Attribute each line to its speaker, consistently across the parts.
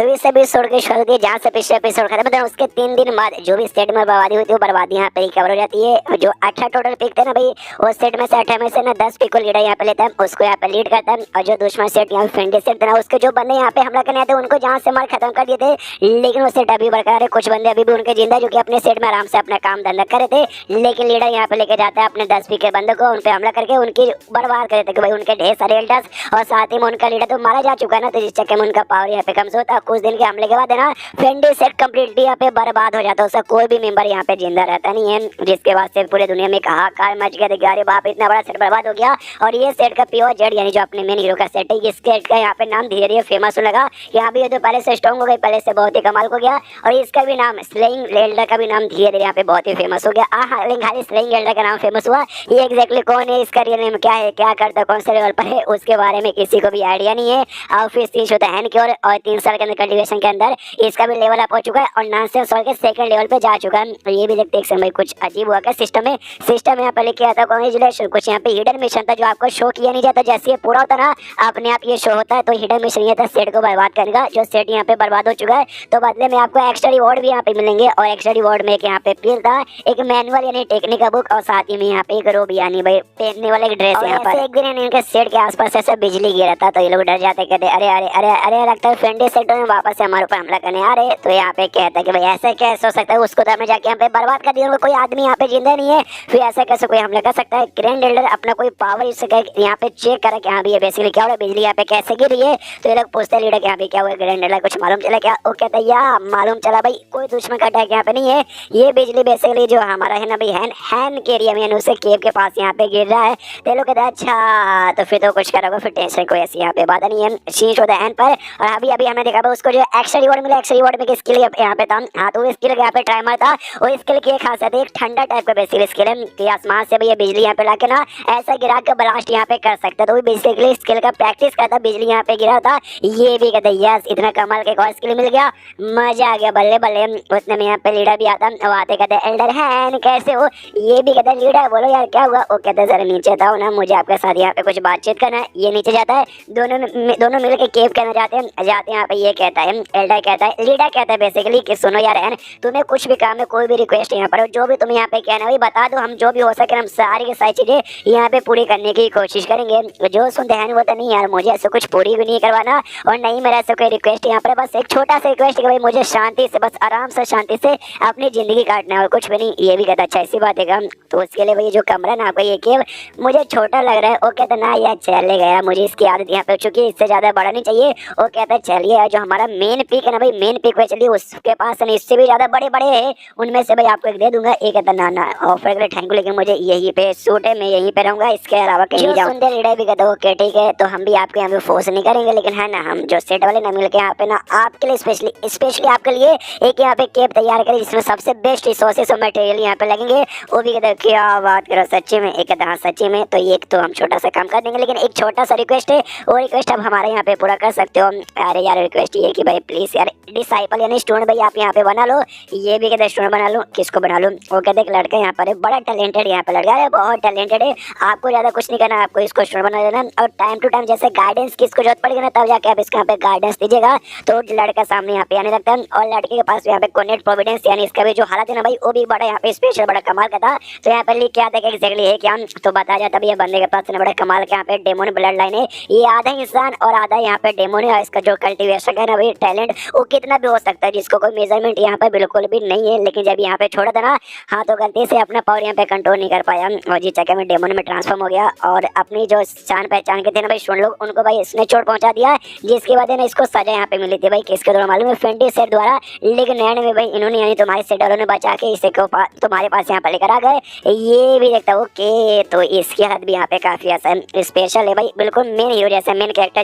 Speaker 1: तो इस एपिसोड के शुरू होती है जहाँ से पिछले एपिसोड खत्म होता है, उसके 3 दिन बाद जो भी सेट में बर्बादी हुई थी वो बर्बादी यहाँ पे रिकवर हो जाती है। जो 18 टोटल पिक थे ना भाई, वो सेट में से 18 में से ना 10 पिक को लीडर यहाँ पे लेता है, उसको यहाँ पे लीड करता है। और जो दुश्मन सेट यहाँ पे फेंडे सेट था, उसके जो बंदे यहाँ पे हमला करने आते उनको जहाँ से मार खत्म कर दिए थे, लेकिन वो सेट अभी बरकरार है। कुछ बंदे अभी भी उनके जिंदा जो कि अपने सेट में आराम से अपना काम धंधा कर रहे थे, लेकिन लीडर यहाँ पे लेके जाता है अपने 10 पिक के बंदों को, उन पे हमला करके उनकी बर्बाद कर देते भाई, उनके ढेर सारे एल्डर्स और साथ ही में उनका लीडर तो मारा जा चुका है ना, तो जिस चक्कर में उनका पावर यहाँ पे कमजोर था। कुछ दिन के हमले के बाद है ना फेंडी सेट कंप्लीटली यहाँ पे बर्बाद हो जाता है, उसका कोई भी मेंबर यहाँ पे जिंदा रहता नहीं है, जिसके बाद से पूरे दुनिया में हाहाकार मच गया। देखिए अरे बाप, इतना बड़ा सेट बर्बाद हो गया। और ये सेट का प्योर जेड यानी जो अपने मेन हीरो का सेट है, इस सेट का यहाँ पे नाम धीरे धीरे फेमस होने लगा। यहाँ भी ये तो पहले से स्ट्रॉन्ग हो गई, पहले से बहुत ही कमाल हो गया। और इसका भी नाम स्लेइंग एल्डर का भी नाम धीरे धीरे यहाँ पे बहुत ही फेमस हो गया। लेकिन खाली स्लेइंग एल्डर का नाम फेमस हुआ, ये एग्जैक्टली कौन है, इसका रियल नेम क्या है, क्या करता है, कौन से लेवल पर है, उसके बारे में किसी को भी आइडिया नहीं है। और फिर 3 होता है और 3 साल के अंदर कल्टिवेशन के अंदर इसका भी लेवल अप हो चुका है और 9 साल के सेकंड लेवल पे जा चुका है। तो ये भी देखते एक समय कुछ अजीब हुआ क्या सिस्टम है। सिस्टम यहाँ पे लेके आता कांग्रेचुलेशन, कुछ यहाँ पे हिडन मिशन था जो आपको शो किया नहीं जाता, जैसे ये पूरा होता ना अपने आप ये शो होता है। तो हिडन मिशन ये था सेट को बर्बाद करने का, जो सेट यहाँ पे बर्बाद हो चुका है। तो बदले में आपको एक्स्ट्रा रिवॉर्ड भी यहाँ पे मिलेंगे, और एक्स्ट्रा रिवॉर्ड में एक यहाँ पे पिल था, एक मैनुअल यानी टेक्निक का बुक, और साथ ही में यहाँ पे एक रोब यानी भाई पहनने वाले ड्रेस। यहाँ पर एक दिन इनके सेट के आसपास ऐसा बिजली गिरा था, तो ये लोग डर जाते, कहते अरे अरे अरे अरे लगता है फेंडे सेट में वापस से हमारे ऊपर हमला करने आ रहे। तो यहाँ पे कहता है कि भाई ऐसा कैसे हो सकता है, उसको तो हमने जाके यहाँ पे बर्बाद कर दिया, कोई आदमी यहाँ पे जिंदा नहीं है, फिर ऐसा कैसे कोई हमला कर सकता है। ग्रैंड एल्डर अपना कोई पावर इससे यहाँ पे चेक करा कि हाँ भी ये बेसिकली क्या हो रहा है, बिजली यहाँ पे कैसे गिर रही है। तो ये लोग पूछते हैं लीडर कि यहाँ पे क्या हुआ, ग्रैंड एल्डर कुछ मालूम चला क्या। वो कहता है या मालूम चला भाई, कोई दुश्मन का अटैक यहाँ पे नहीं है, ये बिजली बेसिकली जो हमारा है ना भाई हैन के एरिया में उसे केव के पास यहाँ पे गिर रहा है। तो लोग कहते हैं अच्छा, तो फिर तो कुछ करोगे, फिर टेंशन कोई ऐसी यहाँ पे बात नहीं है। शीश होता है पर। और अभी अभी हमने देखा उसको जो एक्स्ट्रा रिवॉर्ड मिला, एक्स्ट्रा रिवॉर्ड में स्किल यहाँ पे था। हाँ तो स्किल यहाँ पे ट्राइमर था, वो स्किल की खासियत है एक ठंडा टाइप का बेसिकली स्किल है कि आसमान से भैया बिजली यहाँ पे लाके ना ऐसा गिरा के ब्लास्ट यहाँ पे कर सकता है। तो बेसिकली स्किल का प्रैक्टिस करता, बिजली यहाँ पे गिरा था। ये भी कहते यस इतना कमाल के और स्किल मिल गया, मजा आ गया, बल्ले बल्ले। उतने में यहाँ पे लीडर भी आता, वो आते कहते एल्डर हैन कैसे हो। ये भी कहते लीडर बोलो यार क्या हुआ। वो कहते जरा नीचे था ना, मुझे आपके साथ यहाँ पे कुछ बातचीत करना है। ये नीचे जाता है, दोनों मिल के केव करना जाते हैं यहाँ पे। ये कहता है एल्डर कहता है, लीडर कहता है बेसिकली कि सुनो यार हैन, तुम्हें कुछ भी काम है, कोई भी रिक्वेस्ट यहाँ पर जो भी तुम्हें यहाँ पे कहना है बता दो, हम जो भी हो सके हम सारी की सारी चीजें यहाँ पे पूरी करने की कोशिश करेंगे। जो सुनते हैं वो तो नहीं यार, मुझे ऐसे कुछ पूरी भी नहीं करवाना और नहीं मेरा ऐसा कोई रिक्वेस्ट यहाँ पर, बस एक छोटा सा रिक्वेस्ट है कि भाई मुझे शांति से, बस आराम से शांति से अपनी जिंदगी काटना है और कुछ भी नहीं। ये भी कहता अच्छा ऐसी बात है। तो उसके लिए भाई जो कमरा ना आपका ये केव मुझे छोटा लग रहा है। वो कहता ना यार चले गया, मुझे इसकी आदत यहाँ पे चुकी, इससे ज्यादा बड़ा नहीं चाहिए। वो कहता है चलिए जो हमारा मेन पिक है ना भाई, मेन पिक पे चलिए, उसके पास नहीं इससे भी ज्यादा बड़े बड़े है, उनमें से भाई आपको एक दे दूंगा। एक कहता ना ऑफर के लिए थैंक यू, लेकिन मुझे यही पे सूट है, मैं यहीं पे रहूंगा, इसके अलावा कहीं नहीं जाऊंगा। लीडर भी कहता ओके ठीक है, तो हम भी आपको यहाँ पे फोर्स नहीं करेंगे, लेकिन है ना हम जो सेट वाले ना मिलकर यहाँ पे ना आपके लिए स्पेशली आपके लिए एक यहाँ पे केप तैयार करें जिसमें सबसे बेस्ट रिसोर्सेस और मटेरियल यहाँ पे लगेंगे। वो भी कहते क्या बात करो सच्ची में। एक कहता हाँ सच्ची में, तो ये तो हम छोटा सा काम कर देंगे, लेकिन एक छोटा सा रिक्वेस्ट है, वो रिक्वेस्ट आप हमारे यहाँ पे पूरा कर सकते हो। अरे यार रिक्वेस्ट ये कि भाई प्लीज यार डिसाइपल यानी स्टूडेंट भाई आप यहाँ पे बना लो। ये भी कहते स्टूडेंट बना लो, किसको बना लो। वो कहते एक लड़का यहाँ पर है, बड़ा टैलेंटेड यहाँ पे लड़का है, बहुत टैलेंटेड है, आपको ज्यादा कुछ नहीं करना, आपको इसको स्टूडेंट बना देना और टाइम टू टाइम जैसे गाइडेंस की इसको जरूरत पड़ेगी ना, तब जाके आप इसको यहाँ पे गाइडेंस दीजिएगा। तो लड़का सामने यहाँ पे आने लगता है और लड़के के पास यहाँ पे कोनेट प्रोविडेंस यानी इसका भी जो हालत है ना भाई, वो भी बड़ा यहाँ पे स्पेशल बड़ा कमाल का था। तो यहाँ पे लिख क्या था एक्जैक्टली है क्या, तो बताया जाता है बंदे के पास बड़ा कमाल का यहाँ पे डेमोन ब्लड लाइन है, ये आधा इंसान और आधा यहाँ पे डेमोन है। और इसका जो कल्टीवेशन है ना भाई टैलेंट, वो कितना भी हो सकता है जिसको कोई मेजरमेंट यहाँ पे बिल्कुल भी नहीं है। लेकिन जब यहाँ पे छोड़ा था ना, हाँ तो गलती से अपना पावर यहाँ पे कंट्रोल नहीं कर पाया और जी चक्कर में डेमोन में ट्रांसफॉर्म हो गया और अपनी जो जान पहचान के थे ना भाई सुन लोग, उनको भाई इसने चोट पहुंचा दिया, जिसकी वजह से इसको सजा यहाँ पे मिली थी भाई किसके द्वारा मालूम है, फेंडी सेट द्वारा। लेकिन एंड में भाई इन्होंने यानी तुम्हारे सेट वालों ने बचा के इसे को तुम्हारे पास यहाँ पे लेकर आ गए। ये भी देखता ओके, तो इसकी हालत भी यहाँ पे काफी आसान स्पेशल है भाई, बिल्कुल मेन हीरो जैसे, मेन कैरेक्टर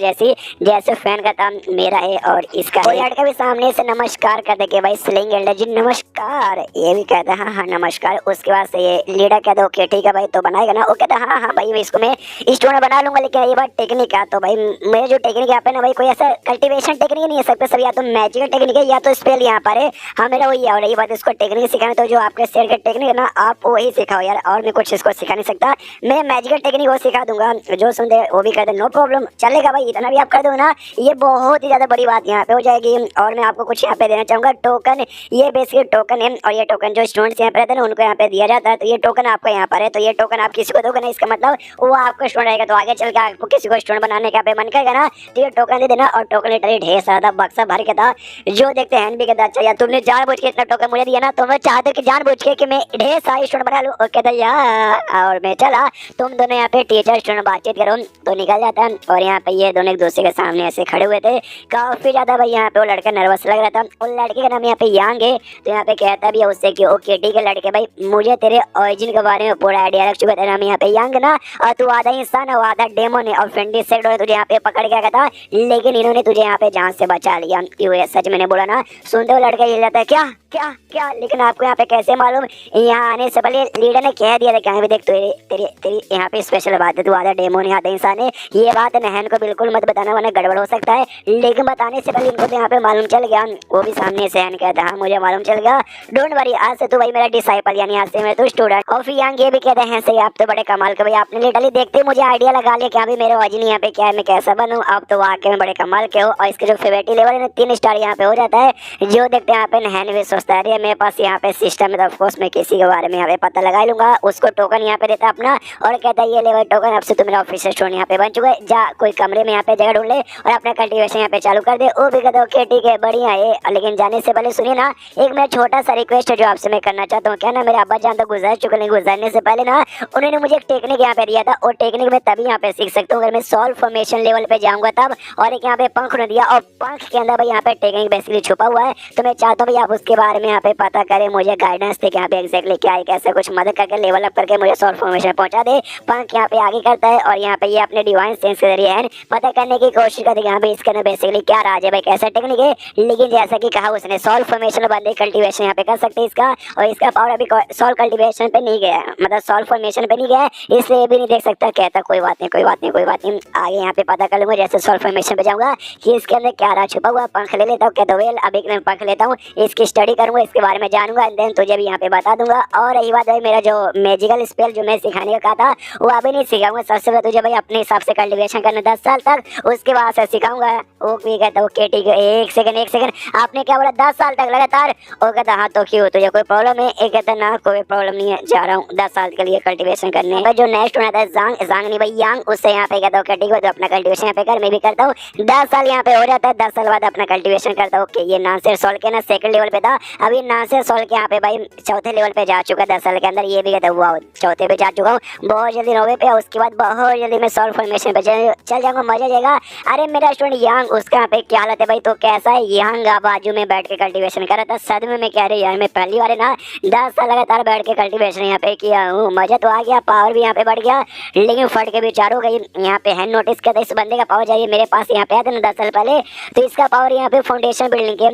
Speaker 1: जैसे फैन का था मेरा है। और इसका लड़का भी सामने से नमस्कार कर दे भाई स्लेइंग एल्डर जी नमस्कार। ये भी कहता है हाँ नमस्कार। उसके बाद से ये लीडर कहता ओके ठीक है भाई, तो बनाएगा ना। वो कहता हाँ भाई इसको मैं स्टूडेंट बना लूंगा, लेकिन ये बात टेक्निक का, तो भाई मेरे जो टेक्निक यहाँ पे ना भाई कोई ऐसा कल्टीवेशन टेक्निक नहीं है, सब पे सब या तो मैजिकल टेक्निक है या तो स्पेल यहाँ पर है। हाँ मेरा वही है, और ये बात इसको टेक्निक सिखाना, तो जो आपके सेट का टेक्निक है ना आप वही सिखाओ यार, और मैं कुछ इसको सिखा नहीं सकता, मैं मैजिकल टेक्निक वो सिखा दूंगा। जो सुनते वो भी कहते नो प्रॉब्लम चलेगा भाई, इतना भी आप कर दो ना, ये बहुत ही ज्यादा बड़ी बात बात यहाँ पे हो जाएगी। और मैं आपको कुछ यहाँ पे देना चाहूँगा टोकन। ये बेसिकली टोकन है और ये टोकन जो स्टूडेंट्स यहाँ पे रहते हैं ना उनको यहाँ पे दिया जाता है। तो ये टोकन आपका यहाँ पर है, तो ये टोकन आप किसी को दोगे ना, इसका मतलब वो आपका स्टूडेंट रहेगा। तो आगे चल के आपको किसी को स्टूडेंट बनाने का मन करेगा ना तो ये टोकन दे देना। और टोकन लिटरली ढेर सारा बक्सा भर के था, जो देखते हैं भी कहता अच्छा यार तुमने जानबूझ के इतना टोकन मुझे दिया ना, तो मैं चाहता कि जानबूझ के कि मैं ढेर सारे स्टूडेंट बना लूं। और कहता यार और मैं चला, तुम दोनों यहाँ पे टीचर स्टूडेंट बातचीत करो तो निकल जाता है। और यहाँ पे ये दोनों एक दूसरे के सामने ऐसे खड़े हुए थे, काफी ज्यादा भाई यहाँ पे वो लड़का नर्वस लग रहा था। और लड़के का नाम यहाँ पे यांग है। तो यहाँ पे कहता भी है उससे कि ओके ठीक है लड़के भाई, मुझे तेरे ओरिजिन के बारे में पूरा आइडिया लग चुका है। तेरा नाम यहाँ पे यांग ना, और तू आधा इंसान है और आधा डेमन है और फ्रेंडली सेक्ट तुझे यहाँ पे पकड़ के था, लेकिन इन्होंने तुझे यहाँ पे जान से बचा लिया। क्यों सच मैंने बोला ना। सुनते हो लड़का हिल जाता है, क्या क्या क्या, लेकिन आपको यहाँ पे कैसे मालूम? यहाँ आने से पहले लीडर ने कह दिया था क्या भी देख तेरी तेरी तेरी यहाँ पे स्पेशल बात है, तू आधा डेमन है आधा इंसान है। ये बात नहन को बिल्कुल मत बताना वरना गड़बड़ हो सकता है। लेकिन बताने से पहले इनको तो यहाँ पे मालूम चल गया। वो भी सामने से कहता है हाँ मुझे मालूम चल गया, डोंट वरी, आज से तू भाई मेरा डिसाइपल यानी आज से मैं तो स्टूडेंट। और फिर यांग ये भी कहते हैं सही आप तो बड़े कमाल के भाई, आपने लिटरली देखते मुझे आइडिया लगा लिया क्या भी मेरे ओरिजिन यहाँ पे क्या है, मैं कैसा बनूँ। आप तो वाकई में बड़े कमाल के हो। और इसके जो फेवरेट लेवल है 3 स्टार यहाँ पे हो जाता है। जो देखते हैं यहाँ पे नहन भी सोचता है मेरे पास यहाँ पे सिस्टम है तो ऑफकोर्स मैं किसी के बारे में यहाँ पे पता लगा लूंगा। उसको टोकन यहाँ पे देता अपना और कहता है ये लेवल टोकन अब से तू मेरा ऑफिसर स्टूडेंट यहाँ पे बन चुका है, जा कोई कमरे में यहाँ पे जगह ढूंढ ले और अपना कल्टीवेशन यहाँ पे चालू कर दे। वो भी कहता ओके ठीक है बढ़िया है। लेकिन जाने से पहले सुनिए ना, एक मेरा छोटा सा रिक्वेस्ट है जो आपसे मैं करना चाहता हूँ। क्या ना मेरे अब्बा जान तो गुजर चुके, नहीं गुजरने से पहले ना उन्होंने मुझे एक टेक्निक यहाँ पे दिया था और टेक्निक में तभी यहाँ पे सीख सकता हूँ अगर मैं सॉल्व फॉर्मेशन लेवल पे जाऊंगा तब। और एक यहाँ पे पंख ने दिया और पंख के अंदर भाई यहाँ पे टेक्निक बेसिकली छुपा हुआ है। तो मैं चाहता हूँ भाई आप उसके बारे में यहाँ पे पता करें, मुझे गाइडेंस दे यहाँ पे एक्जैक्टली क्या है कैसे कुछ मदद करके लेवल अप करके मुझे सॉल्व फॉर्मेशन पहुंचा दे। पंख यहाँ पे आगे करता है और यहाँ पे ये अपने डिवाइन सेंस के जरिए है पता करने की कोशिश करते हैं यहाँ पे इसके अंदर बेसिकली क्या राज है भाई कैसा टेक्निक है। लेकिन जैसा कि कहा उसने सॉल्व फॉर्मेशन बंदे कल्टीवेशन यहाँ पे कर सकते हैं इसका, और इसका पावर अभी सॉल्व कल्टीवेशन पे नहीं गया, मतलब सॉल्व फॉर्मेशन पे नहीं गया, इसलिए भी नहीं देख सकता। कहता कोई बात नहीं कोई बात नहीं कोई बात नहीं, आगे यहाँ पे पता कर लूंगा जैसे सॉल्व फॉर्मेशन पे जाऊंगा कि इसके अंदर क्या राज छुपा हुआ। पंख ले लेता हूँ, कहता वेल अभी मैं पंख लेता हूँ, इसकी स्टडी करूंगा, इसके बारे में जानूंगा एंड देन तुझे भी यहाँ पे बता दूंगा। और रही बात भाई मेरा जो मैजिकल स्पेल जो मैं सिखाने का कहा था वो अभी नहीं सिखाऊंगा, सबसे पहले तुझे भाई अपने हिसाब से कल्टीवेशन करना 10 साल तक, उसके बाद से सिखाऊंगा। वो भी कहता ओके ठीक है, एक सेकंड आपने क्या बोला 10 साल तक लगातार? वो कहता हाँ तो क्यों तुझे कोई प्रॉब्लम है? एक कहता ना कोई प्रॉब्लम नहीं है, जा रहा हूँ 10 साल के लिए कल्टीवेशन करने। भाई जो नेक्स्ट होना था जांग नहीं भाई यांग, उससे यहाँ पे कहता ठीक है तो अपना कल्टीवेशन यहाँ पे कर, मैं भी करता हूँ। 10 साल यहाँ पे हो जाता है, 10 साल बाद अपना कल्टीवेशन करता हूँ। ओके ये नानसेर सॉल्व के ना सेकंड लेवल पे था, अभी नानसेर सॉल्व के यहाँ पे भाई चौथे लेवल पे जा चुका 10 साल के अंदर। ये भी कहता हुआ चौथे पे जा चुका हूँ, बहुत जल्दी 9वें पे, उसके बाद बहुत जल्दी मैं सॉल्व फॉर्मेशन पे चल जाऊंगा, मजा जाएगा। अरे मेरा स्टूडेंट यांग उसका यहाँ पे क्या हालत है भाई, तो कैसा है? यांग बाजू में बैठ के कल्टीवेशन कर रहा था, सदमे में कह रहे यार मैं पहली बार है ना 10 साल लगातार बैठ के कल्टीवेशन यहाँ पे किया हूँ, मजा तो आ गया, पावर भी यहाँ पे बढ़ गया, लेकिन फट के विचार हो गई। यहाँ पे हैंड नोटिस किया था इस बंदे का पावर चाहिए मेरे पास, यहाँ पे आया था ना 10 साल पहले, तो इसका पावर यहाँ पे फाउंडेशन बिल्डिंग के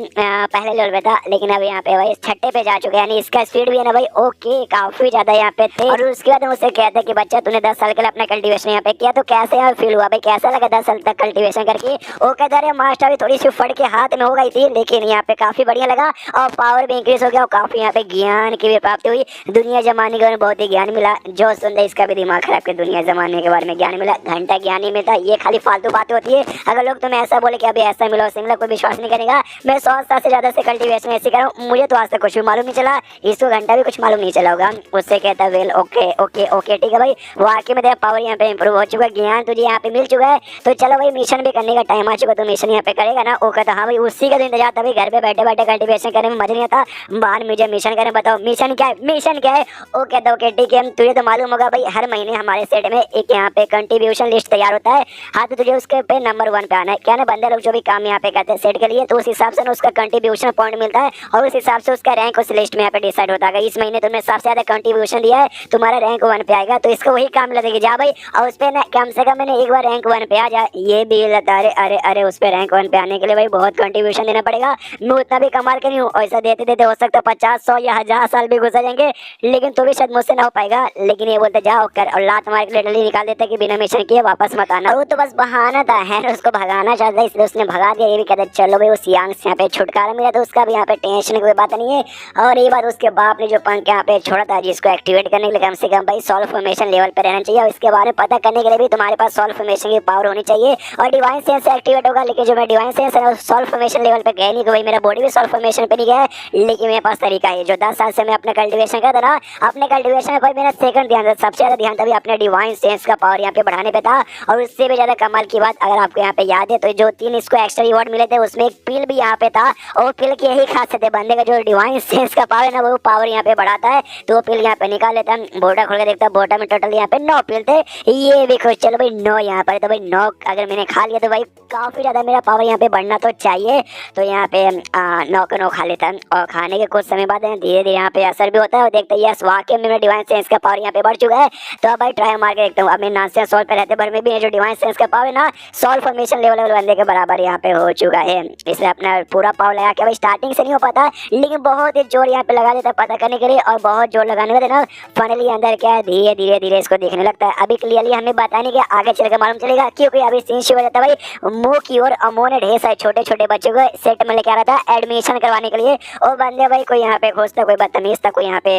Speaker 1: पहले लेवल पे था, लेकिन अभी यहाँ पे भाई 6ठे पे जा चुके हैं, यानी इसका स्पीड भी है ना भाई ओके काफी ज्यादा यहाँ पे थे। और उसके बाद मुझसे कहते कि बच्चा तूने 10 साल के लिए अपना कल्टीवेशन यहाँ पे किया तो कैसे यहाँ फील हुआ भाई, कैसा लगा 10 साल तक कल्टीवेशन करके? वो कहता है मास्टर भी थोड़ी सी फट के हाथ में हो गई थी, लेकिन यहाँ पे काफी बढ़िया लगा और पावर भी इंक्रीज हो गया और काफी यहाँ पे ज्ञान की भी प्राप्ति हुई, दुनिया जमाने के बारे में बहुत ही ज्ञान मिला। जो सुन रहे इसका भी दिमाग खराब के दुनिया जमाने के बारे में ज्ञान मिला, घंटा ज्ञान ही मिलता, ये खाली फालतू बातें होती है। अगर लोग तुम्हें ऐसा बोले कि अभी ऐसा मिला वैसा मिला, कोई विश्वास नहीं करेगा। मैं 100 साल से ज्यादा से कल्टीवेशन ऐसे कर रहा हूँ, मुझे तो आज तक कुछ भी मालूम नहीं चला, इसको घंटा भी कुछ मालूम नहीं चला होगा। उससे कहता वेल ओके ओके ओके ठीक है भाई, वाकई में तेरा पावर यहाँ पे इंप्रूव हो चुका है, ज्ञान तुझे यहाँ पे मिल चुका है, तो चलो भाई मिशन भी करने का टाइम आ चुका, तो मिशन यहाँ पे करेगा ना? वो कहता हाँ भाई उसी का तो इंतजार था भाई, घर पे बैठे बैठे कल्टीवेशन करने में मजा नहीं आता, बाहर मुझे मिशन करें, बताओ मिशन क्या है? मिशन क्या है? वो कहता ओके ठीक है, तुझे तो मालूम होगा भाई हर महीने हमारे सेट में एक यहाँ पे कंट्रीब्यूशन लिस्ट तैयार होता है, हाँ तो तुझे उसके पे नंबर 1 पे आना है। क्या ना बंदे लोग जो भी काम यहाँ पे करते हैं सेट के लिए, तो उस हिसाब से उसका कंट्रीब्यूशन पॉइंट मिलता है और उस हिसाब से उसका रैंक उस लिस्ट में यहाँ पे डिसाइड होता है। इस महीने तुमने सबसे ज्यादा कंट्रीब्यूशन दिया है, तुम्हारा रैंक 1 पे आएगा, तो इसको वही काम लगेगी जा भाई, और उस पे ना कम से कम मैंने एक बार रैंक 1 पे आ जाए, ये भी लगता है। अरे अरे उस पे रैंक 1 पे आने के लिए भाई बहुत कंट्रीब्यूशन देना पड़ेगा, मैं उतना भी कमाल के नहीं हूँ, ऐसा देते देते हो सकता है 50, 100 या 1000 साल भी गुजर जाएंगे, लेकिन तो भी शायद मुझसे ना हो पाएगा। लेकिन ये बोलते जाओ कर और लात मार के लिटरली निकाल देते कि बिना मिशन किए वापस मत आना। वो तो बस बहाना था, है उसको भगाना चाहता है इसलिए उसने भगा दिया। ये भी कहते चलो भाई उस यांग से यहाँ पे छुटकारा मिला, तो उसका भी यहाँ पे टेंशन कोई बात नहीं है। और ये बात उसके बाप ने जो पंख यहाँ पे छोड़ा था जिसको एक्टिवेट करने के लिए कम से कम भाई सॉल्व फॉर्मेशन लेवल पे रहना चाहिए, और इसके बारे में पता करने के लिए भी तुम्हारे पास सॉल्व फॉर्मेशन की पावर होनी चाहिए और डिवाइन सेंस एक्टिवेट होगा। लेकिन जो मैं डिवाइन सेंस है सॉल्व फॉर्मेशन लेवल पे गए नहीं कि भाई मेरा बॉडी भी सॉल्व फॉर्मेशन पे नहीं गया है, लेकिन मेरे पास तरीका है। जो 10 साल से मैं अपने कल्टीवेशन करता था, अपने कल्टीवेशन में भाई मेरा सेकंड ध्यान था, सबसे ज्यादा ध्यान तभी अपने डिवाइन सेंस का पावर यहाँ पे बढ़ाने पे था। और उससे भी ज्यादा कमाल की बात अगर आपको यहाँ पे याद है तो जो 3 इसको एक्स्ट्रा रिवॉर्ड मिले थे उसमें एक पिल भी यहाँ पे था, और पिल की यही खासियत है, बंदे का जो डिवाइन सेंस का पावर है ना वो पावर यहाँ पे बढ़ाता है। तो वो पिल यहाँ पे निकाल लेता है, बोर्डा खोल के देखता है, बोर्डा में टोटल यहाँ पे 9 पिल थे, ये भी खुश। चलो भाई 9 यहाँ पर, तो भाई 9 अगर मैंने खा लिया तो भाई काफी ज्यादा मेरा पावर यहाँ पे बढ़ना तो चाहिए। तो यहाँ पे 9 का 9 खा लेता है, और खाने के कुछ समय बाद धीरे धीरे यहाँ पे असर भी होता है, और देखते हैं यस वाकई में मेरा डिवाइन सेंस का पावर यहाँ पे बढ़ चुका है। तो अब भाई ट्राई मार के देखता हूँ, अब मैं नासिया सॉल्व पे रहते भर में भी जो डिवाइन सेंस का पावर है ना सॉल्व फॉर्मेशन लेवल बंदे के बराबर यहाँ पे हो चुका है। इसलिए अपना पूरा पावर लगा के भाई स्टार्टिंग से नहीं हो पाता, लेकिन बहुत ही जोर यहाँ पे लगा देता है पता करने के लिए, और बहुत जोर लगाने के ना फाइनली अंदर क्या है धीरे धीरे धीरे इसको देखने लगता है। अभी क्लियरली हमें बताने के आगे चल के मालूम चलेगा, क्योंकि अभी सीन शुरू हो जाता है भाई मुंह की ओर। अमो ने ढेर सारे छोटे छोटे बच्चों को सेट में लेके आ रहा था एडमिशन करवाने के लिए, और बंदे भाई कोई यहाँ पे खुश था, कोई बदतमीज था, कोई यहाँ पे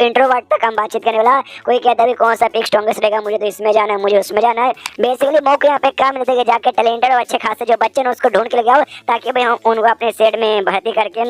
Speaker 1: इंट्रोवर्ट था कम बातचीत करने वाला, कोई कहता है कौन सा पिक स्ट्रॉन्गेस्ट रहेगा, मुझे तो इसमें जाना है, मुझे उसमें जाना है। बेसिकली मौके यहाँ पे काम मिलते जाके टैलेंटेड और अच्छे खासे जो बच्चे ना उसको ढूंढ के लेके आओ, ताकि भाई हम उनको अपने सेट में भर्ती करके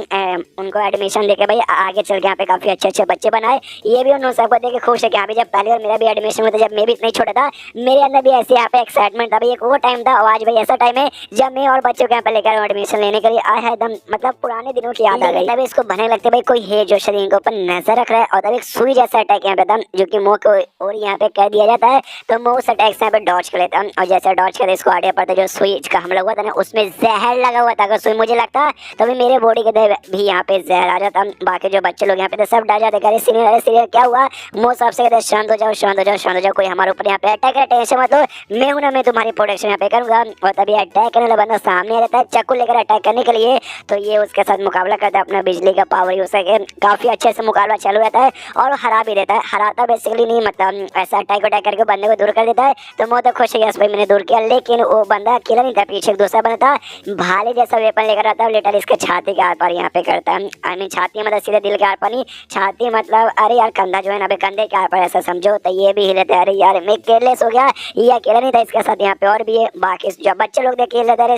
Speaker 1: उनको एडमिशन देके भाई आगे चल के यहाँ पे काफी अच्छे अच्छे बच्चे बनाए। ये भी उन सबको देख के खुश है कि अभी जब पहली बार मेरा भी एडमिशन हुआ था, जब मैं भी इतना छोटा था, मेरे अंदर भी ऐसे यहाँ पे एक्साइटमेंट था भाई, एक वो टाइम था, और आज भाई ऐसा टाइम है जब मैं और बच्चों के यहाँ पे लेकर एडमिशन लेने के लिए आया है, एकदम मतलब पुराने दिनों की याद आ गई। तभी इसको बनने लगते भाई कोई है जो शरीर के ऊपर नजर रख रहा है, और तब एक सुई जैसा अटैक यहाँ पे था जो कि मुंह को और यहाँ पे कह दिया जाता है, तो मैं उस अटैक से यहाँ पे डॉज कर लेता हूँ, और जैसे डॉज करते इसको आगे पड़ता जो सुई का हमला हुआ था ना उसमें जहर लगा हुआ था, अगर सुई मुझे लगता तो भी मेरे बॉडी के अंदर भी यहाँ पे जहर आ जाता। बाकी जो बच्चे लोग यहाँ पे सब डर जाते, अरे सीनियर क्या हुआ, मुँह सबसे कहते शांत हो जाओ शांत हो जाओ शांत हो जाओ, कोई हमारे ऊपर यहाँ पे अटैक है, टेंशन मत लो, मैं हूं ना, मैं तुम्हारी प्रोटेक्शन यहाँ पे करूंगा। और तभी अटैक करने वाला बंदा सामने आ जाता है चाकू लेकर अटैक करने के लिए, तो ये उसके साथ मुकाबला करता है, अपना बिजली का पावर यूज करके काफी अच्छे से मुकाबला चालू रहता है, और हरा भी देता है। हराता बेसिकली नहीं मतलब ऐसा अटैक करके बंदे को दूर कर देता है, तो मैं तो खुश है भाई मैंने दूर किया, लेकिन वो बंदा अकेला नहीं था, पीछे एक दूसरा बंदा था, भाले जैसा वेपन लेकर आता है, लिटरली इसके छाती के आर पार यहाँ पे करता है। आई मीन छाती मतलब सीधे दिल के आर पार नहीं, छाती मतलब अरे यार कंधा जो है ना कंधे के आर पार ऐसा समझो, तो ये भी हिले थे। अरे यार मैं केयरलेस हो गया, ये अकेला नहीं था, इसके साथ यहाँ पे और भी है, बाकी जो बच्चे लोग देखे हिल अरे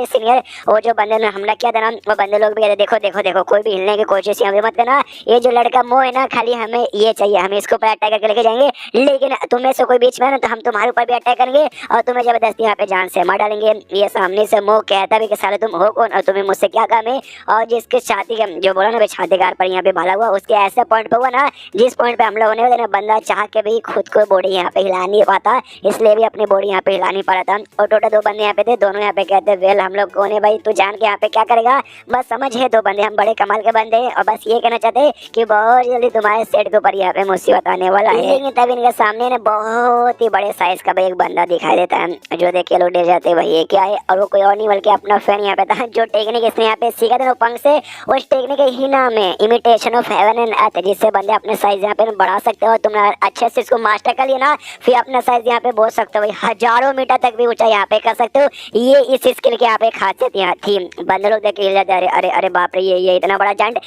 Speaker 1: सीनियर वो जो बंदे ने हमला किया था ना वो बंदे लोग भी कहते देखो देखो देखो कोई भी हिलने की कोशिश यहाँ पे मत करना, ये जो लड़का मोह है ना खाली हमें ये चाहिए, हम इसको ऊपर अटैक करके लेके जाएंगे, लेकिन तुम्हें से कोई बीच में है ना तो हम तुम्हारे ऊपर भी अटैक करेंगे और तुम्हें जबरदस्ती यहाँ पे जान से मार डालेंगे। ये सामने से मोह कहता भी कि साले तुम हो कौन और तुम्हें मुझसे क्या काम है, और जिसके छाती का जो बोला ना छाती कार पर यहाँ पे भाला हुआ उसके ऐसे पॉइंट पे हुआ ना जिस पॉइंट पे हमला होने वाला ना बंदा चाह के भी खुद को बॉडी यहाँ पे हिला नहीं पाता, इसलिए भी अपनी बॉडी यहाँ पे हिला नहीं पा रहा था। और टोटल 2 बंदे यहाँ पे थे, दोनों यहाँ पे कहते वेल हम लोग कौन है भाई तू जान के यहाँ पे क्या करेगा, बस समझ है 2 बंदे हम बड़े कमाल के बंदे हैं, और बस ये कहना चाहते कि बहुत जल्दी तुम्हारे सेट के ऊपर यहाँ पे मुसीबत आने वाला है। लेकिन तब इनके सामने ना बहुत ही बड़े साइज का भाई एक बंदा दिखाई देता है, जो देख के लोग डर जाते भाई ये क्या है, और वो कोई और नहीं बल्कि अपना फैन यहाँ पे था, जो टेक्निक इसने यहाँ पे सीखा था पंख से, उस टेक्निक ही नाम है imitation of heaven and earth, जिससे बंदे अपने साइज यहाँ पे बढ़ा सकते हो। तुमने अच्छे से इसको मास्टर कर लिया ना फिर अपना साइज यहाँ पे बोल सकते हो भाई हजारों मीटर तक भी ऊंचा यहाँ पे कर सकते हो। ये इस स्किल के यहाँ पे खासियत यहाँ थी। बंदे लोग देख के अरे अरे अरे बाप रे ये इतना बड़ा जांड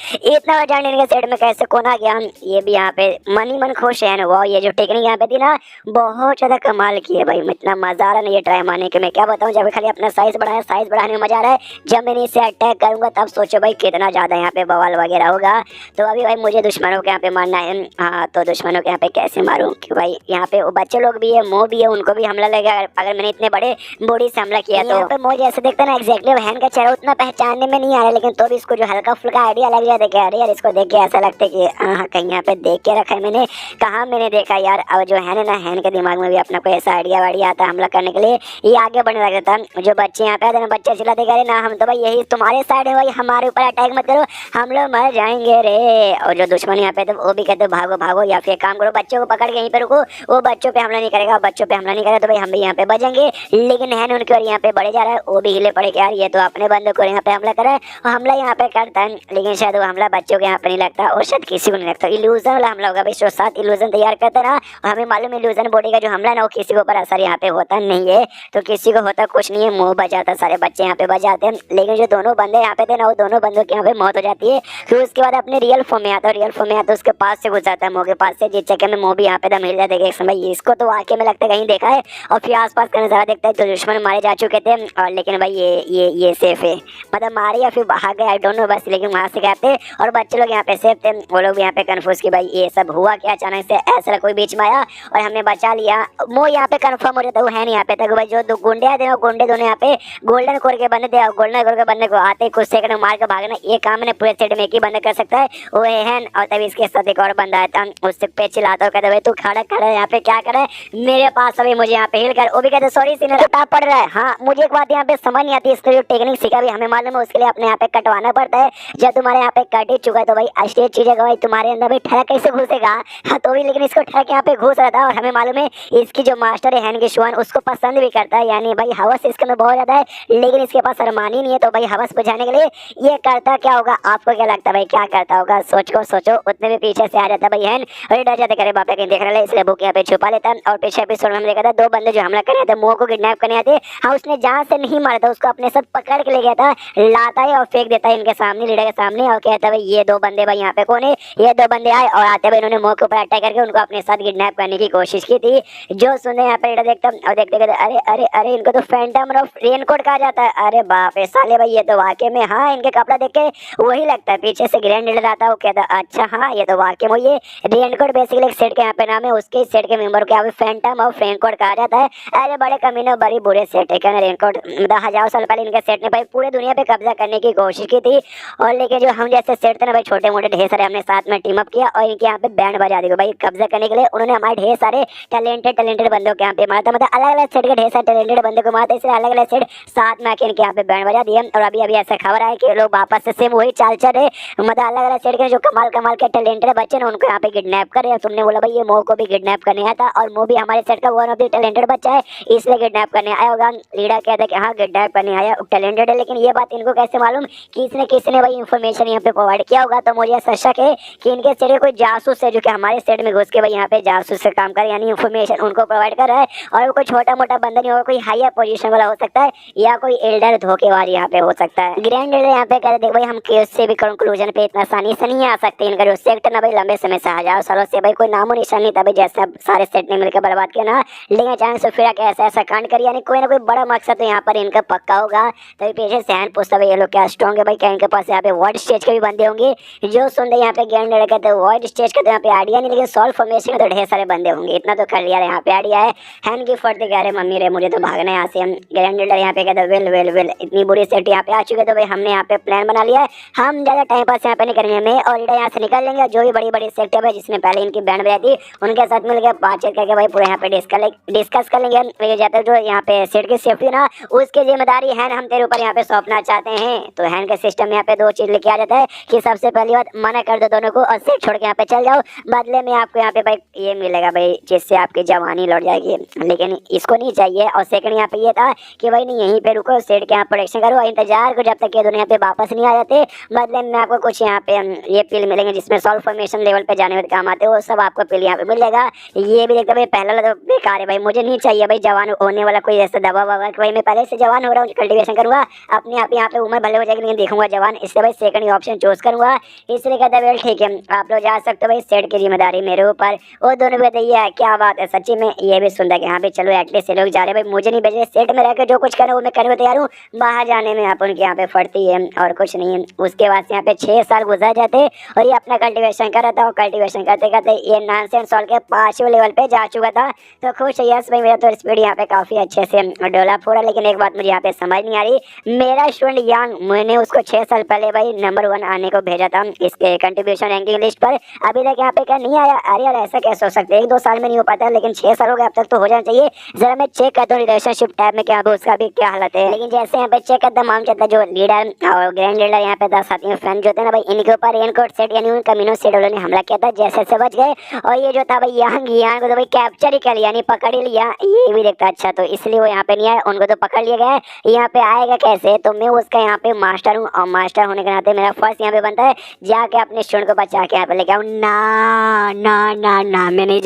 Speaker 1: इनके सेट में कैसे कौन आ गया। ये भी यहाँ पे मन ही मन खुश है ना, वो ये जो टेक्निक यहाँ पे थी ना बहुत ज्यादा कमाल की है भाई, इतना मजा आ रहा है ना ये ट्राई मारने के। मैं क्या बताऊँ जब खाली अपना साइज बढ़ाया, साइज बढ़ाने में मजा आ रहा है, जब मैंने इससे अटैक करूंगा तब सोचो भाई कितना ज्यादा यहाँ पे बवाल वगैरह होगा। तो अभी भाई मुझे दुश्मनों के यहाँ पे मारना है। हाँ तो दुश्मनों के यहाँ पे कैसे मारूं कि भाई यहाँ पे वो बच्चे लोग भी है, मोह भी है, उनको भी हमला लगेगा अगर मैंने इतने बड़े बॉडी से हमला किया। तो यहाँ पे मोह जैसे देखता ना एग्जैक्टली बहन का चेहरा उतना पहचानने में नहीं आ रहा, लेकिन तो भी इसको जो हल्का फुल्का आइडिया लग गया देखे अरे यार इसको देख के ऐसा लगता है कि हाँ कहीं यहाँ पे देख के रखा है मैंने, कहाँ मैंने देखा यार। अब जो है ना हैन के दिमाग में भी अपना कोई ऐसा आइडिया वाइडिया आता है हमला करने के लिए, ये आगे बढ़ने लग जाता है। जो बच्चे यहाँ पे आते ना बच्चे चिल्लाते अरे ना हम तो भाई यही तुम्हारे साइड है भाई, हमारे ऊपर अटैक मत करो हम लोग मर जाएंगे रे। और जो दुश्मन यहाँ पे तो वो भी कहते भागो भागो या फिर काम करो बच्चों को पकड़ के यहीं पे रुको, वो बच्चों पे हमला नहीं करेगा, बच्चों पे हमला नहीं करेगा तो भाई हम भी यहाँ पे बचेंगे। लेकिन है उनके और यहाँ पे बढ़े जा रहा है, वो भी हिले पड़े यार ये तो अपने बंदों को यहाँ पे हमला कर रहा है, हमला यहाँ पे करता है, लेकिन शायद वो हमला बच्चों के यहाँ पे नहीं लगता और शायद किसी को नहीं लगता, इल्यूजन वाला हमला होगा भाई। 7 इल्यूजन तैयार करते ना, हमें मालूम इल्यूजन बॉडी का जो हमला ना वो किसी के ऊपर असर यहाँ पे होता नहीं है, तो किसी को होता कुछ नहीं है, मुंह बजाता सारे बच्चे यहाँ पे बजाते हैं। लेकिन जो दोनों बंदे यहाँ पे थे ना वो दोनों बंदों के यहाँ पे मौत हो जाती है, फिर उसके बाद अपने रियल फॉर्म में आता है, रियल फॉर्म में आता है उसके पास से गुजरता है, मुंह के पास से, जिस चक्कर में मुंह भी यहाँ पे दम हिल जाता है एक समय। इसको तो वाकई में लगता है कहीं देखा है, और फिर आसपास का नजारा देखता है तो दुश्मन मारे जा चुके थे और लेकिन भाई ये सेफ है, मतलब मारे या फिर भाग गए आई डोंट नो बस, लेकिन वहाँ से गए थे और बच्चे लोग यहाँ पे सेफ थे। वो लोग यहाँ पे कन्फ्यूज कि भाई ये सब हुआ क्या, अचानक से ऐसा कोई बीच में आया और हमें बचा लिया। वो यहाँ पे कंफर्म हो जाता है वो है नहीं यहाँ पे तक भाई, जो दो गुंडे आते हैं गुंडे दोनों यहाँ पे गोल्डन कोर के बंदे थे, गोल्डन कोर के बंदे को आते कुछ सेकंड मार के भागना ये काम ने पूरे सेट में एक ही बंदा कर सकता है, वो है। और तभी इसके साथ एक और बंदा आता उससे पे चिल्लाता और कहते भाई तू खड़ा खड़ा यहाँ पे क्या कर रहा है मेरे पास, अभी मुझे यहाँ पे हिल कर। वो भी कहते सॉरी सीनियर किताब पढ़ रहा है। हाँ मुझे एक बात यहाँ पे समझ नहीं आती, इसका जो टेक्निक सीखा भी हमें मालूम है, उसके लिए अपने यहाँ पे कटवाना पड़ता है। जब तुम्हारे यहाँ पे कट ही चुका है तो भाई असली चीज है भाई तुम्हारे अंदर भाई ठरक कैसे घुसेगा। हाँ तो भी लेकिन इसको ठरक यहाँ पे घुस रहा था और हमें मालूम है इसकी जो मास्टर है हैन शुआन उसको पसंद भी करता है, यानी भाई हवस इसके अंदर बहुत ज्यादा है, लेकिन इसके पास अरमान ही नहीं है। तो भाई हवस बुझाने के लिए ये करता क्या होगा, आपको क्या लगता है भाई क्या करता होगा, सोचो उतने भी पीछे से आ जाता भाई हैन और ये डर जाते करे बाप कहीं देख रहा है, इसलिए बुक यहाँ पे छुपा लेता। और पिछले एपिसोड में हमने देखा था दो बंदे जो हमला करने थे मोह को किडनैप करने आते। हाँ उसने जहाँ से नहीं मारा था उसको अपने साथ पकड़ के ले गया था, लाता है और फेंक देता है इनके सामने लीडर के सामने और कहता है भाई ये दो बंदे भाई यहाँ पे कौन है। ये दो बंदे आए और आते भाई इन्होंने मोह के ऊपर अटैक करके उनको अपने साथ किडनैप करने की कोशिश की थी। जो सुने यहाँ पे लीडर देखता और देखते कहते अरे अरे अरे इनको तो फैंटम ऑफ रेनकोट कहा जाता है। अरे बाप रे साले भाई ये तो वाकई में, हाँ इनके कपड़ा देख के वही लगता है। पीछे से ग्रैंड लीडर आता है वो कहता है अच्छा हाँ ये तो वाकई में ये रेनकोट बेसिकली एक सेट के यहाँ पे नाम है, उसके सेट के मेंबर को यहाँ पे फैंटम ऑफ रेनकोट कहा जाता है। अरे बड़े कमीने बड़ी बुरे सेट है क्या रेनकोट, मतलब हजारों साल पहले इनके सेट ने भाई पूरे दुनिया पे कब्जा करने की कोशिश की थी। और लेकिन जो हम जैसे सेट थे ना भाई छोटे मोटे ढेर सारे हमने साथ में टीम अप किया और इनके यहाँ पे बैंड बजा दी भाई कब्जा करने के लिए। उन्होंने हमारे ढेर सारे टैलेंटेड बंदों के यहाँ पे मारा था, मतलब अलग अलग सेट के ढेर सारे टैलेंटेड बंदे को मारा था, इसलिए अलग अलग सेट साथ में आके इनके यहाँ पे बैंड बजा दिए। और अभी अभी ऐसा खबर है कि लोग वापस से सेम वही चाल चल रहे, मतलब अलग अलग सेट के जो कमाल के टैलेंटेड बच्चे ना उनको यहाँ पे किडनैप करे। तुमने बोला भाई ये मोह को भी किडनैप करने आया था और मोह भी हमारे सेट का वन ऑफ द टैलेंटेड बच्चा है, इसलिए किडनैप करने आया होगा। लीडर कहता है कि हाँ किडनैप करने आया टैलेंटेड है, लेकिन ये बात इनको कैसे मालूम कि किसने भाई इन्फॉर्मेशन यहाँ पे प्रोवाइड किया होगा। तो मुझे ऐसा शक है कि इनके सेट कोई जासूस है जो कि हमारे सेट में घुस के भाई यहाँ पे जासूस से काम करे, यानी इन्फॉर्मेशन उनको प्रोवाइड कर रहा है। और वो कोई छोटा मोटा बंदा नहीं होगा, कोई हायर पोजीशन वाला हो सकता है या कोई एल्डर धोखेबाज यहाँ पे हो सकता है। ग्रैंड एल्डर यहाँ पे कहते देख भाई हम केस से भी कंक्लूजन पे इतना आसानी से नहीं आ सकते, इनका जो सेट ना भाई लंबे समय से हजारों सालों से भाई कोई नामो निशान नहीं था भाई, जैसे सारे सेट ने मिलकर बर्बाद किया ना, लेकिन अचानक से फिर ऐसा कांड कर, यानी कोई ना कोई बड़ा मकसद तो यहाँ पर इनका पक्का होगा। तभी पीछे से हैन पूछता भाई ये लोग क्या स्ट्रॉन्ग है भाई, क्या इनके पास यहाँ पे वर्ल्ड स्टेज के भी बंदे होंगे। जो सुनते यहाँ पे ग्रैंड एल्डर कहते हैं वर्ल्ड स्टेज का तो यहाँ पे आइडिया नहीं, लेकिन सॉल्व फॉर्मेशन में तो ढेर सारे बंदे होंगे, इतना तो कर लिया यहाँ पे आइडिया है। हैन की फट कह रहे मम्मी रे मुझे तो भागना है यहाँ से। हम ग्रैंड एल्डर यहाँ पे कहते हैं वेल इतनी बुरी सेट यहाँ पे आ चुके तो भाई हमने यहाँ पे प्लान बना लिया है, हम ज़्यादा टाइम पास यहाँ पे नहीं करेंगे, मैं और लीडर यहाँ से निकल लेंगे। जो भी बड़ी सेक्टर है जिसमें पहले इनकी बैंड बजाई थी उनके साथ मिल के बातचीत करके भाई पूरे यहाँ पे डिस्कस कर लेंगे। जब तक जो यहाँ पे सेट की सेफ्टी ना उसकी जिम्मेदारी हैन हम तेरे ऊपर यहाँ पे सौंपना चाहते हैं। तो हैन के सिस्टम यहाँ पे दो चीज लेके आ जाता है कि सबसे पहली बात मना कर दो दोनों को और सेट छोड़ के यहाँ पे चल जाओ, बदले में आपको यहाँ पे भाई ये मिलेगा भाई जिससे आपकी जवानी लौट जाएगी, लेकिन इसको नहीं चाहिए। और सेकंड यहाँ पे ये था कि भाई नहीं यहीं पे रुको, सेट के यहाँ प्रोटेक्शन करो और इंतजार करो जब तक ये दोनों यहाँ पे वापस नहीं आ जाते। बदले में आपको कुछ यहाँ पे ये पिल मिलेंगे जिसमें सॉल्व फॉर्मेशन लेवल पे जाने में काम आते हैं, वो सब आपको पिल यहाँ पे मिलेगा। ये भी देखते भाई पहला तो बेकार है भाई, मुझे नहीं चाहिए भाई जवान होने वाला कोई ऐसा दवा ववा कि भाई मैं पहले से जवान हो रहा हूँ कल्टीवेशन करूँगा अपने आप यहाँ पे उम्र भले हो जाएगी लेकिन देखूंगा जवान, इसलिए भाई सेकंड ऑप्शन चूज करूँगा। इसलिए कहता है ठीक है आप लोग जा सकते हो भाई, सेट की जिम्मेदारी मेरे ऊपर। वो दोनों भी बताइए क्या बात है सच्ची में, ये भी सुनता कि हाँ भाई चलो एटलीस्ट लोग जा रहे भाई, मुझे नहीं भेजे, सेट में रहकर जो कुछ करो वो मैं करने को तैयार हूँ, बाहर जाने में आप उनके यहाँ पे फटती है और कुछ नहीं है। उसके बाद यहाँ पे 6 साल गुजर जाते और ये अपना कल्टीवेशन कर रहा था और कल्टीवेशन करते करते ये नॉनसेंस सॉल्व के 5वें लेवल पे जा चुका था। तो खुश है यस भाई मेरा तो स्पीड यहाँ पे काफ़ी अच्छे से डेवलप हो रहा है। लेकिन एक बात मुझे यहाँ पे समझ नहीं आ रही, मेरा स्टूडेंट यांग मैंने उसको 6 साल पहले भाई नंबर 1 आने को भेजा था इसके कंट्रीब्यूशन रैंकिंग लिस्ट पर, अभी तक यहाँ पे क्या नहीं आया। अरे यार ऐसा कैसे हो सकता है, 1-2 साल में नहीं हो पाता लेकिन 6 साल हो गए, अब तक तो हो जाना चाहिए। जरा मैं चेक करता हूँ रिलेशनशिप टैब में क्या उसका भी क्या हालत है। लेकिन जैसे यहाँ पे चेक करता मालूम चलता जो लीडर और ग्रैंड लीडर यहाँ पे 10 साथी फ्रेंड जो थे ना भाई इनके ऊपर रेनकोट सेट यानी उन कमीनों सेट वालों ने हमला किया था, जैसे से बच गए। और ये जो था भाई यहाँ को तो भाई कैप्चर ही कर लिया, यानी पकड़ ही लिया। ये भी देखता अच्छा तो इसलिए वो यहाँ पे नहीं आया, उनको तो पकड़ लिया गया। यहाँ पे आएगा कैसे, तो मैं उसका यहाँ पे मास्टर हूँ और मास्टर होने के नाते मेरा फर्स्ट यहाँ पे बनता है जाके अपने स्टूडेंट को बचा के यहाँ पे लेके आऊँ। ना मैं नहीं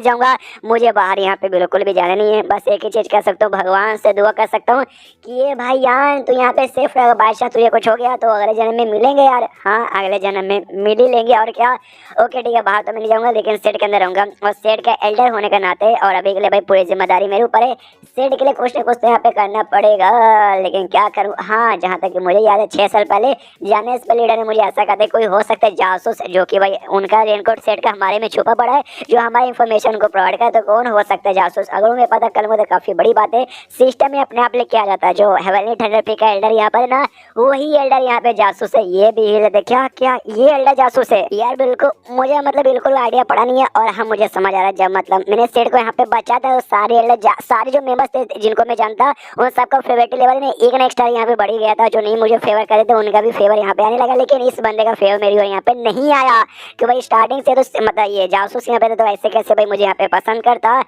Speaker 1: जाऊँगा, मुझे बाहर यहाँ पे बिल्कुल भी जाना नहीं है। बस एक ही चीज़ कह सकता हूँ, भगवान से दुआ कर सकता हूँ कि ये भाई यार तू यहाँ पे सेफ रहेगा, बादशाह तुझे कुछ हो गया तो अगले जन्म में मिलेंगे यार। हाँ अगले जन्म में मिल ही लेंगे और क्या। ओके ठीक है बाहर तो मैं नहीं जाऊँगा लेकिन सेट के अंदर रहूँगा और सेट का एल्डर होने के नाते और अभी के लिए भाई पूरी जिम्मेदारी मेरे ऊपर है। सेट के लिए कुछ ना कुछ तो यहाँ पे करना करना पड़ेगा, लेकिन क्या करूं। हाँ, जहाँ तक कि मुझे याद है 6 साल पहले जानेस लीडर ने मुझे ऐसा कहा था कोई हो सकता है जासूस जो कि भाई उनका रेनकोट सेट का हमारे में छुपा पड़ा है, जो हमारी इन्फॉर्मेशन को प्रोवाइड करे। तो कौन हो सकता है जासूस? अगर उन्हें पता कल मुझे काफी बड़ी बात है। सिस्टम में अपने आप लेके आ जाता है। जो हेवनली थंडरपी का एल्डर यहाँ पर ना, वही एल्डर यहाँ पे जासूस है। ये भी हिल दे, क्या क्या ये एल्डर जासूस है यार? बिल्कुल मुझे मतलब बिल्कुल आइडिया पड़ा नहीं है। और हम मुझे समझ आ रहा है जब मतलब मैंने सेट को यहाँ पे बचा था, तो सारे एल्डर सारे जो मेंबर्स थे जिनको मैं जानता, उन सबका फेवरेट लेवल में एक ना एक स्टार यहाँ पे बढ़ गया था। जो नहीं मुझे फेवर करे थे उनका भी फेवर यहाँ पे आने लगा, लेकिन इस बंदे का फेवर मेरी और यहाँ पे नहीं आया कि भाई स्टार्टिंग से तो मतलब ये जासूस यहाँ पे तो ऐसे कैसे भाई मुझे यहाँ पे पसंद करता।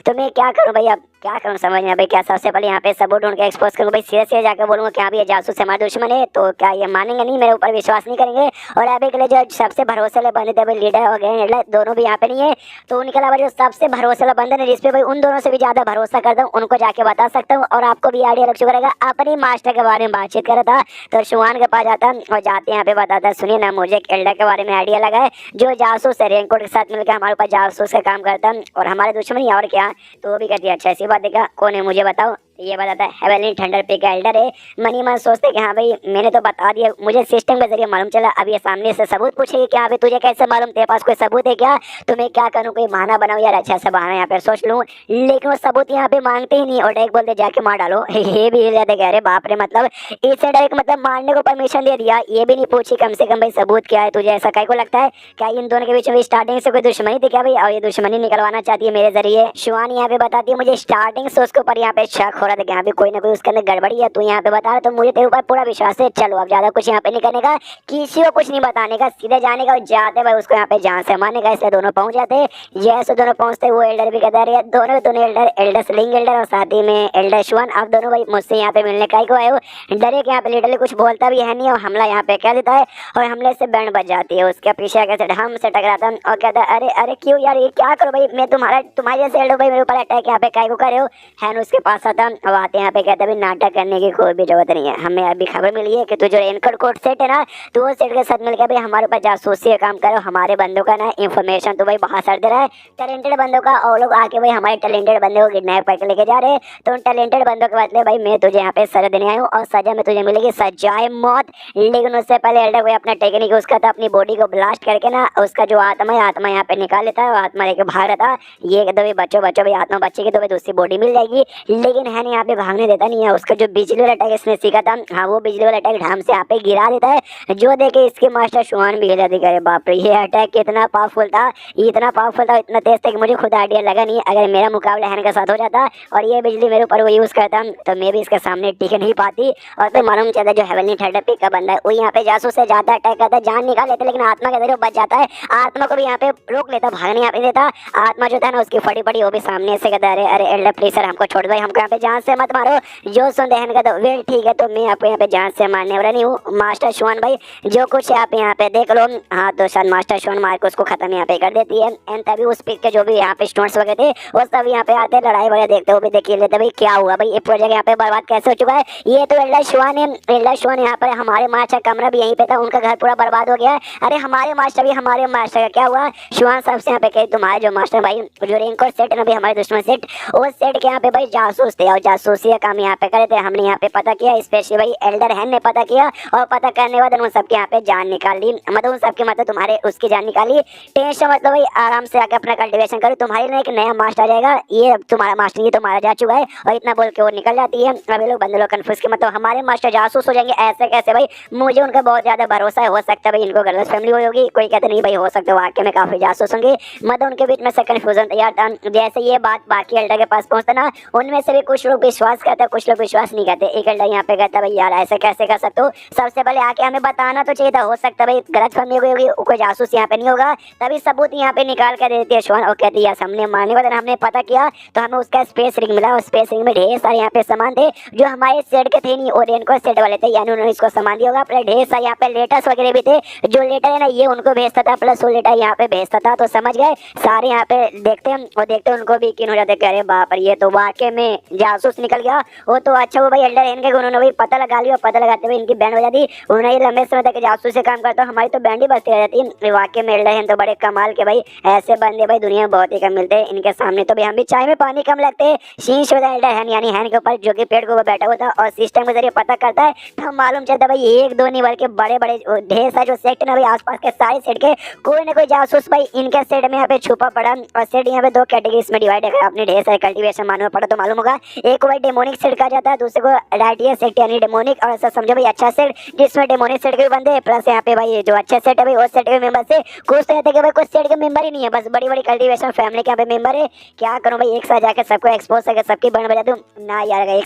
Speaker 1: तो मैं क्या करूँ भाई, अब क्या करूँ समझ नहीं भाई। क्या सबसे पहले यहाँ पे सबूत ढूंढ के एक्सपोज करूँ भाई? सीधे सीधे जाकर बोलूँगा क्या भी ये जासूस हमारे दुश्मन है? तो क्या ये मानेंगे नहीं, मेरे ऊपर विश्वास नहीं करेंगे? और अभी के लिए जो सबसे भरोसेवाले बंदे थे भाई, लीडर हो गए दोनों भी यहाँ पे नहीं है, तो उनके अलावा जो सबसे भरोसेवाला बंदे है जिसपे भाई उन दोनों से भी ज्यादा भरोसा करता हूँ, उनको जाके बता सकता हूँ। और आपको भी आइडिया लग चुका रहेगा। अपनी मास्टर के बारे में बातचीत कर रहा था, तो शुआन के पास जाता और जाते यहाँ पे बताता, सुनिए ना मुझे एक एल्डर के बारे में आइडिया लगा है, जो जासूस है रेनकोट के साथ मिलकर हमारे ऊपर जासूस का काम करता है और हमारे दुश्मन और क्या। तो वो भी कहती है अच्छा ऐसी बात देखा कौन है मुझे बताओ। ये बताता है हेवनली थंडरपी का एल्डर है। मनी मन सोचते कि हाँ भाई मैंने तो बता दिया, मुझे सिस्टम के जरिए मालूम चला। अब ये सामने से सबूत पूछेगी क्या भाई तुझे कैसे मालूम, तेरे पास कोई सबूत है क्या? तो मैं क्या करूँ, कोई बहाना बनाऊँ यार? अच्छा सा बहाना यहाँ पे सोच लूँ, लेकिन वो सबूत यहाँ पे मांगते ही नहीं और डायरेक्ट बोलते जाके मार डालो। ये भी हिल जाते कह रहे बाप रे, मतलब इससे डायरेक्ट मतलब मारने को परमिशन दे दिया। ये भी नहीं पूछी कम से कम भाई सबूत क्या है तुझे, ऐसा कहीं को लगता है क्या इन दोनों के बीच में स्टार्टिंग से कोई दुश्मनी थी क्या भाई? और ये दुश्मनी निकलवाना चाहती है मेरे जरिए। शुआन यहाँ पे बताती है मुझे स्टार्टिंग से उसके ऊपर यहाँ पे शक हो रहा था कि यहाँ पे कोई ना कोई उसके अंदर गड़बड़ी है। तू यहाँ पे बता रहा तो मुझे तेरे ऊपर पूरा विश्वास है। चलो अब ज्यादा कुछ यहाँ पे नहीं करने का, किसी को कुछ नहीं बताने का, सीधे जाने का जाते भाई उसको यहाँ पे जान से मारने का। इसलिए दोनों पहुंच जाते। जैसे दोनों पहुंचते वो एल्डर भी कहता है दोनों दोनों एल्डर स्लिंग एल्डर और साथ ही में एल्डर शुआन, आप दोनों भाई मुझसे यहाँ पे मिलने का ही को आए हो। डरे के यहाँ पे लिटरली कुछ बोलता भी है नहीं और हमला यहाँ पे कह देता है और हमले से बैंड बच जाती है। उसके पीछे कैसे हम से टकराता और कहता है अरे अरे क्यों यार ये क्या करो भाई, मैं तुम्हारे जैसे एल्डर भाई मेरे ऊपर अटैक यहाँ पे काय को कर रहे हो। हैन उसके पास आता और आते यहाँ पे कहता है नाटक करने की कोई भी जरूरत नहीं है। हमें अभी खबर मिली है कि तू जो रेनकोट कोट सेट है ना, तो वो सेट के साथ मिलकर भाई हमारे ऊपर जासूसी का काम करो। हमारे बंदों का ना इन्फॉर्मेशन तो भाई बाहर सर दे रहा है टैलेंटेड बंदों का, और लोग आके भाई हमारे टैलेंटेड बंदे को किडनैप करके लेके जा रहे हैं। तो उन टैलेंटेड बंदों के बदले भाई मैं तुझे यहाँ पे सजा देने आया हूँ और सजा में तुझे मिलेगी सजाए मौत। लेकिन उससे पहले एल्डर कोई अपना टेक्निक उसका था अपनी बॉडी को ब्लास्ट करके ना उसका जो आत्मा यहाँ पे निकाल लेता है और आत्मा लेके भाग रहता है। ये कहते भाई बच्चों भाई आत्मा बच्चे की तो भाई दूसरी बॉडी मिल जाएगी। लेकिन है यहाँ पे भागने देता नहीं है। उसका जो बिजली वाला अटैक इसने सीखा था, हाँ वो बिजली वाला अटैक ढाम से यहाँ पे गिरा देता है। जो देखे इसके मास्टर शुआन भी हिला दिखा, बाप रे ये अटैक कितना पावरफुल था, इतना पावरफुल था, इतना तेज था कि मुझे खुद आइडिया लगा नहीं। अगर मेरा मुकाबला हैन के साथ हो जाता और ये बिजली मेरे ऊपर वो यूज करता तो मैं भी इसके सामने टिक नहीं पाती। और फिर मालूम चलता जो हेवनली थंडरपी का बंदा है वो यहाँ पे जासूस से जाता अटैक करता जान निकाल लेता, लेकिन आत्मा के जरिए बच जाता है। आत्मा को भी यहाँ पे रोक लेता, भागने यहाँ पे देता। आत्मा जो था ना उसकी फटी पड़ी वो भी सामने से कहता अरे अरे एल्डर प्लीज सर हमको छोड़ दो, हमको यहाँ पे जान से मत मारो। जो सुन दहन का तो वेल ठीक है, तो मैं आपको यहाँ पे जान से मारने वाला नहीं हूँ मास्टर शुआन भाई, जो कुछ आप यहाँ पे देख लो। हाँ तो शायद मास्टर शुआन मार को उसको खत्म यहाँ पे कर देती है। एंड तभी उस पिक के जो भी यहाँ पे स्टूडेंट्स वगैरह थे वो सब यहाँ पे आते लड़ाई वगैरह देखते हुए देख लेते भाई क्या हुआ भाई, ये प्रोजेक्ट यहाँ पे बर्बाद कैसे हो चुका है। ये तो एल्डर शुआन है, एल्डर शुआन यहाँ पर हमारे मास्टर कमरा भी यहीं पे था, उनका घर पूरा बर्बाद हो गया है। अरे हमारे मास्टर भी हमारे मास्टर का क्या हुआ। शुआन सबसे यहाँ पे कहे तुम्हारे जो मास्टर भाई जो रेनकोट सेट है ना भाई हमारे दुश्मन सेट, उस सेट के यहाँ पे भाई जासूस थे और जासूसी का काम यहाँ पे करे थे। हमने यहाँ पे पता किया, स्पेशली भाई एल्डर हैन ने पता किया और पता करने के बाद उन सबके यहाँ पे जान निकाल ली, मतलब उन सबके मतलब तुम्हारे उसकी जान निकाली। टेंशन मतलब भाई आराम से आके अपना कल्टीवेशन करो, तुम्हारे लिए एक नया मास्टर आ जाएगा। ये तुम्हारा मास्टर ये तुम्हारा जा चुका है और इतना बोल के वो निकल जाती है। अभी लोग बंदे लोग कन्फ्यूज के मतलब हमारे मास्टर जासूस हो जाएंगे ऐसे कैसे भाई, मुझे उनका बहुत ज्यादा भरोसा है। हो सकता है भाई इनको गलत फैमिली हुई होगी, कोई कहते नहीं भाई हो सकता है वाकई में काफी जासूस होंगे। मतलब उनके बीच में से कन्फ्यूजन तैयार था। जैसे ये बात बाकी एल्डर के पास पहुंचता ना, उनमें से भी कुछ लोग विश्वास करते हैं कुछ लोग विश्वास नहीं करते। एक एल्डर यहाँ पे कहता भाई यार ऐसे कैसे कर सकते हो, सबसे पहले आके हमें बताना तो चाहिए था। हो सकता है भाई गलत फहमी हुई होगी, कोई जासूस यहाँ पे नहीं होगा, तभी सबूत यहाँ पे निकाल कर दे देती है शुआन और कहती है हमने मारने के बाद हमने पता किया तो हमें उसका स्पेस रिंग मिला और स्पेस रिंग में ढेर सारे यहाँ पे सामान थे जो हमारे सेट के थे नहीं और इनको सेट वाले थे, यानी उन्होंने इसको सामान दिया होगा। प्लस ढेर सारे यहाँ पे लेटर्स वगैरह भी थे, जो लेटर है ना ये उनको भेजता था प्लस वो लेटर यहाँ पे भेजता था। तो समझ गए सारे यहाँ पे देखते हैं और देखते उनको भी यकीन हो जाते अरे बाप रे ये तो वाकई में जासूस जासूस निकल गया वो तो अच्छा वो भाई एल्डर हैन के उन्होंने भाई पता लगा लिया, पता लगाते हुए इनकी बैंड बजा दी। उन्होंने ये लंबे समय तक जासूस से काम करता हमारी तो बैंड ही बजती रह जाती। वाकई में एल्डर हैन तो बड़े कमाल के भाई, ऐसे बंदे भाई दुनिया में बहुत ही कम मिलते हैं। इनके सामने तो भाई हम भी चाय में पानी कम लगते हैं। शीश होता है एल्डर हैन यानी हैन के ऊपर जो कि पेड़ के ऊपर बैठा हुआ था और सिस्टम के जरिए पता करता है तो हम मालूम चलता भाई एक दो नहीं बल्कि बड़े बड़े ढेर सारे जो सेट ना भाई आसपास के सारे सेट के कोई ना कोई जासूस भाई इनके सेट में यहाँ पे छुपा पड़ा। और सेट यहाँ पे दो कैटेगरीज में डिवाइड है। अगर आपने ढेर सारे कल्टीवेशन मालूम पड़ा तो मालूम होगा, एक को भाई डेमोनिक सेट कहा जाता है, दूसरे को राइटियर सेट यानी डेमोनिक, और ऐसा समझो भाई अच्छा सेट जिसमें डेमोनिक सेट के भी बंदे प्लस यहाँ पे भाई जो अच्छे सेट है भाई उस सेट के मेंबर से कुछ तो कहते हैं कि भाई कुछ सेट के मेंबर ही नहीं है, बस बड़ी बड़ी कल्टीवेशन फैमिली के यहाँ पे मेंबर है। क्या करूँ भाई एक साथ जाकर सबको एक्सपोज करके सबकी बन बजा दूँ ना यार, अगर एक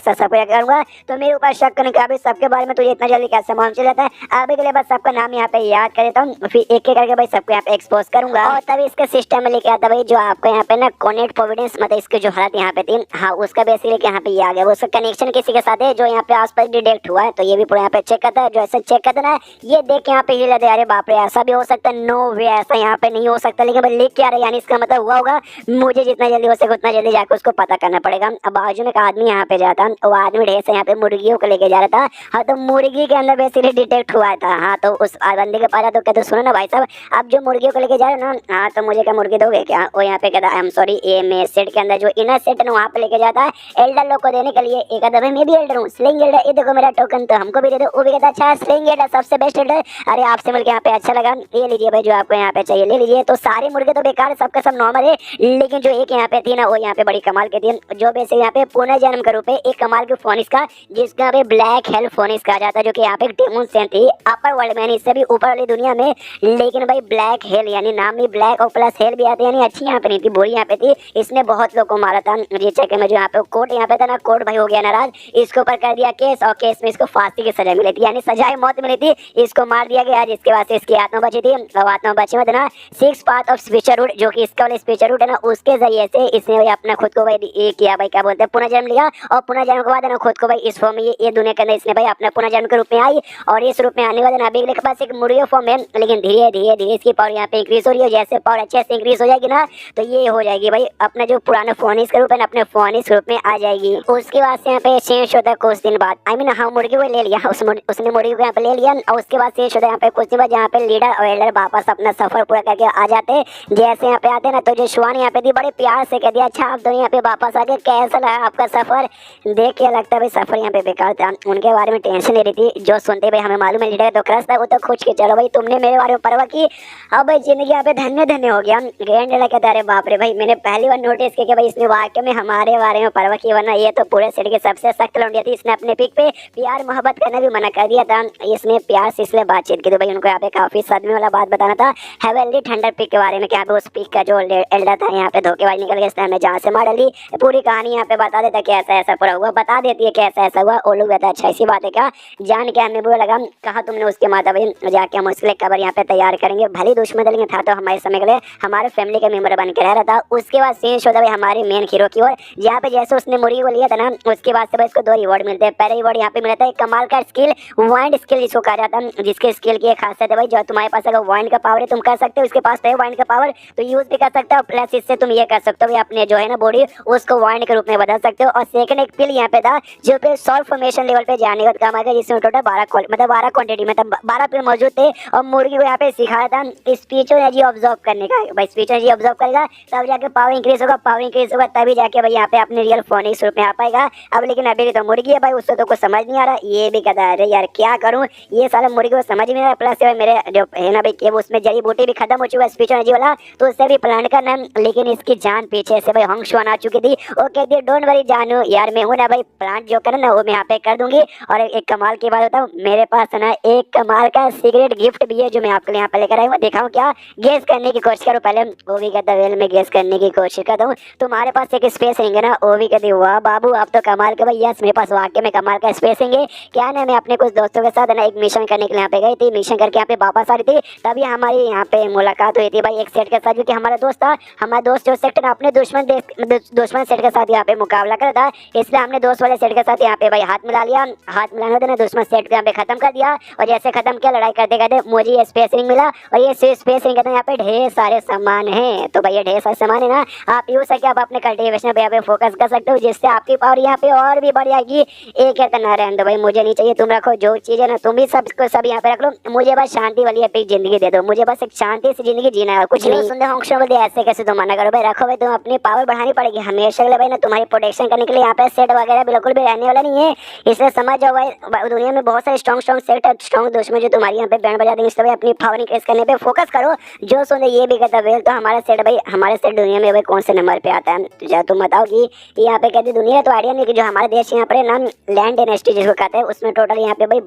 Speaker 1: साथ सबको करूँगा तो मेरे ऊपर शक करने का सबके बारे में तुझे इतना जल्दी कैसे मालूम चल जाता है। अभी के लिए बस सबका नाम यहाँ पे याद कर देता हूँ, फिर एक एक करके भाई सबको यहाँ पे एक्सपोज करूंगा। और तभी इसके सिस्टम में लेके आता भाई जो आपको यहाँ पे ना कॉनेट प्रोविडेंस मतलब इसकी जो हालत यहाँ पे थी, हाँ उसका बेसिकली यहाँ पे ये आ गया, वो उसका कनेक्शन किसी के साथ है जो यहाँ पे आसपास डिटेक्ट हुआ है। तो ये भी पूरा यहाँ पे चेक करता है, जो ऐसा चेक करता है ये देख के यहाँ पे हिल जाते अरे बाप रे ऐसा भी हो सकता है, नो वे ऐसा यहाँ पे नहीं हो सकता। लेकिन भाई लिख के आ रहा है यानी इसका मतलब हुआ होगा, मुझे जितना जल्दी हो सके उतना जल्दी जाकर उसको पता करना पड़ेगा। अब बाजू में एक आदमी यहाँ पे जाता, वो आदमी ढेर से यहाँ पे मुर्गियों को लेके जा रहा था। हाँ तो मुर्गी के अंदर बेसिकली डिटेक्ट हुआ था। हाँ तो उस बंदे के पास तो कहते सुनो ना भाई साहब, अब जो मुर्गियों को लेके जा रहे हो ना, हाँ तो मुझे क्या मुर्गी दोगे क्या? वो यहाँ पे कहता आई एम सॉरी, ये मेरे सेट के अंदर जो इनर सेट है वहाँ पे लेके जाता है एल्डर लोग को देने के लिए। एक आधा मैं भी एल्डर हूँ, स्लिंग एल्डर, ये देखो मेरा टोकन तो हमको भी दे दो। वो भी कहता अच्छा स्लिंग एल्डर सबसे बेस्ट एल्डर, अरे आपसे मिलकर यहाँ पे अच्छा लगा, ये लीजिए भाई जो आपको यहाँ पे चाहिए ले लीजिए। तो सारे मुर्गे तो बेकार है, सबका सब नॉर्मल है, लेकिन जो एक यहाँ पे थी ना वो यहाँ पे बड़ी कमाल की थी, जो बेसिक यहाँ पे पुनर्जन्म के रूप में एक कमाल की फोनिस का जिसका पे ब्लैक हेल फोनिस कहा जाता है, जो कि यहाँ पे डेमन सेंट थी अपर वर्ल्ड में इससे भी ऊपर वाली दुनिया में। लेकिन भाई ब्लैक हेल यानी नाम भी ब्लैक और प्लस हेल भी आते यानी अच्छी यहाँ पे नहीं थी, बुरी यहाँ पे थी। इसने बहुत लोग को मारा था। ये चेक में जो यहाँ पे कोर्ट यहाँ पे था ना, कोर्ट भाई हो गया नाराज, इसके ऊपर कर दिया केस और केस में इसको फांसी की सजा मिली थी यानी सजाए मौत मिली थी, इसको मार दिया गया जिसके बाद से इसकी आत्मा बची थी। और आत्मा बची मत ना 6 पाथ ऑफ स्पिरिचुअल जो कि इसका वाला स्पिरिचुअल रूट है ना उसके जरिए से इसने भाई अपना खुद को भाई ये किया भाई क्या बोलते हैं पुनर्जन्म लिया। और पुनर्जन्म के बाद ना खुद को भाई इस फॉर्म में ये दुनिया के अंदर इसने भाई अपना पुनर्जन्म के रूप में आई। और इस रूप में आने वाले अभी के पास एक मुर्गे फॉर्म है, लेकिन धीरे धीरे धीरे इसकी पावर यहाँ पे इंक्रीज हो रही है। जैसे पावर अच्छे से इंक्रीज हो जाएगी ना तो ये हो जाएगी भाई अपना जो पुराना फोनिस का रूप है ना अपने फोनिस रूप में आ जाएगी। उसके बाद से यहाँ पे चेंज होता है कुछ दिन बाद, आई मीन हाँ मुर्गे को ले लिया, उसने मुर्गे को यहाँ पे ले लिया और उसके बाद चेंज होता है यहाँ पे कुछ दिन बाद जहाँ पे लीडर और एल्डर वापस अपना सफर पूरा करके आ जाते हैं। जैसे यहाँ पे आते ना तो जो श्वान यहाँ पे थी बड़े प्यार से कह दिया अच्छा आप दोनों यहाँ पे वापस आ गए, कैसा लगा आपका सफर? देख के लगता है भाई सफर यहाँ पे बेकार था, उनके बारे में टेंशन ले रही थी। जो सुनते भाई हमें मालूम है लीडर तो क्रश था, वो तो खुश के चलो भाई तुमने मेरे बारे में परवाह की, अब भाई जिंदगी यहाँ पे धन्य धन्य हो गया। ग्रैंड लीडर कहता अरे बाप रे भाई मैंने पहली बार नोटिस किया कि भाई इसने वाकई में हमारे बारे में परवाह की, वरना ये तो पूरे सेट की सबसे सख्त लौंडिया थी। इसने अपने पिक पे प्यार मोहब्बत करना भी मना कर दिया था, इसने प्यार से इसलिए बातचीत की। तो भाई उनको यहाँ पे काफी सदमे वाला बात बताना था हेवनली थंडर पिक के बारे में, क्या उस पिक का जो एल्डर था यहाँ पे धोखेबाज निकल गया, इसने हमें जहाँ से मार डाली। पूरी कहानी यहाँ पे बता देता कि ऐसा ऐसा पूरा हुआ, बता देती है कि ऐसा ऐसा हुआ। वो लोग कहता अच्छा ऐसी बात है क्या? जान के हमें बुरा लगा, कहा तुमने उसके माता भाई जाके हम उसके लिए कबर यहाँ पे तैयार करेंगे, भले दुश्मन दल था तो हमारे समय के लिए हमारे फैमिली का मेंबर बन के रह रहा था। उसके बाद चेंज होता भाई हमारे मेन हीरो की ओर, जहाँ पे जैसे उसने मुर्गी को लिया था ना उसके बाद से भाई इसको 2 रिवॉर्ड मिलते हैं। पहले रिवॉर्ड यहाँ पे मिलता है कमाल का स्किल वाइंड स्किल जिसको कहा जाता है, जिसके स्किल की एक खासियत है भाई जो तुम्हारे पास अगर वाइंड का पावर है तुम कर सकते हो, उसके पास तो है वाइंड का पावर तो यूज भी कर सकते हो, प्लस इससे तुम ये कर सकते हो अपने जो है ना बॉडी उसको वाइंड के रूप में बदल सकते हो। और सेकंड एक पिल यहाँ पे था जो पे सॉल्व फॉर्मेशन लेवल पे जाने का काम आएगा, जिसमें टोटल 12 क्वांटिटी में 12 पिल मौजूद थे। और मुर्गी को यहाँ पे सिखाया था स्पिरिचुअल एनर्जी ऑब्जर्व करने का, भाई स्पिरिचुअल एनर्जी ऑब्जर्व करेगा तब जाके पावर इंक्रीज होगा, पावर इंक्रीज होगा तभी जाके भाई यहाँ पे अपने रियल फोनिक्स रूप में आ पाएगा। अब लेकिन अभी तो मुर्गी है भाई उससे तो कुछ समझ नहीं आ रहा, ये भी कहता है अरे यार क्या करूँ, ये साला मुर्गी को समझ नहीं आ रहा, प्लस मेरे जो है ना भाई उसमें जड़ी बूटी भी खत्म हो चुका है स्पिरिचुअल एनर्जी वाला, तो उससे भी प्लान करना है। लेकिन इसकी जान पीछे से भाई हंगशुआन आ चुकी थी, वो कहती है डोंट वरी जानू यार मैं हूँ ना भाई, प्लांट जो करना ना वो मैं यहाँ पे कर दूंगी। और एक कमाल की बात बताऊँ, मेरे पास ना एक कमाल का सीक्रेट गिफ्ट भी है जो मैं आपके लिए यहाँ पे लेकर आई हूँ, दिखाऊँ क्या? गेस करने की कोशिश करो पहले। वो भी कहता वेल में गेस करने की कोशिश करता हूँ, तुम्हारे पास एक स्पेस रहेंगे ना? वो भी कहती वाह बाबू आप तो कमाल के भाई, यस मेरे पास वाकई में कमाल का स्पेस रहेंगे। क्या ना मैं अपने कुछ दोस्तों के साथ ना एक मिशन करने के लिए यहाँ पे गई थी, मिशन करके यहाँ पे वापस आ रही थी, तभी हमारी यहाँ पे मुलाकात हुई थी भाई एक सेट के साथ, जो कि हमारा दोस्त था। हमारा दोस्त जो सेट ना अपने दुश्मन सेट के साथ यहाँ पे मुकाबला कर था, इसलिए हमने दोस्त वाले सेट के साथ यहाँ पे भाई हाथ मिला लिया। हाथ मिलाने देना दुश्मन सेट को यहाँ पे खत्म कर दिया, और जैसे खत्म किया लड़ाई करते करते मुझे ये स्पेस रिंग मिला, और ये स्पेस रिंग कहते हैं यहाँ पे ढेर सारे सामान हैं। तो भैया ढेर सारे सामान है ना, आप यूज करके आप अपने कल्टीवेशन पे यहाँ पे फोकस कर सकते हो, जिससे इससे आपकी पावर यहाँ पे और भी बढ़ जाएगी। एक करना रहने दो भाई, मुझे नहीं चाहिए, तुम रखो जो चीज़ है ना, तुम भी सब यहाँ पे रख लो, मुझे बस शांति वाली अपनी जिंदगी दे दो, मुझे बस एक शांति से जिंदगी जीना है, कुछ नहीं। सुनते होंगे बोलते ऐसे कैसे तुम मना करो भाई, रखो भाई, तुम अपनी पावर बढ़ानी पड़ेगी हमेशा के लिए भाई ना, तुम्हारी प्रोटेक्शन करने के लिए यहाँ पे सेट वगैरह बिल्कुल भी रहने वाला नहीं है। इसलिए समझ जाओ भाई, दुनिया में बहुत सारे स्ट्रॉन्ग सेट और स्ट्रॉन्ग दुश्मन जो तुम्हारी यहाँ पे बैंड बजा देंगे, इसलिए अपनी पावर इंक्रीज करने पे फोकस करो। जो सुने ये भी कहता है तो हमारा सेट भाई, हमारा सेट दुनिया में भाई कौन से नंबर पे आता है, तो जब तुम बताओ कि यहाँ पे कहते दुनिया तो आइडिया नहीं कि जो हमारा देश यहाँ पे नाम लैंड डायनेस्टी जिसको कहते हैं, उसमें टोटल यहाँ पे भाई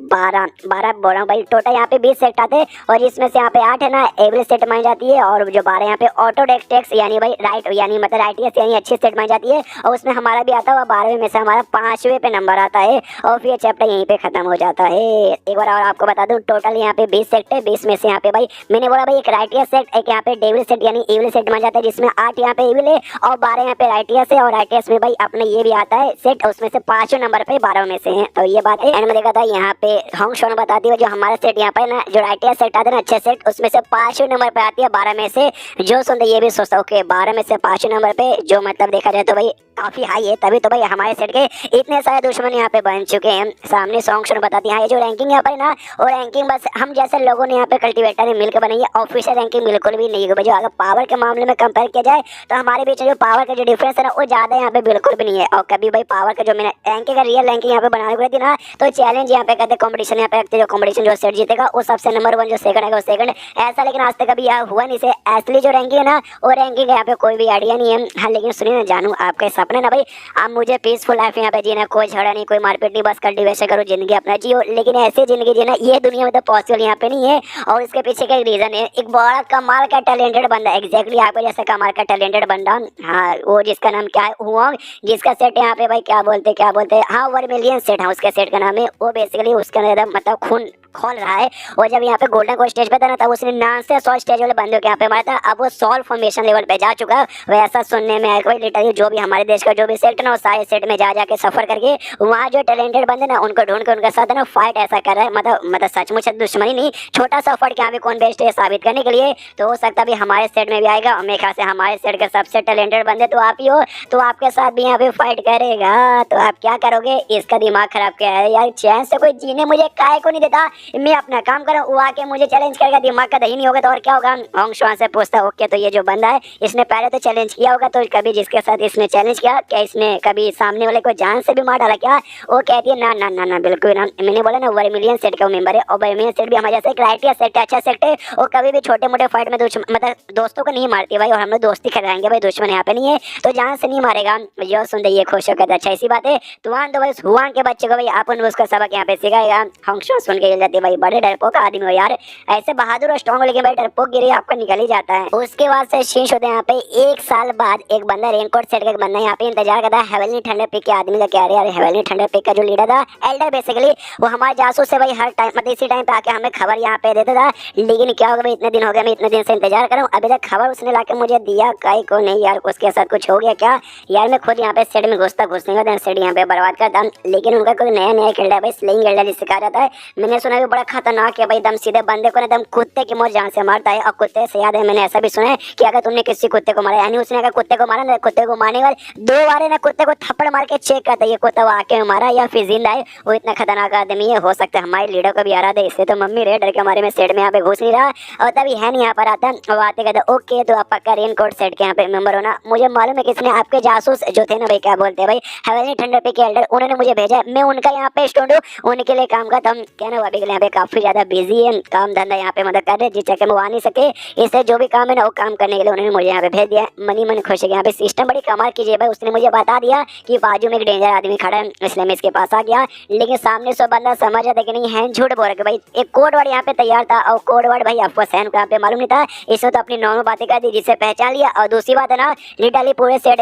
Speaker 1: 12 बोल रहा हूँ भाई, टोटल यहाँ पे 20 सेट आते हैं और इसमें से यहाँ पे 8 है ना एवरेज सेट मानी जाती है, और जो 12 यहाँ पे ऑटोडेक्स यानी भाई राइट यानी मतलब राइटियस यानी अच्छी सेट मानी जाती है, और उसमें हमारा भी आता है 12वें में से हमारा 5वें पे नंबर आता है, और फिर चैप्टर यहीं पे खत्म हो जाता है। एक बार और आपको बता दूं, टोटल यहाँ पे 20 सेट है, 20 में से यहाँ पे भाई मैंने बोला भाई एक राइटियस सेट, एक यहाँ पे डेविल सेट यानी इविल सेट माना जाता है, जिसमें 8 यहाँ पे इविल है और 12 यहाँ पे राइटियस है, और राइटियस में भाई अपने ये भी आता है सेट, उसमें से 5 नंबर पे 12 में से है। तो ये बात है एंड में देखा था यहाँ पे होंग शोन बताती है जो हमारा सेट यहाँ पे ना जो राइटियस सेट आता है ना अच्छे सेट, उसमें से 5 नंबर पे आती है 12 में से। जो सुनते ये भी सोचता ओके 12 में से 5 नंबर पे, जो मतलब देखा जाए तो भाई काफी हाई है, तभी तो भाई हमारे सेट के इतने सारे दुश्मन यहाँ पे बन चुके हैं। सामने सॉन्ग शोन बताती है ये जो रैंकिंग यहाँ पर ना, और रैंकिंग बस हम जैसे लोगों ने यहाँ पे कल्टीवेटर ने मिलकर बनाई है, ऑफिशियल रैंकिंग बिल्कुल भी नहीं है। जो अगर पावर के मामले में कंपेयर किया जाए तो हमारे बीच जो पावर का जो डिफरेंस है ना वो ज्यादा यहाँ पे बिल्कुल भी नहीं है। और कभी भाई पावर का जो मैंने रैंकिंग का रियल रैंकिंग यहाँ पे बनाने को थी ना, तो चैलेंज यहाँ पे कहते कॉम्पिटिशन यहाँ पे रखते, जो कॉम्पिटिशन जो सेट जीतेगा वो सबसे नंबर 1, जो सेकंड है वो सेकंड, ऐसा। लेकिन आज तक कभी यहाँ हुआ नहीं से असली जो रैंकिंग है ना वो रैंकिंग यहाँ पे कोई भी आइडिया नहीं है। हाँ लेकिन सुनिए ना जानू, आपके सपने ना भाई, अब मुझे पीसफुल लाइफ यहाँ पे जीना, कोई झगड़ा नहीं, कोई मारपीट नहीं, बस कल्टीवेशन करो, जिंदगी अपना जियो। लेकिन ऐसी जिंदगी जीना ये दुनिया में तो पॉसिबल यहाँ पे नहीं है, और इसके पीछे का एक रीजन है, एक बड़ा कमाल का टैलेंटेड बंदा, एग्जैक्टली आपको जैसे कमाल का टैलेंटेड बंदा, हाँ वो जिसका नाम क्या है हुआंग, जिसका सेट यहाँ पे भाई क्या बोलते हाँ वर्मिलियन सेट, हाँ उसके सेट का नाम है। वो बेसिकली उसके अंदर मतलब खून खोल रहा है, और जब यहाँ पे गोल्डन को स्टेज पे था ना, तब उसने 9 से 100 स्टेज वाले बंदों के यहाँ पे मारा था। अब वो सॉल्व फॉर्मेशन लेवल पे जा चुका है। वैसा सुनने में आया कोई लिटरली जो भी हमारे देश का जो भी सेट ना, वो सारे सेट में जा जाके सफर करके वहाँ जो टैलेंटेड बंदे ना उनको ढूंढ के उनके साथ ना फाइट ऐसा कर रहा है, मतलब सचमुच दुश्मनी नहीं, छोटा सा फट के यहाँ पे कौन बेस्ट है साबित करने के लिए। तो हो सकता भी हमारे सेट में भी आएगा, और मेरे ख्याल से हमारे सेट के सबसे टैलेंटेड बंदे तो आप ही हो, तो आपके साथ भी यहाँ पे फाइट करेगा। तो आप क्या करोगे? इसका दिमाग खराब क्या है यार, चैन से कोई जीने मुझे काय को नहीं देता, मैं अपना काम करूँ, वो आके मुझे चैलेंज करेगा, दिमाग का दही नहीं होगा तो और क्या होगा। होंग शुआन से पूछता ओके तो ये जो बंदा है इसने पहले तो चैलेंज किया होगा, तो कभी जिसके साथ इसने चैलेंज किया क्या इसने कभी सामने वाले को जान से भी मार डाला क्या? वो कहती है ना ना ना ना बिल्कुल ना, मैंने बोला ना वर्मिलियन सेट का मेंबर है, और वर्मिलियन सेट भी हमारे जैसे क्राइटेरिया सेट है, अच्छा सेट है, और कभी भी छोटे मोटे फाइट में मतलब दोस्तों को नहीं मारती भाई, और हम लोग दोस्ती कराएंगे भाई, दुश्मन यहाँ पे नहीं है तो जान से नहीं मारेगा। जो सुनते ये खुश होकर अच्छा ऐसी बात है तुमान तो भाई हुआन के बच्चे को भाई अपन उसका सबक यहाँ पे सिखाएगा। होंग शुआन सुन के जाती भाई बड़े डरपोक आदमी हो यार, ऐसे बहादुर और स्ट्रॉन्ग, लेकिन भाई डरपोक गिरी आपका निकल ही जाता है। उसके बाद से शीश होते हैं यहाँ पे 1 साल बाद एक बंदा रेनकोट सेट का एक बंदा यहाँ पे इंतजार करता है हेवनली थंडर पिक के आदमी का। क्या यार हेवनली थंडर पिक का जो लीडर था एल्डर, बेसिकली वो हमारे जासूस से भाई हर टाइम मतलब इसी टाइम पे आके हमें खबर यहाँ पे देता था। लेकिन क्या होगा भाई, इतने दिन हो गए, मैं इतने दिन से इंतजार कर रहा हूँ, अभी तक खबर उसने लाके मुझे दिया कहीं को नहीं यार, उसके साथ कुछ हो गया क्या यार? मैं खुद यहाँ पे सेट में घुसने का सेट यहाँ पे बर्बाद करता, लेकिन उनका कोई नया खेल है भाई, स्लिंग खेल जिसे कहा जाता है। मैंने सुना भी बड़ा खतरनाक है भाई, दम सीधे बंदे को एकदम कुत्ते की मौत जान से मारता है। और कुत्ते से याद है मैंने ऐसा भी सुना है कि अगर तुमने किसी कुत्ते को मारा, यानी उसने अगर कुत्ते को मारा ना, कुत्ते को मारने वाले 2 बार ना कुत्ते को थप्पड़ मार के चेक करता है ये कुत्ता वाकई में मारा या फिर जिंदा है। वो इतना खतरनाक आदमी है, हो सकता है हमारे लीडर को भी आ रहा था, इससे तो मम्मी रे डर के हमारे में सेट में यहाँ पे घुस नहीं रहा, और तभी है नहीं यहाँ पर आता है। आते कहते ओके तो आप पक्का रेनकोट सेट के यहाँ पे मेंबर होना। मुझे मालूम है किसने, आपके जासूस जो थे ना भाई, क्या बोलते हैं भाई हेवनली थंडर पिक के एल्डर, उन्होंने मुझे भेजा है, मैं उनका यहाँ पे स्टूडेंट हूँ, उनके लिए काम करता हूँ। क्या ना अभी के लिए यहाँ पे काफी ज्यादा बिजी है, काम धंधा यहाँ पे मदद कर रहे, जिस चक्कर में वो आ नहीं सके, इससे जो भी काम है ना वो काम करने के लिए उन्होंने मुझे यहाँ पे भेज दिया। मनी मन खुश है यहाँ पे सिस्टम बड़ी कमाल कीजिए भाई, उसने मुझे बता दिया कि बाजू में एक डेंजर आदमी खड़ा है, इसलिए मैं इसके पास आ गया। लेकिन सामने से बंदा समझ जाता कि नहीं है, झूठ बोल रहे भाई, एक कोड वर्ड यहाँ पे तैयार था, और कोड वर्ड भाई आपको सहन को यहाँ पे मालूम नहीं था, इसने तो अपनी नॉर्मल बातें कर दी जिससे पहचान लिया। और दूसरी बात है ना, लिटरली पूरे सेट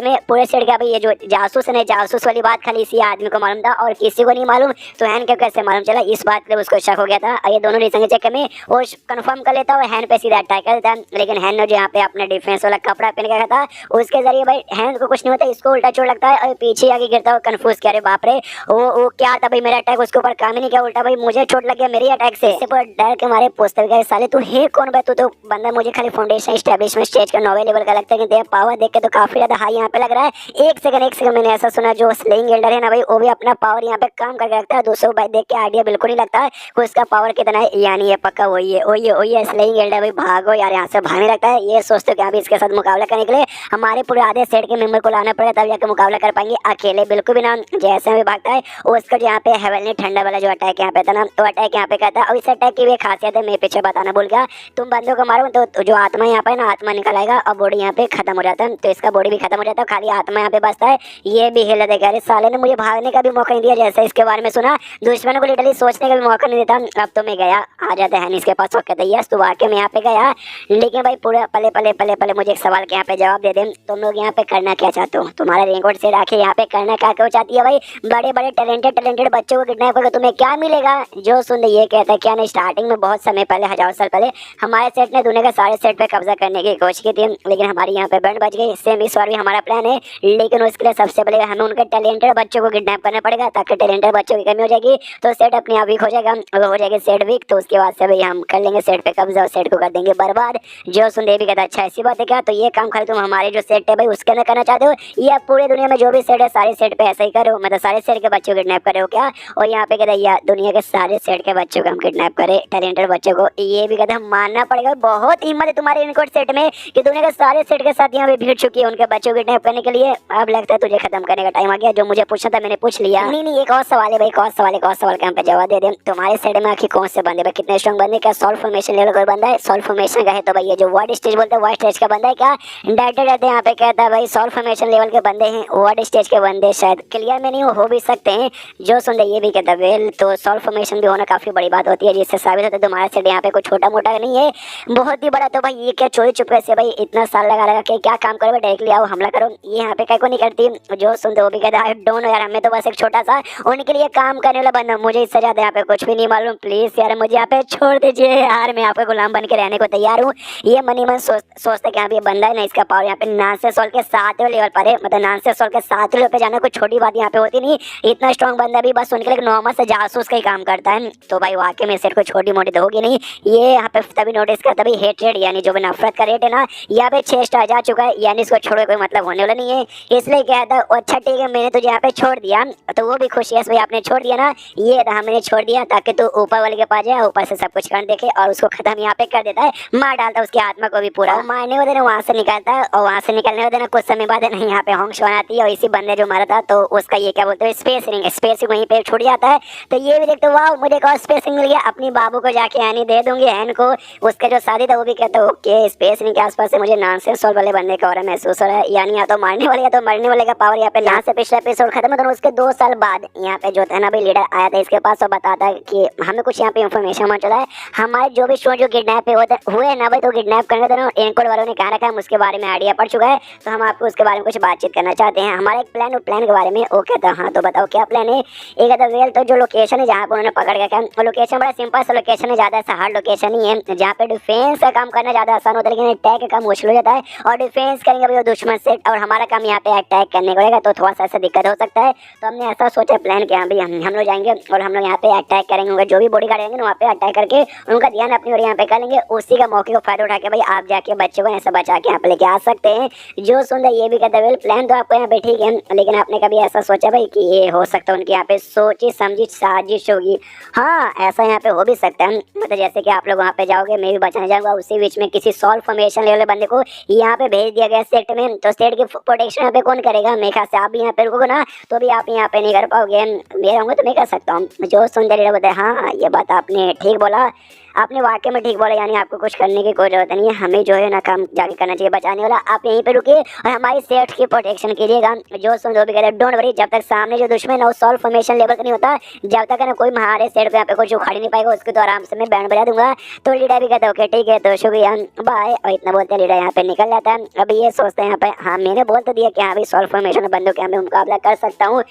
Speaker 1: का भाई ये जो जासूस है, जासूस वाली बात खाली इसी आदमी को मालूम था और किसी को नहीं मालूम, तो हैन के कैसे मालूम चला, इस बात पे उसको शक हो गया था। ये दोनों रीजन के चक्कर में वो कंफर्म कर लेता और हैंड पे सीधा अटैक कर देता है, लेकिन हैंड ने जो यहाँ पे अपने डिफेंस वाला कपड़ा पहन के रखा था उसके जरिए भाई हैंड को कुछ नहीं होता, इसको उल्टा चोट लगता है और पीछे आगे गिरता है कंफ्यूज किया। अरे बाप रे, वो क्या था भाई, मेरा अटैक उसके ऊपर काम ही नहीं किया, उल्टा भाई मुझे चोट लग गया मेरे अटैक से। डर के मारे पूछते हुए साले तू है कौन भाई, तू तो बंदा मुझे खाली फाउंडेशन एस्टैब्लिशमेंट स्टेज का नोवे लेवल का लगता है, कि पावर देख के तो काफी ज्यादा हाई यहाँ पे लग रहा है। एक सेकंड मैंने ऐसा सुना जो स्लेइंग एल्डर है ना भाई, वो भी अपना पावर यहाँ पे काम करके रखता है। दूसरों भाई देख के आइडिया बिल्कुल नहीं लगता है कि उसका पावर कितना है, यानी ये पक्का वही है स्लेइंग एल्डर भाई। भागो यार यहाँ से, भागने लगता है। ये सोचते कि अभी इसके साथ मुकाबला करने के लिए हमारे पूरे आधे सेट के मेंबर को लाना पड़ेगा, तब जाकर मुकाबला कर पाएंगे। अकेले बिल्कुल भी ना, जैसे भी भागता है उसका जो यहाँ पे हेवनली ठंडा वाला जो अटैक यहाँ पे था ना, तो अटैक यहाँ पे कहता है। और इस अटैक की भी खासियत है, मैं पीछे बताना भूल गया, तुम बंदों को मारो तो जो आत्मा यहाँ पे ना आत्मा निकल आएगा और बॉडी यहाँ पे खत्म हो जाता है। तो इसका बॉडी भी खत्म हो जाता है, खाली आत्मा यहाँ पे बचता है। ये भी हिल देगा। अरे साले ने मुझे भागने का भी मौका नहीं दिया, जैसे इसके बारे में सुना दुश्मनों को लिटरली सोचने का भी मौका नहीं देता। अब तो मैं गया, आ जाते हैं इसके पास, वो कहते यस तू वाकई में यहाँ पे गया, लेकिन भाई पूरे पले मुझे एक सवाल के यहाँ पे जवाब दे दे, तुम लोग यहाँ पे करना क्या चाहते हो? तुम्हारा रिकॉर्ड से आखिर यहाँ पे करना क्या क्यों चाहती है भाई? बड़े बड़े टैलेंटेड बच्चों को किडनैप करके तुम्हें क्या मिलेगा? जो सुन ये कहता है क्या नहीं, स्टार्टिंग में बहुत समय पहले, हजारों साल पहले हमारे सेट ने दुनिया के सारे सेट पे कब्जा करने की कोशिश की थी, लेकिन हमारी यहाँ पे बैंड बच गई। सेम इस बार भी हमारा प्लान है, लेकिन उसके लिए सबसे पहले हमें उनके टैलेंटेड बच्चों को किडनैप करना पड़ेगा, ताकि टैलेंटेड बच्चों की कमी हो जाएगी तो सेट अपने आप वीक हो जाएगा। अगर हो जाएगी सेट वीक तो उसके बाद से भाई हम कर लेंगे सेट पे कब्जा और सेट को कर देंगे बर्बाद। जो सुन भी कहता अच्छा ऐसी बात है क्या? तो ये काम खाली तुम हमारे जो सेट है भाई उसके अंदर करना चाहते हो, या पूरे दुनिया में जो भी सेट है सारे सेट पे ऐसा ही करो, मतलब सारे सेट के बच्चों को किडनैप करे हो क्या? और यहाँ पे कहता है दुनिया के सारे सेट के बच्चों को हम किडनैप करें, टैलेंटेड बच्चों को। ये भी कहता है मानना पड़ेगा, बहुत हिम्मत है तुम्हारे इनकोड सेट में कि दुनिया के सारे सेट के साथ यहाँ पे भीड़ चुकी है उनके बच्चों को किडनैप करने के लिए। अब लगता है तुझे खत्म करने का टाइम आ गया, जो मुझे पूछना था मैंने पूछ लिया। नहीं एक और सवाल है भाई, एक और सवाल के यहाँ पे जवाब दे दे। तुम्हारे सेट में आखिर कौन से बंदे, कितने स्ट्रॉन्ग बंदे, क्या सॉल्व फॉर्मेशन लेवल का बंदा है? सॉल्व फॉर्मेशन का है तो भाई ये जो वर्ड स्टेज बोलते हैं वर्ड स्टेज का बंदा है क्या? डरते यहाँ पे कहता है भाई सॉल्व फॉर्मेशन लेवल के बंदे हैं, वर्ड स्टेज के बंदे शायद क्लियर में नहीं हो भी सकते हैं। जो सुन ये भी कहता वेल तो सॉल्व फॉर्मेशन भी होना काफी बड़ी बात होती है, जिससे साबित होता है तुम्हारा सेट यहाँ पे कोई छोटा मोटा नहीं है, बहुत ही बड़ा। तो भाई ये क्या चोरी चुपके से भाई इतना साल लगा के क्या काम करो, डायरेक्टली आओ हमला करो, ये यहाँ पे को नहीं करती। जो सुनते वो भी कहता है डोंट नो यार, हमें तो बस एक छोटा सा उनके लिए काम करने वाला बंदा, मुझे इससे ज्यादा यहाँ पे कुछ भी नहीं मालूम, प्लीज यार मुझे यहाँ पे छोड़ दीजिए यार, मैं आपका गुलाम बन के रहने को तैयार हूँ। ये मनी मन सोचता कि यहाँ पे बंदा है ना, इसका पावर यहाँ पे नानसे सोल के 7वें लेवल पर है, मतलब नानसे सोल के 7वें लेवल पे जाना कोई छोटी बात यहाँ पे होती नहीं। इतना स्ट्रॉन्ग बंदा भी बस उनके लिए नॉर्मल से जासूस का ही काम करता है। तो भाई वाकई में सेट को छोटी मोटी तो होगी नहीं। ये यहाँ पे तभी नोटिस करता भाई हेट्रेड यानी जो भी नफरत का रेट है ना यहाँ पे 6 स्टार जा चुका है, यानी इसको छोड़े कोई मतलब होने वाला नहीं है। इसलिए कहता है अच्छा ठीक है मैंने तुझे यहाँ पे छोड़ दिया, तो वो भी खुश है भाई आपने छोड़ दिया ना, ये रहा मैंने छोड़ दिया ताकि तू ऊपर वाले के पास जाए, ऊपर से सब कुछ कर देखे और उसको खत्म यहाँ पे कर देता है, मार डालता है उसकी आत्मा को भी पूरा। मारने वाले वहाँ से निकलता है और वहाँ से निकलने वाले कुछ समय बाद नहीं यहाँ पे होंश बनाती है और इसी बंदे जो मारा था तो उसका ये क्या बोलते हैं स्पेसिंग वहीं पे छूट जाता है। तो ये भी देखते वाह मुझे एक और स्पेसिंग मिल गया, अपनी बाबू को जाके यानी दे दूंगी हैन को, उसका जो शादी था वो भी कहता है ओके स्पेसिंग के आसपास से मुझे नानसेंस सोल वाले बंदे का और महसूस हो रहा है, यानी या तो मारने वाले या तो मरने वाले का पावर यहाँ पे। यहाँ से पिछला एपिसोड खत्म है, उसके 2 साल बाद यहाँ पे जो था ना भाई लीडर आया था इसके पास और बताता है कि हमें कुछ यहाँ पे इन्फॉर्मेशन चला है, हमारे जो भी स्टूडेंट जो किडनैप हुए ना भाई, तो किडनैप करने देना इनकोड वालों ने कहा रखा है, उसके बारे में आइडिया पड़ चुका है, तो हम आपको उसके बारे में कुछ बातचीत करना चाहते हैं। हमारा एक प्लान के बारे में वो कहता हाँ तो बताओ क्या प्लान है? एक कहता वेल तो जो लोकेशन है जहाँ पे उन्होंने पकड़ के क्या, लोकेशन बड़ा सिंपल सा लोकेशन है, ज़्यादा ऐसा हार्ड लोकेशन नहीं है, जहाँ पे डिफेंस का काम करना ज़्यादा आसान होता है, लेकिन अटैक का काम मुश्किल हो जाता है। और डिफेंस करेंगे भाई दुश्मन से और हमारा काम यहाँ पे अटैक करने को रहेगा, तो थोड़ा सा ऐसा दिक्कत हो सकता है। तो हमने ऐसा सोचा प्लान किया भाई हम लोग जाएंगे और हम लोग यहाँ पे अटैक करेंगे, जो भी बॉडी गार्ड रहेंगे वहाँ पे अटैक करके उनका ध्यान अपनी और यहाँ पे कर लेंगे, उसी का मौके को फायदा उठा के भाई आप जाके बच्चों को ऐसा बचा के यहाँ पे लेके आ सकते हैं। जो सुंदर ये भी कहते हैं प्लान तो आपको यहाँ पे ठीक है, लेकिन आपने कभी ऐसा सोचा भाई कि ये हो सकता है उनकी यहाँ पे सोची समझी साजिश होगी? हाँ ऐसा यहाँ पे हो भी सकता है, मतलब जैसे कि आप लोग वहाँ पे जाओगे मैं भी बचाने जाऊँगा, उसी बीच में किसी सॉल्व फॉर्मेशन लेवल बंदे को यहाँ पे भेज दिया गया सेट में, तो स्टेट की प्रोटेक्शन यहाँ पे कौन करेगा? मेरे ख्याल से आप भी यहाँ पे रुकोगे ना तो भी आप यहाँ पे नहीं कर पाओगे, मैं रहूँगा तो मैं कर सकता हूँ। जो सुंदर बताया हाँ ये बात आपने ठीक बोला, आपने वाकई में ठीक बोला, यानी आपको कुछ करने की कोई जरूरत नहीं है, हमें जो है ना काम जाके करना चाहिए। बचाने वाला आप यहीं पे रुकिए और हमारी सेफ्टी की प्रोटेक्शन कीजिएगा। जो सुन जो भी कहते डोंट वरी, जब तक सामने जो दुश्मन है वो सॉल्व फॉर्मेशन लेवल का नहीं होता, जब तक है ना कोई हमारे सेट पे यहाँ पे कुछ उखाड़ नहीं पाएगा, उसको तो आराम से मैं बैंड बजा दूंगा। तो लीडर भी कहता है ओके ठीक है तो शुक्रिया बाय, और इतना बोलते लीडर यहाँ पे निकल जाता है। अभी ये सोचते हैं यहाँ पे हाँ मैंने बोल तो दिया कि हाँ भाई सॉल्व फॉर्मेशन बंदों के यहाँ पे मुकाबला कर सकता हूँ,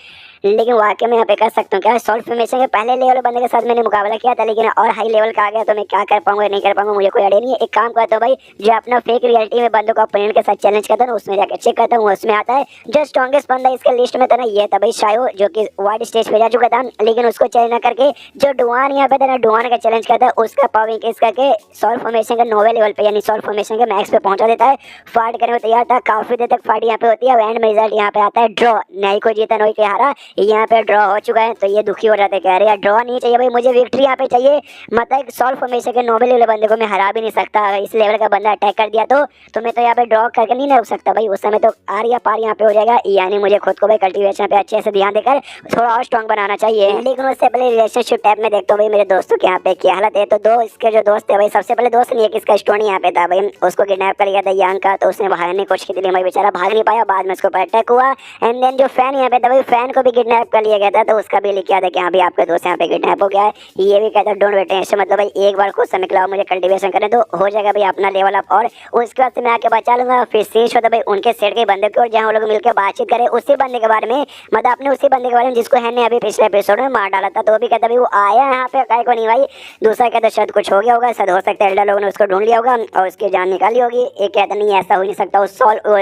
Speaker 1: लेकिन वाकई में यहाँ पे कर सकता हूँ क्या? सॉल्व फॉर्मेशन के पहले लेवल बंदे के साथ मैंने मुकाबला किया था, लेकिन और हाई लेवल का आ गया तो मैं क्या कर पाऊंगा नहीं कर पाऊंगा मुझे कोई आइडिया नहीं है। एक काम करता हूँ भाई, जो अपना फेक रियलिटी में बंदों को ओपोनेंट के साथ चैलेंज करता हूँ उसमें जाकर चेक करता हूँ, उसमें आता है जो स्ट्रॉन्गेस्ट बंदा इसके लिस्ट में था ना ये था भाई शायो, जो कि वाइड स्टेज पे जा चुका था, लेकिन उसको चैलेंज न करके जो डुआन यहाँ पे था ना डुआन का चैलेंज करता है, उसका पावर इंक्रीज करके सॉल्व फॉर्मेशन का नोवे लेवल पे यानी सॉल्व फॉर्मेशन के मैक्स पे पहुंचा देता है। फाइट करने में तैयार था, काफी देर तक फाइट यहाँ पे होती है, एंड में रिजल्ट यहाँ पे आता है ड्रॉ, नहीं कोई जीता नहीं कोई हारा, यहाँ पे ड्रॉ हो चुका है। तो ये दुखी हो जाते कह रहे हैं ड्रॉ नहीं चाहिए भाई मुझे विक्ट्री यहाँ पे चाहिए, मतलब सॉल्व फॉर्मेशन के नोबल लेवल बंदे को मैं हरा भी नहीं सकता, इस लेवल का बंदा अटैक कर दिया तो मैं तो यहाँ पे ड्रॉ करके नहीं रुक सकता भाई, उस समय तो आर या पार यहाँ पे हो जाएगा, यानी मुझे खुद को भाई कल्टीवेशन पे अच्छे से ध्यान देकर थोड़ा और स्ट्रॉन्ग बनाना चाहिए। लेकिन उससे पहले रिलेशनशिप टाइप में देखता हूँ भाई मेरे दोस्तों के यहाँ पे क्या हालत है। तो दो इसके जो दोस्त है भाई, सबसे पहले दोस्त नहीं है किसका स्टोनी यहाँ पे था भाई, उसको किडनैप कर लिया था यांग का, तो उसने भागने की कोशिश की थी भाई, बेचारा भाग नहीं पाया, बाद में उसको अटैक हुआ। एंड देन जो फैन यहाँ पे था भाई, फैन को भी किडनैप कर लिया गया था, तो उसका भी लिखा था कि हाँ भाई आपके दोस्त यहाँ पे किडनैप हो गया है। ये भी कहता है डोंट वेट, ऐसे मतलब भाई एक बार खुद समय खिलाओ मुझे कल्टीवेशन करने तो हो जाएगा भाई अपना लेवल अप, और उसके बाद से मैं आके बचा लूंगा। फिर सीन्स होता भाई उनके सेट के बंदे को, जहाँ वो लोग मिलकर बातचीत करे उसी बंदे के बारे में, मतलब अपने उसी बंदे के बारे में जिसको है ने अभी पिछले एपिसोड में मार डाला था। तो वो भी कहता भाई वो आया यहाँ पे काय को नहीं भाई, दूसरा कहता शायद कुछ हो गया होगा, शायद हो सकता है एल्डर लोगों ने उसको ढूंढ लिया होगा और उसकी जान निकाली होगी। एक कहता नहीं ऐसा हो नहीं सकता, उस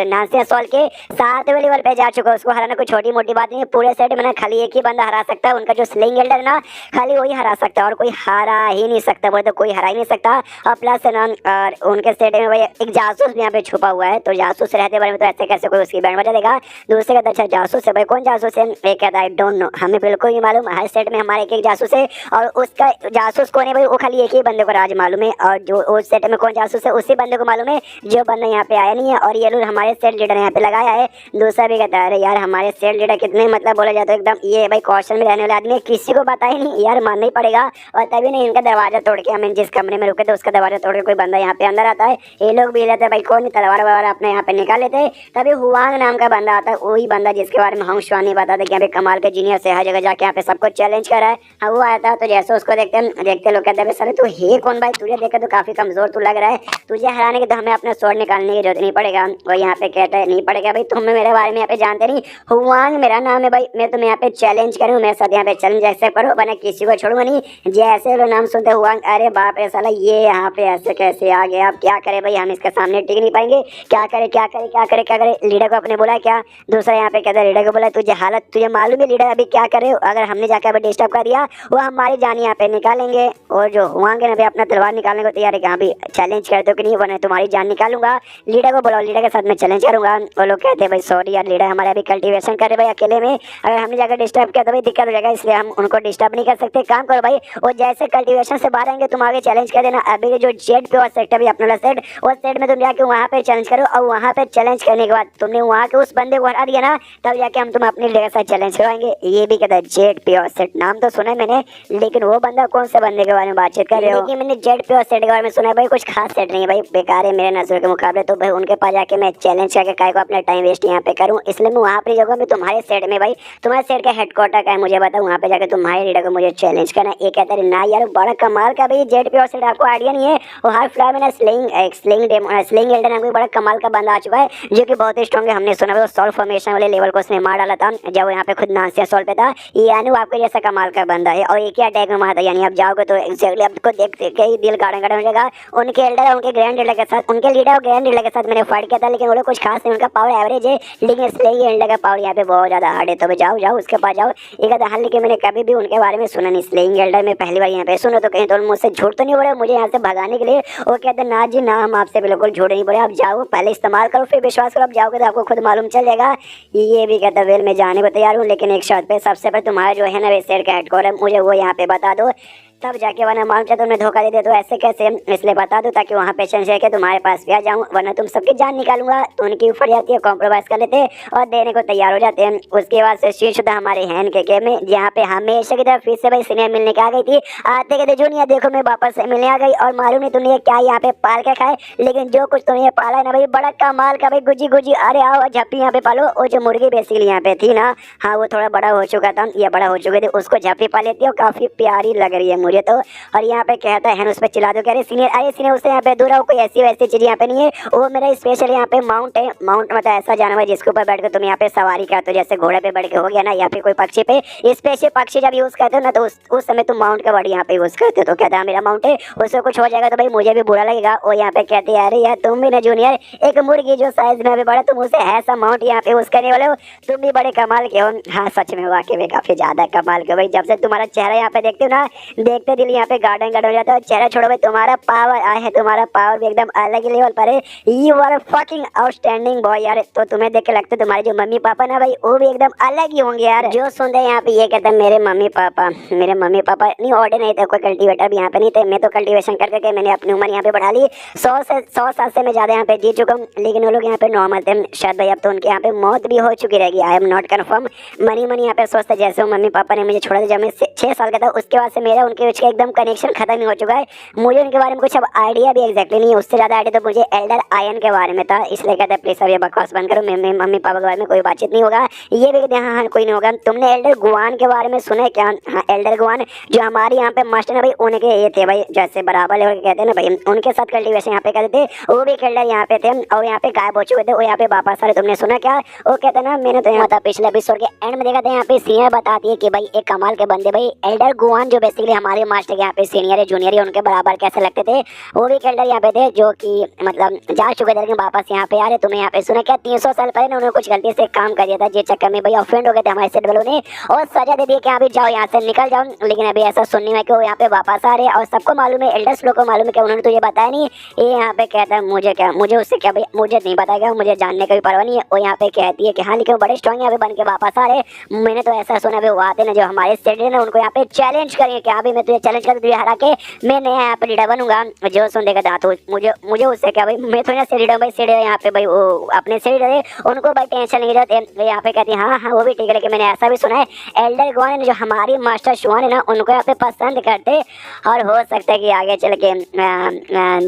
Speaker 1: नासिया सॉल के 7वें लेवल पे जा चुका, उसको हराना कोई छोटी मोटी बात नहीं है, पूरे सेट में ना खाली एक ही बंदा हरा सकता है, उनका जो स्लिंग एल्डर ना खाली वही हरा सकता है और कोई हरा ही नहीं सकता, बोले तो कोई हरा ही नहीं सकता। और प्लस ना और उनके सेट में भाई एक जासूस भी यहाँ पे छुपा हुआ है, तो जासूस रहते बारे में तो ऐसे कैसे कोई उसकी बैंड बजा देगा। दूसरे कहता अच्छा जासूस है भाई, कौन जासूस है? एक कहता है डोंट नो, हमें बिल्कुल नहीं मालूम, हर सेट में हमारे एक जासूस है और उसका जासूस कौन है भाई वो खाली एक ही बंदे को राज मालूम है, और जो उस सेट में कौन जासूस है उसी बंदे को मालूम है, जो बंदा यहाँ पे आया नहीं है और ये लोग हमारे सेट लीडर यहाँ पे लगाया है। दूसरा भी कहता है अरे यार हमारे सेट लीडर कितने मतलब बोला जाता है एकदम ये भाई कौशल में रहने वाले आदमी, किसी को पता ही नहीं यार, मानना ही पड़ेगा। और तभी नहीं इनका दरवाजा तोड़ के, हमें जिस कमरे में रुके थे उसका दरवाजा तोड़ के कोई बंदा यहाँ पे अंदर आता है, ये लोग भी लेते भाई कौन तलवार वलवार अपने यहाँ पे निकाल लेते। तभी हुआंग नाम का बंदा आता है, वही बंदा जिसके बारे में हम श्वान नहीं बताते कि यहाँ पे कमाल के जीनियस है, हर जगह जाके यहाँ पे सबको चैलेंज कर रहा है। हाँ वो आया था, तो जैसे उसको देखते लोग कहते हैं सर तू है कौन भाई, तुझे देखकर तो काफी कमजोर तू लग रहा है, तुझे हराने के तो हमें अपना स्वord निकालने की जरूरत नहीं पड़ेगा। और यहाँ पे कहता है नहीं पड़ेगा भाई, तुम मेरे बारे में यहाँ पे जानते नहीं, हुआंग मेरा नाम है भाई, मैं तुम्हें यहाँ पे चैलेंज करूँ, मेरे साथ यहाँ पे चैलेंज ऐसे करो वरना किसी को छोड़ूंगा नहीं। जैसे लोग नाम सुनते हुआंग अरे बाप रे साला ये यहाँ पे ऐसे कैसे आ गया, अब क्या करे भाई, हम इसके सामने टिक नहीं पाएंगे, क्या करे क्या करे क्या करे क्या करे। लीडर को अपने बोला क्या, दूसरा यहाँ पे कहता है लीडर को बोला तुझे हालत तुझे मालूम है लीडर अभी क्या करे, अगर हमने जाकर अभी डिस्टर्ब कर दिया वो हमारी जान यहाँ पे निकालेंगे। और जो हुआंग है ना भाई अपना तलवार निकालने को तैयार है कि हाँ भी चैलेंज करते हो कि नहीं, वरना तुम्हारी जान निकालूंगा। लीडर को बोला लीडर के साथ मैं चैलेंज करूंगा। वो लोग कहते हैं भाई सॉरी यार लीडर हमारे अभी कल्टीवेशन कर रहे भाई अकेले में, अगर हमने जाकर डिस्टर्ब किया तो भाई दिक्कत हो जाएगा, इसलिए हम उनको डिस्टर्ब नहीं कर सकते। काम करो भाई वो जैसे कल्टीवेशन से बाहर आएंगे तुम आगे चैलेंज कर देना। अभी जो जेट पे और सेक्टर भी अपना सेट, उस सेट में तुम जाके वहाँ पे चैलेंज करो, और वहाँ पे चैलेंज करने के बाद तुमने वहाँ के उस बंदे को हरा दिया ना, तब जाके हम तुम्हें अपने लीडर के साथ चैलेंज करवाएंगे। ये भी कहता है जेट पे और सेट, नाम तो सुना है मैंने, लेकिन वो बंदा कौन से बंदे के बारे में बातचीत कर रहे हो? मैंने जेट पे और सेट के बारे में सुना है भाई, कुछ खास सेट नहीं है भाई, बेकार है मेरे नजर के मुकाबले, तो भाई उनके पास जाके मैं चैलेंज करके काय को अपना टाइम वेस्ट यहाँ पे करूँ, इसलिए मैं वहाँ पे जाऊँगा। मैं तुम्हारे सेट में भाई, तुम्हारे सेट का हेडक्वार्टर का है मुझे बताओ, वहाँ पे जाकर तुम्हारे लीडर को मुझे चैलेंज करना। ये कहता है ना यार बड़ा कमाल का भाई जेट पे और सेट, आपको आइडिया नहीं है, और हर फ्लाई में ना स्लिंग एल्डर नाम का बड़ा कमाल का बंदा आ चुका है जो कि बहुत ही स्ट्रॉन्ग है। हमने सुना वो सॉल्व फॉर्मेशन वाले लेवल को उसने मार डाला था जब वो यहाँ पे खुद नासिया सॉल्व पे था, यानी वो आपके जैसा कमाल का बंदा है और एक ही अटैक में मारा था, यानी आप जाओगे तो एक्जैक्टली आपको देख के ही दिल गार्डन गार्डन हो जाएगा। उनके एल्डर उनके ग्रैंड एल्डर के साथ, उनके लीडर और ग्रैंड एल्डर के साथ मैंने फाइट किया था, लेकिन वो लोग कुछ खास नहीं, उनका पावर एवरेज है, लेकिन स्लिंग एल्डर का पावर यहाँ पे बहुत ज्यादा हार्ड है। तो जाओ जाओ उसके पास जाओ। एक आधा हाल लेकिन मैंने कभी भी उनके बारे में सुना नहीं, स्लिंग एल्डर में पहली बार यहाँ पे सुनो, तो कहीं तो मुझसे झूठ तो नहीं बोले मुझे यहाँ से भगाने के लिए? वो कहते ना जी ना, हम आपसे बिल्कुल झूठ नहीं बोले, आप जाओ पहले इस्तेमाल करो फिर विश्वास करो, आप जाओगे तो आपको खुद मालूम चल जाएगा। ये भी कहता वेल मैं जाने को तैयार हूँ, लेकिन एक शर्त पे, सबसे पहले तुम्हारा जो है ना वे शेर का हेडक्वार्टर मुझे वो यहाँ पे बता दो। तब जाके वरना मान चाहे तुमने धोखा दे दिया तो ऐसे कैसे, इसलिए बता दो ताकि वहाँ पेशेंस है कि तुम्हारे पास भी आ जाऊँ, वरना तुम सबकी जान निकालूंगा। तो उनकी उफड़ जाती है, कॉम्प्रोमाइज कर लेते हैं और देने को तैयार हो जाते हैं। उसके बाद से शीश शुदा हमारे हैन के गेम में, जहाँ पे हमेशा की तरह फिर से भाई सीनियर मिलने के आ गई थी। आते कहते जूनियर देखो मैं वापस से मिलने आ गई, और मालूम नहीं तुमने ये क्या यहाँ पे पाल के खाए, लेकिन जो कुछ तुमने पाला है ना भाई बड़ा कमाल का भाई, गुजी गुजी। अरे आओ झप्पी यहाँ पे पालो। वो जो मुर्गी बेसिकली यहाँ पे थी ना, हाँ वो थोड़ा बड़ा हो चुका था, ये बड़ा हो चुके थे, उसको झप्पी पा लेती है और काफी प्यारी लग रही है मुझे तो। और यहाँ पे कहता है उस पर चिल्ला दो, कह रहे सीनियर, अरे सीनियर उससे यहाँ पे दूर रहो, कोई ऐसी वैसी चीज यहाँ पे नहीं है, वो मेरा स्पेशल यहाँ पे माउंट है। माउंट मतलब ऐसा जानवर जिसके ऊपर बैठ कर तुम यहाँ पे सवारी करते हो, जैसे घोड़े पे बैठ के हो गया ना, या फिर कोई पक्षी पे। स्पेशल पक्षी जब यूज करते हो ना तो उस समय तुम माउंट का वर्ड यहाँ पे यूज करते हो। तो कहता है मेरा माउंट है, उससे कुछ हो जाएगा तो भाई मुझे भी बुरा लगेगा। और यहाँ पे कहते हैं अरे यार तुम भी ना जूनियर, एक मुर्गी जो साइज में अभी बड़ा, तुम उसे ऐसा माउंट यहाँ पे यूज करने वाले हो, तुम भी बड़े कमाल के हो। हाँ सच में वाकई में काफी ज्यादा कमाल के भाई, जब से तुम्हारा चेहरा यहाँ पे देखते हो ना, देखते दिल यहाँ पे गार्डन गार्डन हो जाता है। चेहरा छोड़ो भाई, तुम्हारा पावर आया है, तुम्हारा पावर भी एकदम अलग ही लेवल पर है। You are fucking outstanding boy यार। तो तुम्हें देख के लगता है तुम्हारे जो मम्मी पापा ना भाई वो भी एकदम अलग ही होंगे यार। जो सुनते यहाँ पे ये कहते हैं मेरे मम्मी पापा नहीं ऑर्डर नहीं थे, कोई कल्टीवेटर भी यहाँ पे नहीं थे। मैं तो कल्टीवेशन कर करके मैंने अपनी उम्र यहाँ पे बढ़ा ली, 100 साल से मैं ज्यादा यहाँ पे जी चुका हूँ, लेकिन वो लोग यहाँ पे नॉर्मल थे। शायद भाई अब तो उनके यहाँ पे मौत भी हो चुकी रहेगी, I am not confirm. Money यहाँ पे सोचते जैसे मम्मी पापा ने मुझे छोड़ा था जब मैं 6 साल का था, उसके बाद से मेरा उनके बीच का एकदम कनेक्शन खत्म ही हो चुका है। मुझे उनके बारे में कुछ अब आइडिया भी एग्जैक्टली नहीं है, उससे ज्यादा आइडिया तो मुझे एल्डर आयन के बारे में था। इसलिए कहते हैं प्लीज अब ये बकवास बंद करो, मेरे मम्मी पापा के बारे में कोई बातचीत नहीं होगा। ये भी कहते हैं हाँ कोई नहीं होगा। तुमने एल्डर गुआन के बारे में सुना है क्या? हाँ एल्डर गुआन जो हमारे यहाँ पे मास्टर है भाई, उनके ये थे भाई जैसे बराबर लेवल कहते हैं ना भाई, उनके साथ कल्टीवेशन यहाँ पे करते थे। वो भी एल्डर यहाँ पे थे और यहाँ पे गायब हो चुके थे, वो यहाँ पे वापस आ रहे। तुमने सुना क्या? वो कहते ना मैंने तो यहाँ पिछले एपिसोड के एंड में देखा था, यहाँ पे सीनियर बताती है कि भाई एक कमाल के बंदे भाई एल्डर गुआन जो बेसिकली हमारे मास्टर के यहाँ पे सीनियर है जूनियर है उनके बराबर कैसे लगते थे। वो भी एल्डर यहाँ पे थे जो कि मतलब जा चुके थे, लेकिन वापस यहाँ पे आ रहे। तुम्हें यहाँ पे सुना क्या? 300 साल पहले उन्होंने कुछ गलती से काम कर दिया था, जिस चक्कर में भाई ऑफेंड हो गए थे हमारे सेट वालों ने और सजा दे दी कि अभी जाओ यहाँ से निकल जाओ। लेकिन अभी ऐसा सुनने में कि वो यहाँ पे वापस आ रहे हैं और सबको मालूम है, एल्डर्स लोग को मालूम है कि उन्होंने तुझे बताया नहीं। ये यहाँ पे कहता है मुझे क्या, मुझे उससे क्या भाई, मुझे नहीं बताया, मुझे जानने का भी परवाह नहीं है। वो यहाँ पे कहती है कि हाँ लेकिन वो बड़े स्ट्रॉन्ग यहाँ पे बन के वापस आ रहे। मैंने तो ऐसा सुना भी वो आते ना जो हमारे सेट है ना उनको यहाँ पे चैलेंज करेंगे कि अभी मैं तुझे चैलेंज कर तुझे हरा के मैं नया यहाँ पे लीडर बनूंगा। जो सुन देगा था तो मुझे उससे क्या भाई, मैं थोड़ा से लीडर भाई सेट यहाँ पे भाई वो अपने से लीडर है, उनको भाई टेंशन नहीं रहते। यहाँ पे कहती है हाँ वो भी ठीक है, लेकिन मैंने ऐसा भी सुना है एल्डर गुआन जो हमारी मास्टर शुआन है ना उनको यहाँ पे पसंद करते और हो सकता है कि आगे चल के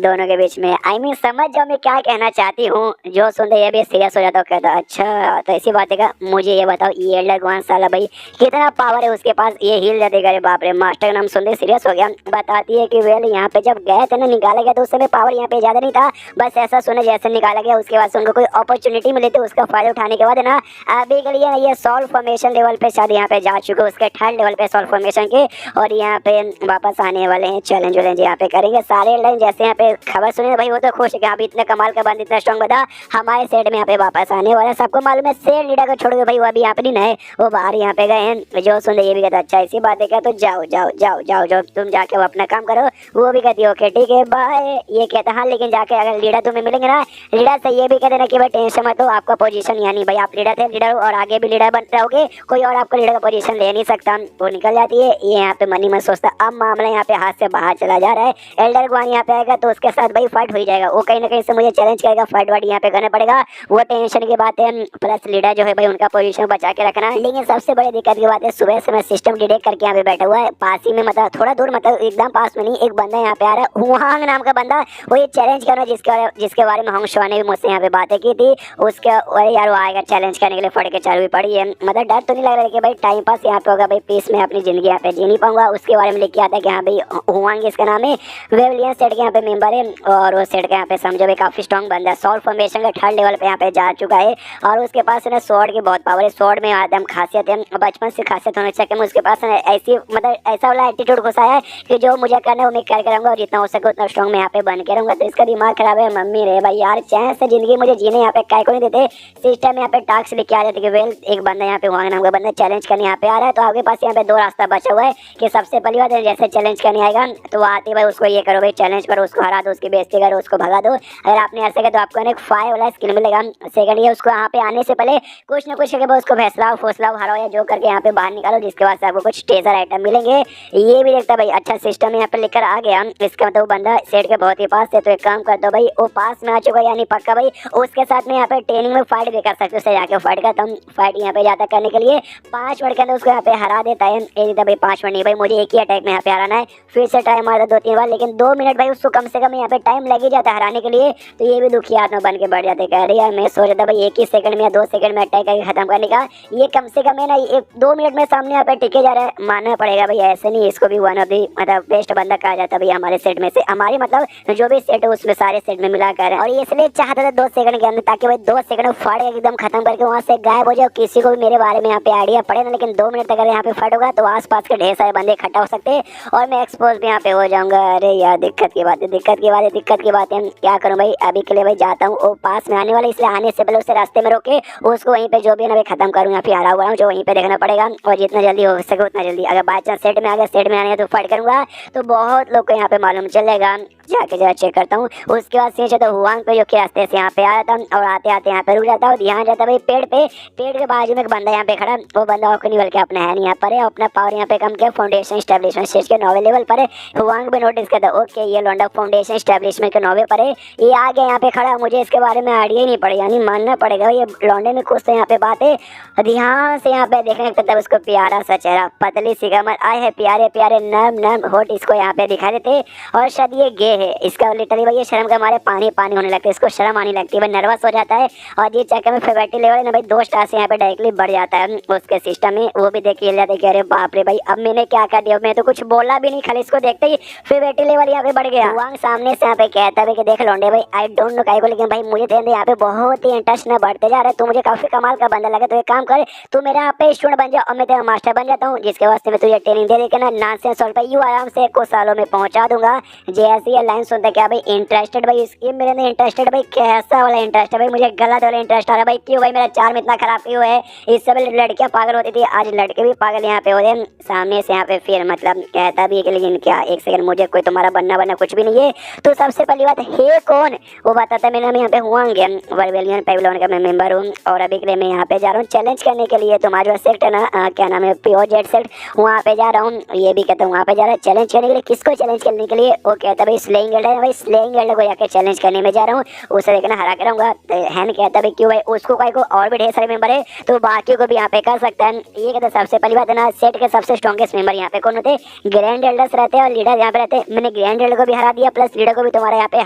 Speaker 1: दोनों के बीच में आई मीन समझ जाओ मैं क्या कहना चाहती हूँ। जो सुनते ये भी सीरियस हो जाता है, कहता अच्छा तो ऐसी बात है क्या? मुझे ये बताओ ये एल्डर गुआन साला भाई कितना पावर है उसके पास, ये हिल जाते करे बाप रे। मास्टर का नाम सुनते सीरियस हो गया। बताती है कि वेल यहाँ पे जब गए थे ना निकाला गया तो उस समय पावर यहाँ पे ज्यादा नहीं था, बस ऐसा सुने जैसे निकाला गया उसके बाद से उनको कोई अपॉर्चुनिटी मिली थी उसका फायदा उठाने के बाद है ना अभी के लिए ये सॉल्व फॉर्मेशन लेवल पे शायद यहाँ पे जा चुके उसके 3rd लेवल पे सॉल्व फॉर्मेशन के, और यहाँ पे वापस आने वाले हैं। चैलेंज वैलेंज यहाँ पे करेंगे सारे एल्डर। जैसे यहाँ पे खबर सुने भाई वो तो खुश है कि अभी इतने कमाल का बंद इतना स्ट्रॉन्ग बता हमारे सेट में यहाँ पे वापस आने वाला। सबको मालूम है सेट लीडर को छोड़ के भाई वो अभी यहाँ पे नहीं है, वो बाहर यहाँ पे गए हैं। जो सुन ये भी कहता अच्छा ऐसी बात है क्या? तो जाओ जाओ जाओ जाओ जाओ तुम जाके वो अपना काम करो। वो भी कहती ओके ठीक है बाय। ये कहता हाँ लेकिन जाके अगर लीडर तुम्हें मिलेंगे ना, लीडर से ये भी कह देना कि भाई टेंशन मत हो, आपका पोजीशन यानी भाई आप लीडर थे लीडर और आगे भी लीडर बन रहोगे, कोई और आपको लीडर का पोजीशन ले नहीं सकता। वो निकल जाती है। ये यहाँ पे मनी में सोचता अब मामला यहाँ पे हाथ से बाहर चला जा रहा है। एल्डर गुआन यहाँ पे आएगा तो उसके साथ भाई फाइट हो ही जाएगा, वो कहीं ना कहीं से मुझे चैलेंज करेगा, फाइट वाइट यहाँ पे करना पड़ेगा। वो टेंशन की बात है, प्लस लीडर जो है भाई उनका पोजीशन बचा के रखना। लेकिन सबसे बड़ी दिक्कत की बात है सुबह से मैं सिस्टम डिटेक्ट करके यहाँ पे बैठा हुआ है, पास ही में मतलब थोड़ा दूर मतलब एकदम पास में नहीं, एक बंदा यहाँ पे आ रहा है हुआंग नाम का बंदा, वो ये चैलेंज कर रहा है जिसके बारे में होंग शुआ ने भी मुझसे यहाँ पे बातें की थी। उसके अरे यार वो आएगा चैलेंज करने के लिए, फट के चालू भी पड़ी है। मतलब डर तो नहीं लग रहा है कि भाई टाइम पास यहाँ पे होगा, भाई पीस में अपनी जिंदगी यहाँ पे जी नहीं पाऊंगा। उसके बारे में लिख के आता है कि हाँ भाई हुआंग इसका नाम है, वेवलियन सेट के यहाँ पे मेंबर है और वो सेट के यहाँ पे समझो भाई काफी स्ट्रॉन्ग बंदा है, सॉल्व फॉर्मेशन का 3rd लेवल पे यहाँ पे जा चुका है और उसके पास ना स्वॉर्ड की बहुत पावर है, स्वॉर्ड में आदम खासियत है, बचपन से खासियत होने चाहिए। उसके पास ऐसी मतलब ऐसा वाला एटीट्यूड घुसा है कि जो मुझे करना है वो मैं करके रहूंगा और जितना हो सके उतना स्ट्रॉन्ग मैं यहाँ पे बन के रहूंगा। तो इसका दिमाग खराब है। मम्मी रे भाई यार चैन से जिंदगी मुझे जीने यहाँ पे काय को नहीं देते। सिस्टम यहाँ पे टास्क लिख के आ जाते कि वेल एक बंदा यहाँ पे हुआ नाम का बंदा चैलेंज करने यहाँ पे आ रहा है, तो आपके पास यहाँ पे 2 रास्ता बचा हुआ है कि सबसे पहली बात है जैसे चैलेंज करने आएगा तो आते भाई उसको ये करो भाई चैलेंज करो, उसको हरा दो, उसकी बेइज्जती करो, उसको भगा दो। अगर आपने ऐसा किया तो आपको एक 5 वाला स्किल मिलेगा। सेकंड ये उसको यहाँ पे आने से पहले कुछ ना कुछ करके उसको फैसलाओ फौसलाओ हराओ या जो करके यहाँ पे बाहर निकालो, जिसके बाद से आपको कुछ टेजर आइटम मिलेंगे। ये ये भी देखता है भाई अच्छा सिस्टम यहाँ पे लेकर आ गया, इसका मतलब वो बंदा सेट के बहुत ही पास है। तो एक काम करता हूँ भाई, वो पास में आ चुका यानी पक्का भाई उसके साथ में यहाँ पे ट्रेनिंग में फाइट भी कर सकते हो। उससे जाके फाइट करता हूँ, फाइट यहाँ पे जाता करने के लिए 5 मिनट के अंदर उसको यहाँ पे हरा देता है। ये देता भाई 5 मिनट नहीं भाई, मुझे एक ही अटैक में यहाँ पे हराना है। फिर से ट्राई मारता 2-3 बार, लेकिन 2 मिनट भाई उसको कम से कम यहाँ पे टाइम लग ही जाता है हराने के लिए। तो ये भी दुखी आत्मा बन के बढ़ जाते कह रही है। मैं सोच रहा था भाई 1 ही सेकंड में या 2 सेकंड में अटैक करके खत्म करने का, ये कम से कम है ना 1-2 मिनट में सामने यहाँ पे टिके जा रहा है। मानना पड़ेगा भाई, ऐसे नहीं इसको भी वन ऑफ दी मतलब बेस्ट बंदा कहा जाता है भाई हमारे सेट में से। हमारे मतलब जो भी सेट है उसमें सारे सेट में मिला कर, और ये इसलिए चाहता था 2 सेकंड के अंदर, ताकि भाई 2 सेकंड में फाड़ एकदम खत्म करके वहाँ से गायब हो जाए, किसी को भी मेरे बारे में यहाँ पे आइडिया पड़े ना। लेकिन 2 मिनट तक अगर यहाँ पे फाइट होगा तो आसपास के ढेर सारे बंदे इकट्ठा हो सकते हैं और मैं एक्सपोज भी यहाँ पे हो जाऊंगा। अरे यार दिक्कत की बात है, दिक्कत की बात है, दिक्कत की बात है। क्या करूँ भाई, अभी के लिए भाई जाता हूँ, वो पास में आने वाला, इसलिए आने से पहले उसे रास्ते में रोके उसको वहीं पे जो भी है ना भाई खत्म करूँ। यहाँ पे हरा हुआ हूँ जो वहीं पे देखना पड़ेगा, और जितना जल्दी हो सके उतना जल्दी। अगर बाई चांस सेट में आ गया, सेट में आने तो फाइट करूंगा तो बहुत लोग को यहाँ पे मालूम चलेगा। जाके जरा चेक करता हूँ। उसके बाद सीधे तो हुआंग पे जो कि रास्ते से यहाँ पे आ जाता हूँ और आते आते यहाँ पे रुक जाता हूँ। ध्यान रहता भाई पेड़ पे, पेड़ के बाजू में एक बंदा यहाँ पे खड़ा, वो बंदा और नहीं बल्कि अपना है नहीं यहाँ पर है, अपना पावर यहाँ पे कम किया, फाउंडेशन स्टैब्लिशमेंट स्टेज के 9वें लेवल पर है। हुआंग पे नोटिस करता ओके ये लौंडा फाउंडेशन स्टैब्लिशमेंट के 9वें पर है, ये आ गया यहाँ पे खड़ा, मुझे इसके बारे में आइडिया ही नहीं पड़ेगा, यानी मानना पड़ेगा ये लौंडे में कुछ तो यहाँ पे बात है। ध्यान से यहाँ पे देखने तब उसको प्यारा सा चेहरा, पतली सी कमर, आए है प्यारे प्यारे नम नम होठ इसको यहाँ पे दिखा देते, और शायद ये गे है। इसका लिटरली भाई ये शर्म के मारे पानी पानी होने लगता है, इसको शर्म आने लगती है, भाई नर्वस हो जाता है। और ये चक्कर में फेवरेटी लेवल है ना भाई 2 स्टार से यहाँ पे डायरेक्टली बढ़ जाता है उसके सिस्टम में। वो भी देखिए जाते कि अरे बाप रे भाई अब मैंने क्या कर दिया, मैं तो कुछ बोला भी नहीं, खाली इसको देखते ही फेवरेटी लेवल यहाँ पे बढ़ गया। वांग सामने से यहाँ पे कहता है कि देख लौंडे भाई आई डोंट नो काहे को, लेकिन भाई मुझे तो यहाँ पे बहुत ही इंटरेस्ट न बढ़ते जा रहा है, तू मुझे काफी कमाल का बंदा लगा। तो एक काम कर, तू मेरा यहाँ पे स्टूडेंट बन जा और मैं तेरा मास्टर बन जाता हूँ, जिसके वास्ते मैं तुझे ट्रेनिंग दे देकर ना नॉनसेंस और यू आराम से कुछ सालों में पहुंचा दूंगा। जैसे ये लाइन सुनता क्या भाई इंटरेस्टेड भाई इसकी मेरे में इंटरेस्टेड भाई, कैसा वाला इंटरेस्ट है भाई, मुझे गलत वाला इंटरेस्ट आ रहा है भाई। क्यों भाई मेरा चार्म इतना खराब क्यों है, इससे पहले लड़कियां पागल होती थी, आज लड़के भी पागल यहाँ पे हो रहे हैं सामने से यहाँ पे। फिर मतलब कहता भी है कि लेकिन क्या एक सेकंड, मुझे कोई तुम्हारा बनना कुछ भी नहीं है। तो सबसे पहली बात है कौन, वो बताता मेरा नाम यहाँ पे हुआंग वर्वेलियन पेविलियन का मैं मेंबर हूँ, और अभी के लिए मैं यहाँ पे जा रहा हूँ चैलेंज करने के लिए। तुम्हारा जो सेक्ट है ना क्या नाम है प्योर जेट सेक्ट, वहाँ पे जा रहा हूँ। ये भी कहता हूँ वहाँ पे जा रहा है चैलेंज करने के लिए। किसको चैलेंज करने के लिए, वो कहता भाई स्लेइंग गिल्ड है भाई, स्लेइंग गिल्ड को जाकर चैलेंज करने में जा रहा हूँ, उसे देखना हरा के रहूंगा। हैन कहता भाई क्यों भाई, उसको कोई को और भी ढेर सारे मेंबर है तो बाकियों को भी यहाँ पे कर सकता है। ये कहता सबसे पहली बात है ना सेट के सबसे स्ट्रॉन्गेस्ट मेंबर यहाँ पे कौन होते, ग्रैंड एल्डर्स रहते हैं और लीडर यहाँ पे रहते हैं। मैंने ग्रैंड एल्डर को भी हरा दिया प्लस लीडर को भी तुम्हारा यहाँ पे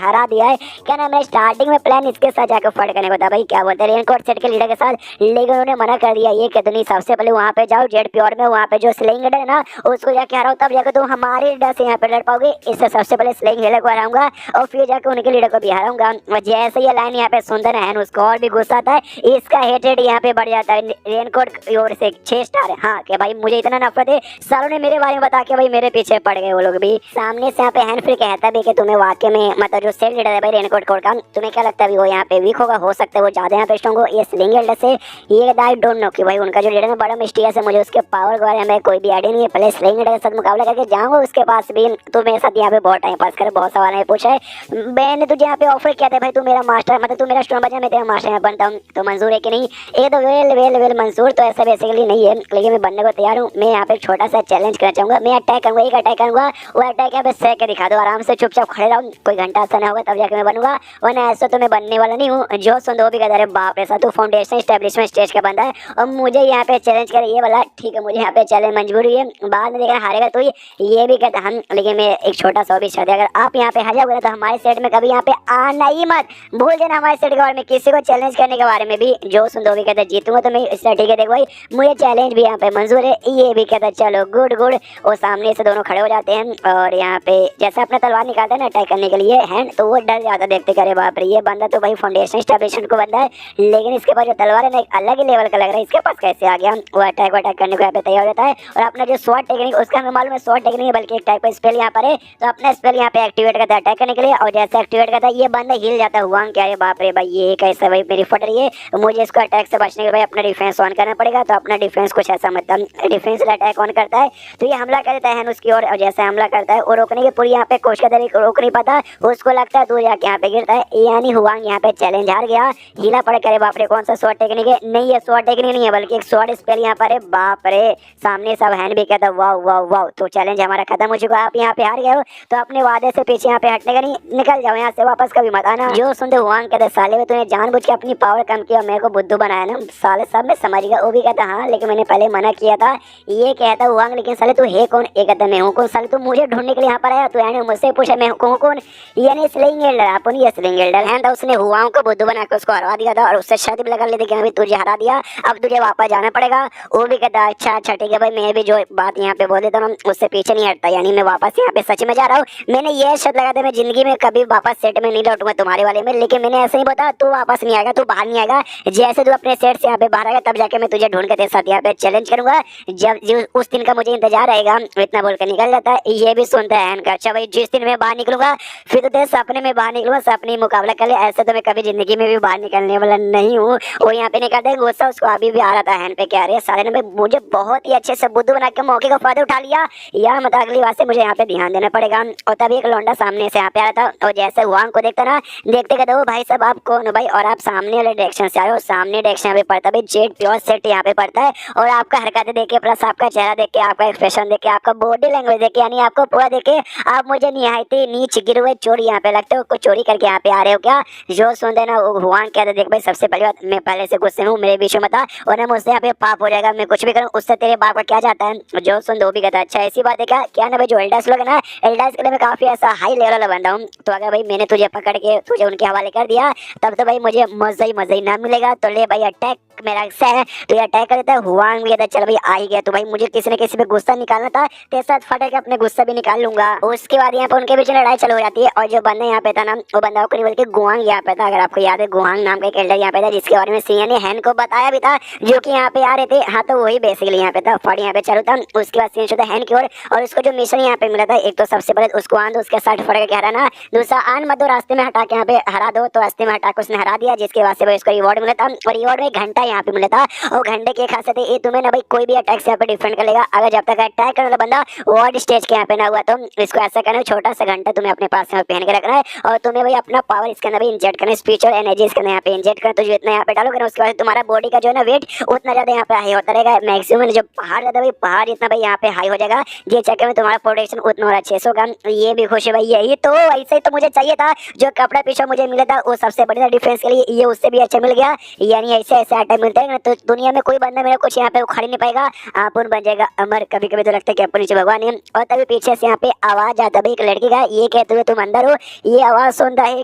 Speaker 1: हरा दिया है। क्या नाम है स्टार्टिंग में प्लान इसके साथ जाकर फाइट करने को था भाई, क्या बोलते हैं रेनकोट सेट के लीडर के साथ, लेकिन उन्होंने मना कर दिया। ये कहते नहीं सबसे पहले वहाँ पे जाओ जेड प्योर में, वहाँ पे जो स्लेइंग लीडर है ना उसको जाके हराओ, तब जाकर तुम हमारे लीडर से यहाँ पे लड़ पाओगे। इससे सबसे पहले स्लेइंग लीडर को हराऊंगा और फिर जाकर उनके लीडर को भी हराऊंगा। और जैसे ये लाइन यहाँ पे सुंदर है उसको और भी गुस्सा आता है, इसका हेटेड यहाँ पे बढ़ जाता है। रेनकोट की ओर से 6 स्टार है। हाँ कि भाई मुझे इतना नफरत है, सालों ने मेरे बारे में बता के भाई मेरे पीछे पड़ गए वो लोग भी। सामने से यहाँ पे हैंड फ्री कहता भी कि तुम्हें वाकई में मतलब जो सेल लीडर है भाई रेनकोट कोड का, तुम्हें क्या लगता है वो यहाँ पे वीक होगा, हो सकता है वो ज्यादा यहाँ पे स्ट्रॉन्ग हो। ये स्लिंग लीडर से ये आई डोंट नो कि भाई उनका जो लीडर है बड़ा मिस्टीरियस है, मुझे उसके पावर के बारे में कोई भी आइडिया नहीं है। पहले स्लिंग लीडर के साथ मुकाबला करके जाऊंगा उसके पास भी, तो मेरे साथ यहाँ पे बहुत टाइम पास करे, बहुत सवाल पूछा है। मैंने तुझे यहाँ पे ऑफर किया था भाई तू मेरा मास्टर मतलब तू मेरा स्टूडेंट बचा, मैं तेरा मास्टर यहाँ बनता हूँ, तो मंजूर है कि नहीं। ये तो वेल मंजूर तो ऐसा बेसिकली नहीं है, लेकिन मैं बनने को तैयार हूँ। मैं यहाँ पे छोटा सा चैलेंज करना चाहूंगा, मैं अटैक करूंगा, एक अटैक करूंगा, वो अटैक यहाँ पे सह के दिखा दो, आराम से चुपचाप खड़े रहो, कोई घंटा ऐसा ना होगा तब जाकर मैं बनूंगा, वरना ऐसा तो मैं बनने वाला नहीं हूँ। जो सुन दो भी कहता है बाप रे तू फाउंडेशन स्टैब्लिशमेंट स्टेज का बंदा है और मुझे यहाँ पे चैलेंज करे, ये वाला ठीक है, मुझे यहाँ पे चैलेंज मंजूर है। बाद में देखा हारेगा तो ये भी कहता हम, लेकिन मैं एक छोटा सा भी शर्त है, अगर आप यहाँ पे हार जाओगे तो हमारे सेट में कभी यहाँ पे आना ही मत, भूल देना हमारे सेट के बारे में, किसी को चैलेंज करने के बारे में भी। जो सुन दो भी कहता जीतूंगा तो मैं इससे ठीक है, देखो भाई मुझे चैलेंज भी यहाँ पे मंजूर है। ये भी कहता चलो गुड गुड, और सामने से दोनों खड़े हो जाते हैं और यहाँ पे जैसे अपना तलवार निकालता है ना अटैक करने के लिए हैंड, तो वो डर जाता देखते करे बाप रे ये बंदा तो भाई फाउंडेशन स्टैब्लिशमेंट को बंदा है, लेकिन इसके पास जो तलवार है ना एक अलग ही लेवल का लग रहा है, इसके पास कैसे आ गया। वो अटैक करने को यहाँ पे तैयार हो जाता है और अपना जो स्वॉट टेक्निक उसका हमें मालूम है, स्वॉट टेक्निक है बल्कि एक टाइप का स्पेल यहाँ पर है, तो अपना स्पेल यहाँ पे एक्टिवेट एक्टिवेट करता है अटैक करने के लिए, और जैसे एक्टिवेट करता है ये बंदा हिल जाता है। हुआंग क्या है, बाप रे भाई ये कैसे भाई मेरी फट रही है, मुझे इसको अटैक से बचने के लिए भाई अपना डिफेंस ऑन करना पड़ेगा। तो अपना डिफेंस कुछ ऐसा मतलब डिफेंस अटैक ऑन करता है, तो ये हमला कर देता है उसकी ओर, और जैसे हमला करता है और रोकने की पूरी यहाँ पे कोशिश करता है, रोक नहीं पाता, उसको लगता है दूर जाके यहाँ पे गिरता है, यानी हुआंग यहाँ पे चैलेंज हार गया। हीला पड़ करे, बाप रे कौन सा शॉट टेक्निक है, नहीं है शॉट टेक्निक नहीं है बल्कि एक शॉट स्पेल यहाँ पर है। बाप रे सामने सब हैंड भी कहता वाह वाह वाह। तो चैलेंज हमारा खत्म हो चुका है, आप यहाँ पे हार गए हो, तो अपने वादे से पीछे यहाँ पे हटने का नहीं, निकल जाओ यहाँ से, वापस कभी मत आना। जो सुनते हुआंग कहते साले में तूने जानबूझ के अपनी पावर कम किया, मेरे को बुद्धू बनाया ना साले, सब में समझ गया। वो भी कहता हाँ लेकिन मैंने पहले मना किया था, ये कहता हुआंग लेकिन साले तू है कौन, ये कहता मैं हूँ कौन, साले तू मुझे ढूंढने के लिए यहाँ पर आया, तू यानी मुझसे पूछा मैं हूँ कौन, यानी स्लिंग एल्डर, अपन ये स्लिंग एल्डर है। उसने हुआंग को बुद्धू बना के उसको हरा दिया था और उससे शर्त भी लगा ली थी कि अभी तुझे हरा दिया, अब तुझे वापस जाना पड़ेगा। वो भी कहता अच्छा अच्छा ठीक है भाई, मैं भी जो बात यहाँ पे बोल देता हूँ उससे पीछे नहीं हटता, यानी मैं वापस यहाँ पे सच में जा रहा हूँ। मैंने ये शर्त लगा दी मैं जिंदगी में कभी वापस सेट में नहीं लौटूंगा तुम्हारे वाले में, लेकिन मैंने ऐसे ही बता तू वापस नहीं आएगा, तू बाहर नहीं आएगा, जैसे तू अपने सेट से यहाँ पे बाहर आएगा तब जाके मैं तुझे ढूंढ के तेरे साथ यहाँ पे चैलेंज करूंगा, जब उस दिन का मुझे इंतजार रहेगा। इतना बोलकर निकल जाता है। ये भी सुनता है अच्छा भाई जिस दिन मैं बाहर निकलूंगा फिर तो तेरे सपने में बाहर निकलूंगा, सपने मुकाबला कर ले, ऐसे तो मैं कभी जिंदगी में भी बाहर निकलने वाला नहीं हूँ। वो यहाँ पे निकलता है, गुस्सा उसको अभी भी आ रहा था हैंड पे, कह रहे सारे ने मुझे बहुत ही अच्छे से बुद्धू बना के मौके का फायदा उठा लिया, या मतलब अगली बार से मुझे यहाँ पे ध्यान देना पड़ेगा। और तभी एक लौंडा सामने से यहाँ पे आ रहा था, और जैसे हुआंग को देखता ना, देखते कहते भाई साहब आप कौन हो भाई, और आप सामने वाले डायरेक्शन से आ रहे हो, सामने डायरेक्शन यहाँ पे पड़ता है जेट प्योर सेट यहाँ पे पड़ता है, और आपका हरकतें देख के प्लस आपका चेहरा देख के, आपका एक्सप्रेशन देख के, आपका बॉडी लैंग्वेज देख के, यानी आपको पूरा देख के आप मुझे निहायती नीच गिरे हुए चोरी यहाँ पे लगते हो, कुछ चोरी करके यहाँ पे आ रहे हो क्या। जो सुन देना हुआंग कहते देख भाई सबसे पहली बात मैं पहले से गुस्से में हूँ, मेरे बीच में मत आ, और मुझसे यहाँ पे पाप हो जाएगा, मैं कुछ भी करूँ उससे तेरे बाप का क्या जाता है। जो सुन दो भी कहता अच्छा ऐसी बात है क्या ना भाई, जो एल्डर्स लोग है ना, एल्डर्स के लिए मैं काफी ऐसा हाई लेवल वाला बंदा हूँ, तो अगर भाई मैंने तुझे पकड़ के तुझे उनके हवाले कर दिया तब तो भाई मुझे मजा ही ना मिलेगा, तो ले भाई अटैक मेरा हिस्सा है, तो ये अटैक कर देता है। हुआंग भी कहता चल भाई आ ही गया, तो भाई मुझे किसी न किसी पे गुस्सा निकालना था, तेरे साथ फटे के अपने गुस्सा भी निकाल लूंगा। उसके बाद यहाँ पे उनके बीच लड़ाई चालू हो जाती है, और जो बंदा यहाँ पे था ना वो बंदा को नहीं बल्कि गुआंग यहाँ पे था, अगर आपको याद है गुआंग नाम का एक एल्डर यहाँ पे था जिसके बारे में सिंह ने हैन को बताया भी था, जो कि यहाँ पे आ रहे थे। हाँ तो वही बेसिकली यहाँ पे था, फट यहाँ पे चालू था। उसके बाद सीन हैन की ओर, और उसको जो मिशन यहाँ पे मिला था, एक तो सबसे पहले उसको आन दो, उसके साथ फट के हराना, दूसरा आन मत दो रास्ते में हटा के यहाँ पे हरा दो, तो रास्ते में हटा के उसने हरा दिया, जिसके बाद से उसको रिवॉर्ड मिला था, और रिवॉर्ड में घंटा यहाँ पे मिला था। और घंटे की खासियत है तुम्हें ना भाई कोई भी अटैक से यहाँ पे डिफेंड कर लेगा, अगर जब तक अटैक करने वाला बंदा वर्ड स्टेज के यहाँ पे ना हुआ, तो इसको ऐसा करना है छोटा सा घंटा तुम्हें अपने पास यहाँ पहन के रखना है, और तुम्हें भाई अपना पावर इसके अंदर भी इंजेक्ट करना है, स्पिरिचुअल एनर्जी इसके अंदर यहाँ पे इंजेक्ट करना, तो जो इतना यहाँ पे डालोगे ना उसके बाद तुम्हारा बॉडी का जो है ना वेट उतना ज्यादा यहाँ पे हाई होता रहेगा, मैक्सिमम जब पहाड़ जाता है पहाड़ जितना भाई यहाँ पे हाई हो जाएगा, ये चक्कर में तुम्हारा प्रोटेक्शन उतना और अच्छे से होगा। ये भी खुश है भाई, यही तो ऐसे ही तो मुझे चाहिए था, जो कपड़ा पीछा मुझे मिला था वो सबसे बढ़िया डिफेंस के लिए, ये उससे भी अच्छा मिल गया, यानी ऐसे ऐसे आइटम मिलते हैं तो दुनिया में कोई बंदा मेरा कुछ यहाँ पे उखाड़ नहीं पाएगा, अपन बन जाएगा अमर। कभी कभी तो लगता है कि अपन नीचे भगवान है। और तभी पीछे से यहाँ पे आवाज आता है एक लड़की का, ये कहते हुए तुम अंदर हो, ये आवाज सुनता है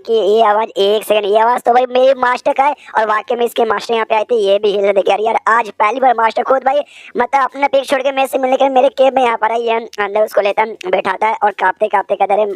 Speaker 1: कि ये आवाज एक सेकंड, ये आवाज तो भाई मेरे मास्टर का है, और वाकई में इसके मास्टर यहाँ पे आए थे, ये भी हिल देखे यार आज पहली बार मास्टर खुद भाई मतलब अपना पीक छोड़ के मेरे से मिलने के मेरे केब में यहाँ पर आई है। अंदर उसको लेता बैठाता है और कांपते कांपते कहता है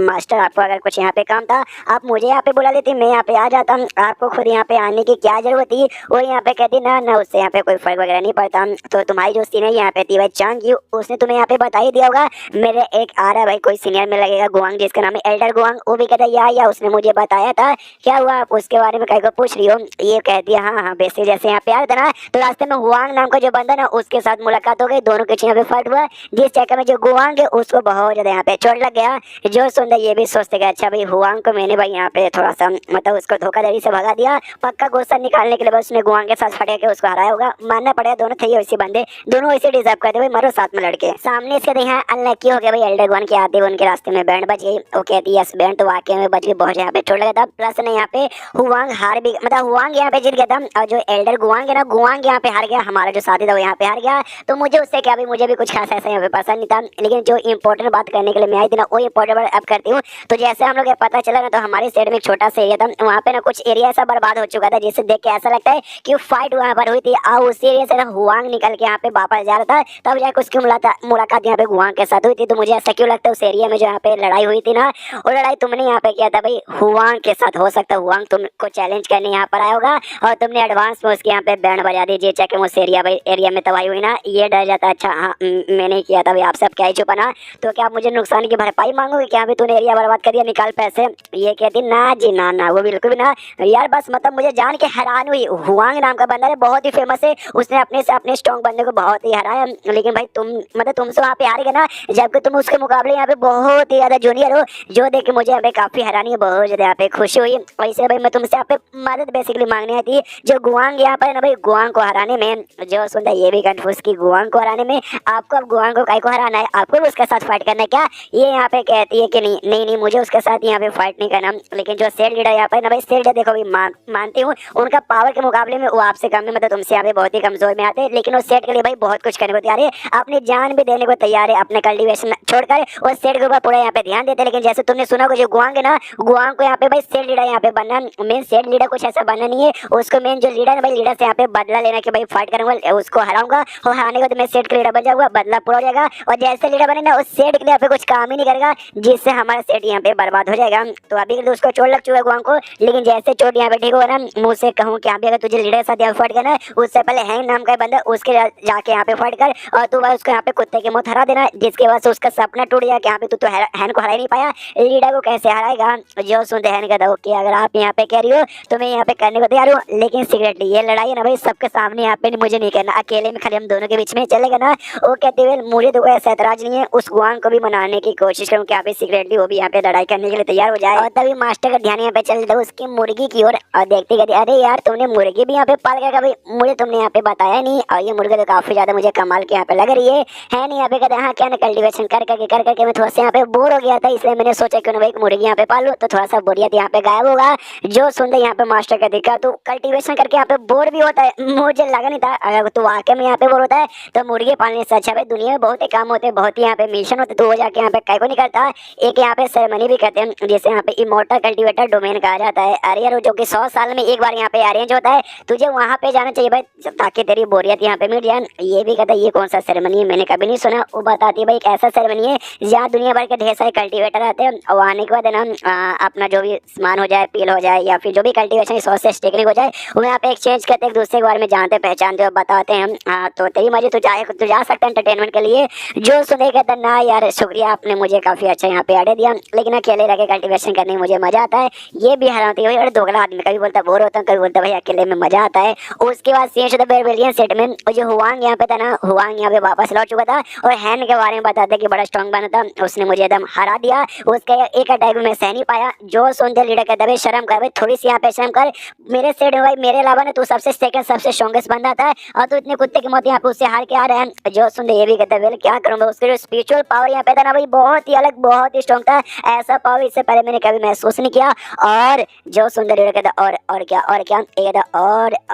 Speaker 1: मास्टर आपको अगर कुछ यहाँ पे काम था आप मुझे यहाँ पे बुला लेती, मैं यहाँ पे आ जाता, आपको खुद यहाँ पे आने की क्या जरूरत थी। वो यहाँ पे कहती ना ना उससे यहाँ पे कोई फर्क वगैरह नहीं पड़ता, तो तुम्हारी जो सीनियर यहाँ पे थी भाई चांग की, उसने तुम्हें यहाँ पे बता ही दिया होगा। मेरे एक आ रहा भाई कोई सीनियर में लगेगा गुआंग जिसका नाम है एल्डर गुआंग, वो भी कहता है या उसने मुझे बताया था, क्या हुआ आप उसके बारे में कहीं को पूछ रही हो। ये कहती है हाँ बेसिक जैसे यहाँ पे आ रहा था ना तो रास्ते में हुआंग नाम का जो बंदा ना उसके साथ मुलाकात हो गई, दोनों के यहाँ पे फाइट हुआ, जिस चक्कर में जो गुआंग है उसको बहुत ज्यादा यहाँ पे चोट लग गया। जो सुंदर ये भी सोचते गए अच्छा भाई हुआंग को मैंने भाई यहाँ पे थोड़ा सा मतलब उसको धोखाधड़ी से भगा दिया, पक्का गुस्सा निकालने के लिए बस उसने गुआंग के साथ फटे के उसको हराया होगा, मानना पड़ेगा दोनों थे वैसे बंदे, दोनों वैसे डिजर्व करते भाई मरो साथ में लड़के। सामने इसके देखा अनलकी हो गया भाई एल्डर गुआंग के आते उनके रास्ते में बैंड बच गई, वो कहती है यस बैंड तो वाकई में बच गई, बहुत यहाँ पे चोट लगा था, प्लस ने यहाँ पे हुआंग हार भी मतलब हुआंग यहाँ पे जीत गया था, और जो एल्डर गुआंग है ना गुआंग यहाँ पे हार गया, हमारा जो साथी था वो यहाँ पे हार गया। तो मुझे उससे क्या भाई मुझे भी कुछ खास ऐसा यहाँ पे पसंद नहीं था, लेकिन जो इंपॉर्टेंट बात करने के लिए मैं आई थी ना वो इंपॉर्टेंट बात अब करती हूँ। तो जैसे हम लोग पता चला ना तो हमारे साइड में एक छोटा सा एरिया था, वहाँ पे ना कुछ एरिया ऐसा बर्बाद हो चुका था जिससे देख के ऐसा लगता है कि फाइट वहाँ पर हुई थी, और उसी एरिया से ना हुआंग निकल के यहाँ पे वापस जा रहा था, तब जाकर उसकी मुलाकात यहाँ पे गुआंग के साथ हुई थी। तो मुझे ऐसा क्यों लगता है उस एरिया में जो यहाँ पे लड़ाई हुई थी ना वो लड़ाई तुमने यहाँ पे किया था भाई हुआंग के साथ, हो सकता है हुआंग तुमको चैलेंज करने यहाँ पर आया होगा और तुमने एडवांस में उसके यहाँ पे बैंड बजा दी, जे चाहे उस एरिया में तबाही हुई ना, ये डर जाता अच्छा हाँ मैंने किया था भाई, आप सब क्या ही छुपाना, तो क्या आप मुझे नुकसान की भरपाई मांगोगे कि यहाँ पे तूने एरिया बर्बाद कर दिया, निकाल पैसे। ये कहती ना जी ना ना, वो बिल्कुल भी ना यार, बस मतलब मुझे जान के हैरान हुई। हुआंग नाम का बंदा है, बहुत ही फेमस है, उसने अपने से अपने स्ट्रॉन्ग बंदे को बहुत ही हराया। लेकिन भाई तुम मतलब तुमसे वहाँ पे हार गए ना, जबकि तुम उसके मुकाबले यहाँ पे बहुत ही ज्यादा जूनियर हो, जो देख के मुझे यहाँ पे काफी हैरानी, बहुत ज्यादा यहाँ पे खुशी हुई। वैसे भाई मैं तुमसे यहाँ पे मदद बेसिकली मांगने आई थी, जो गुआंग यहाँ पर है ना भाई, गुआंग को हराने में। जो सुनता ये भी कंफ्यूज की गुआंग को हराने में आपको, अब गुआंग को काहे को हराना है, आपको भी उसके साथ फाइट करना है क्या? ये यहाँ पे कहती है कि नहीं नहीं नहीं, मुझे उसके साथ यहाँ पे फाइट नहीं करना। लेकिन जो सेट लीडर यहाँ पर ना भाई, सेट लीडर देखो भाई, मानती हूँ उनका पावर के मुकाबले में वो आपसे कम है, मतलब तुमसे यहाँ पे बहुत ही कमजोर में आते हैं, लेकिन वो सेट के लिए भाई बहुत कुछ करने को तैयार है, अपनी जान भी देने को तैयार है, अपने कल्टीवेशन छोड़कर वो सेट के ऊपर पूरा यहाँ पे ध्यान देते हैं। लेकिन जैसे तुमने सुना जो गुआंग है ना, गुआंग को यहाँ पे भाई सेट लीडर यहाँ पे बनना, मेन सेट लीडर कुछ ऐसा बनना नहीं है, उसको मेन जो लीडर है भाई, लीडर से यहाँ पे बदला लेना कि भाई फाइट करूंगा, उसको हराऊंगा, और हराने के बाद मैं सेट का लीडर बन जाऊंगा, बदला पूरा हो जाएगा, और जैसे लीडर बने ना उस सेट के लिए यहाँ पे कुछ काम ही नहीं करेगा, जिससे हमारा सेट यहाँ पे बर्बाद हो जाएगा। तो अभी के लिए उसको चोट लग चुका है गुआंग को, लेकिन जैसे चोट यहाँ पे ठीक होगा ना, मुँह से कहूँ कि अभी अगर तुझे लीडर के साथ यहाँ फाइट करना है, उससे पहले हैंग नाम का बंदा उसके जाके यहाँ पे फाइट कर, और तू भाई उसको यहाँ पे कुत्ते के मुंह हरा देना, जिसके बाद से उसका सपना टूट जाए कि यहाँ पे तू तो हैन को हरा ही नहीं पाया, लीडर को कैसे हराएगा। जो सुनते हैन कहता हो कि अगर आप यहाँ पे कह रही हो तो मैं यहाँ पे करने को तैयार हूँ, लेकिन सीक्रेटली ये लड़ाई है ना भाई सबके सामने यहाँ पे मुझे नहीं करना, अकेले में खाली हम दोनों के बीच में चलेगा ना। वो कहते हुए मुझे तो कोई ऐसा ऐतराज नहीं है, उस गुआंग को भी मनाने की कोशिश करूँ कि यहाँ पे सीक्रेटली वो भी यहाँ पे लड़ाई करने के लिए तैयार हो जाए। और तभी मास्टर का ध्यान यहाँ पे चल जाता उसकी मुर्गी की ओर, और देखते कहते अरे यार तुमने मुर्गी भी यहाँ पे पाल कर भाई, मुझे तुमने यहाँ पे बताया नहीं, और ये मुर्गी तो काफी ज्यादा मुझे कमाल की यहाँ पे लग रही है नहीं? यहाँ पे कहते हाँ क्या ना, कल्टीवेशन कर करके मैं थोड़ा सा यहाँ पे बोर हो गया था, इसलिए मैंने सोचा क्यों ना भाई एक मुर्गी यहाँ पे पालू, तो थोड़ा सा बोरियत यहाँ पे गायब होगा। जो सुनते यहाँ पे मास्टर का देखा तो कल्टीवेशन करके यहाँ पे बोर भी होता है, मुझे लगा नहीं था अगर तो वाकई में यहाँ पे बोर होता है तो मुर्गी पालने से अच्छा भाई दुनिया में बहुत ही काम होते हैं, बहुत ही यहाँ पे मिशन होते, तो वो जाके यहाँ पे कहीं को नहीं करता। एक यहाँ पे सेरेमनी भी करते हैं जिसे यहाँ पे इमोर्टल कल्टीवेटर डोमेन कहा जाता है। अरे यार जो कि 100 साल में एक बार यहाँ पे अरेंज होता है, तुझे वहाँ पे जाना चाहिए भाई, ताकि तेरी बोरियत यहाँ पे मिट जाए। ये भी कहता है ये कौन सा सेरेमनी है, मैंने कभी नहीं सुना। वो बताती है भाई एक ऐसा सेरेमनी है जहाँ दुनिया भर के ढेर सारे कल्टीवेटर आते हैं, और आने के बाद है ना अपना जो भी सामान हो जाए, पील हो जाए या फिर जो भी कल्टीवेशन रिसोर्सेस टेक्निक हो जाए, वो यहाँ पे एक्सचेंज करते हैं, एक दूसरे के बारे में जानते पहचानते और बताते हैं। तो तेरी मर्जी तू जा सकता है एंटरटेनमेंट के लिए। जो सुने कहता ना यार शुक्रिया, आपने मुझे काफी अच्छा यहाँ पे आइडिया दिया, लेकिन अकेले रह के कल्टीवेशन करने में मुझे मजा आता है। ये भी हराती है दोगला आदमी, कभी बोलता बोर होता हूँ, कभी बोलता भाई अकेले में मजा आता है। उसके बाद सीएच द बेरबेलियन सेट में जो हुआंग यहाँ पे था ना, हुआंग यहाँ पे वापस लौट चुका था, और हैन के बारे में बताते कि बड़ा स्ट्रॉन्ग बना था, उसने मुझे एकदम हरा दिया, उसके एक अटैक में मैं सह नहीं पाया। जो सुनते लीडर कहता भाई शर्म कर भाई, थोड़ी सी यहाँ पे शर्म कर, मेरे सेट में भाई मेरे अलावा ना तू सबसे सेकंड सबसे स्ट्रॉन्गेस्ट बंदा था, और तू इतने कुत्ते की मौत यहाँ पे उससे हार के आ रहा है। जो सुनते ये भी कहता है क्या करूँ, उसके जो स्पिरिचुअल पावर यहाँ पे था ना भाई बहुत ही अलग, बहुत ही स्ट्रॉन्ग था, ऐसा पावर इससे पहले मैंने कभी महसूस नहीं किया। और जो सुंदर लीडर कहता और क्या ये कहता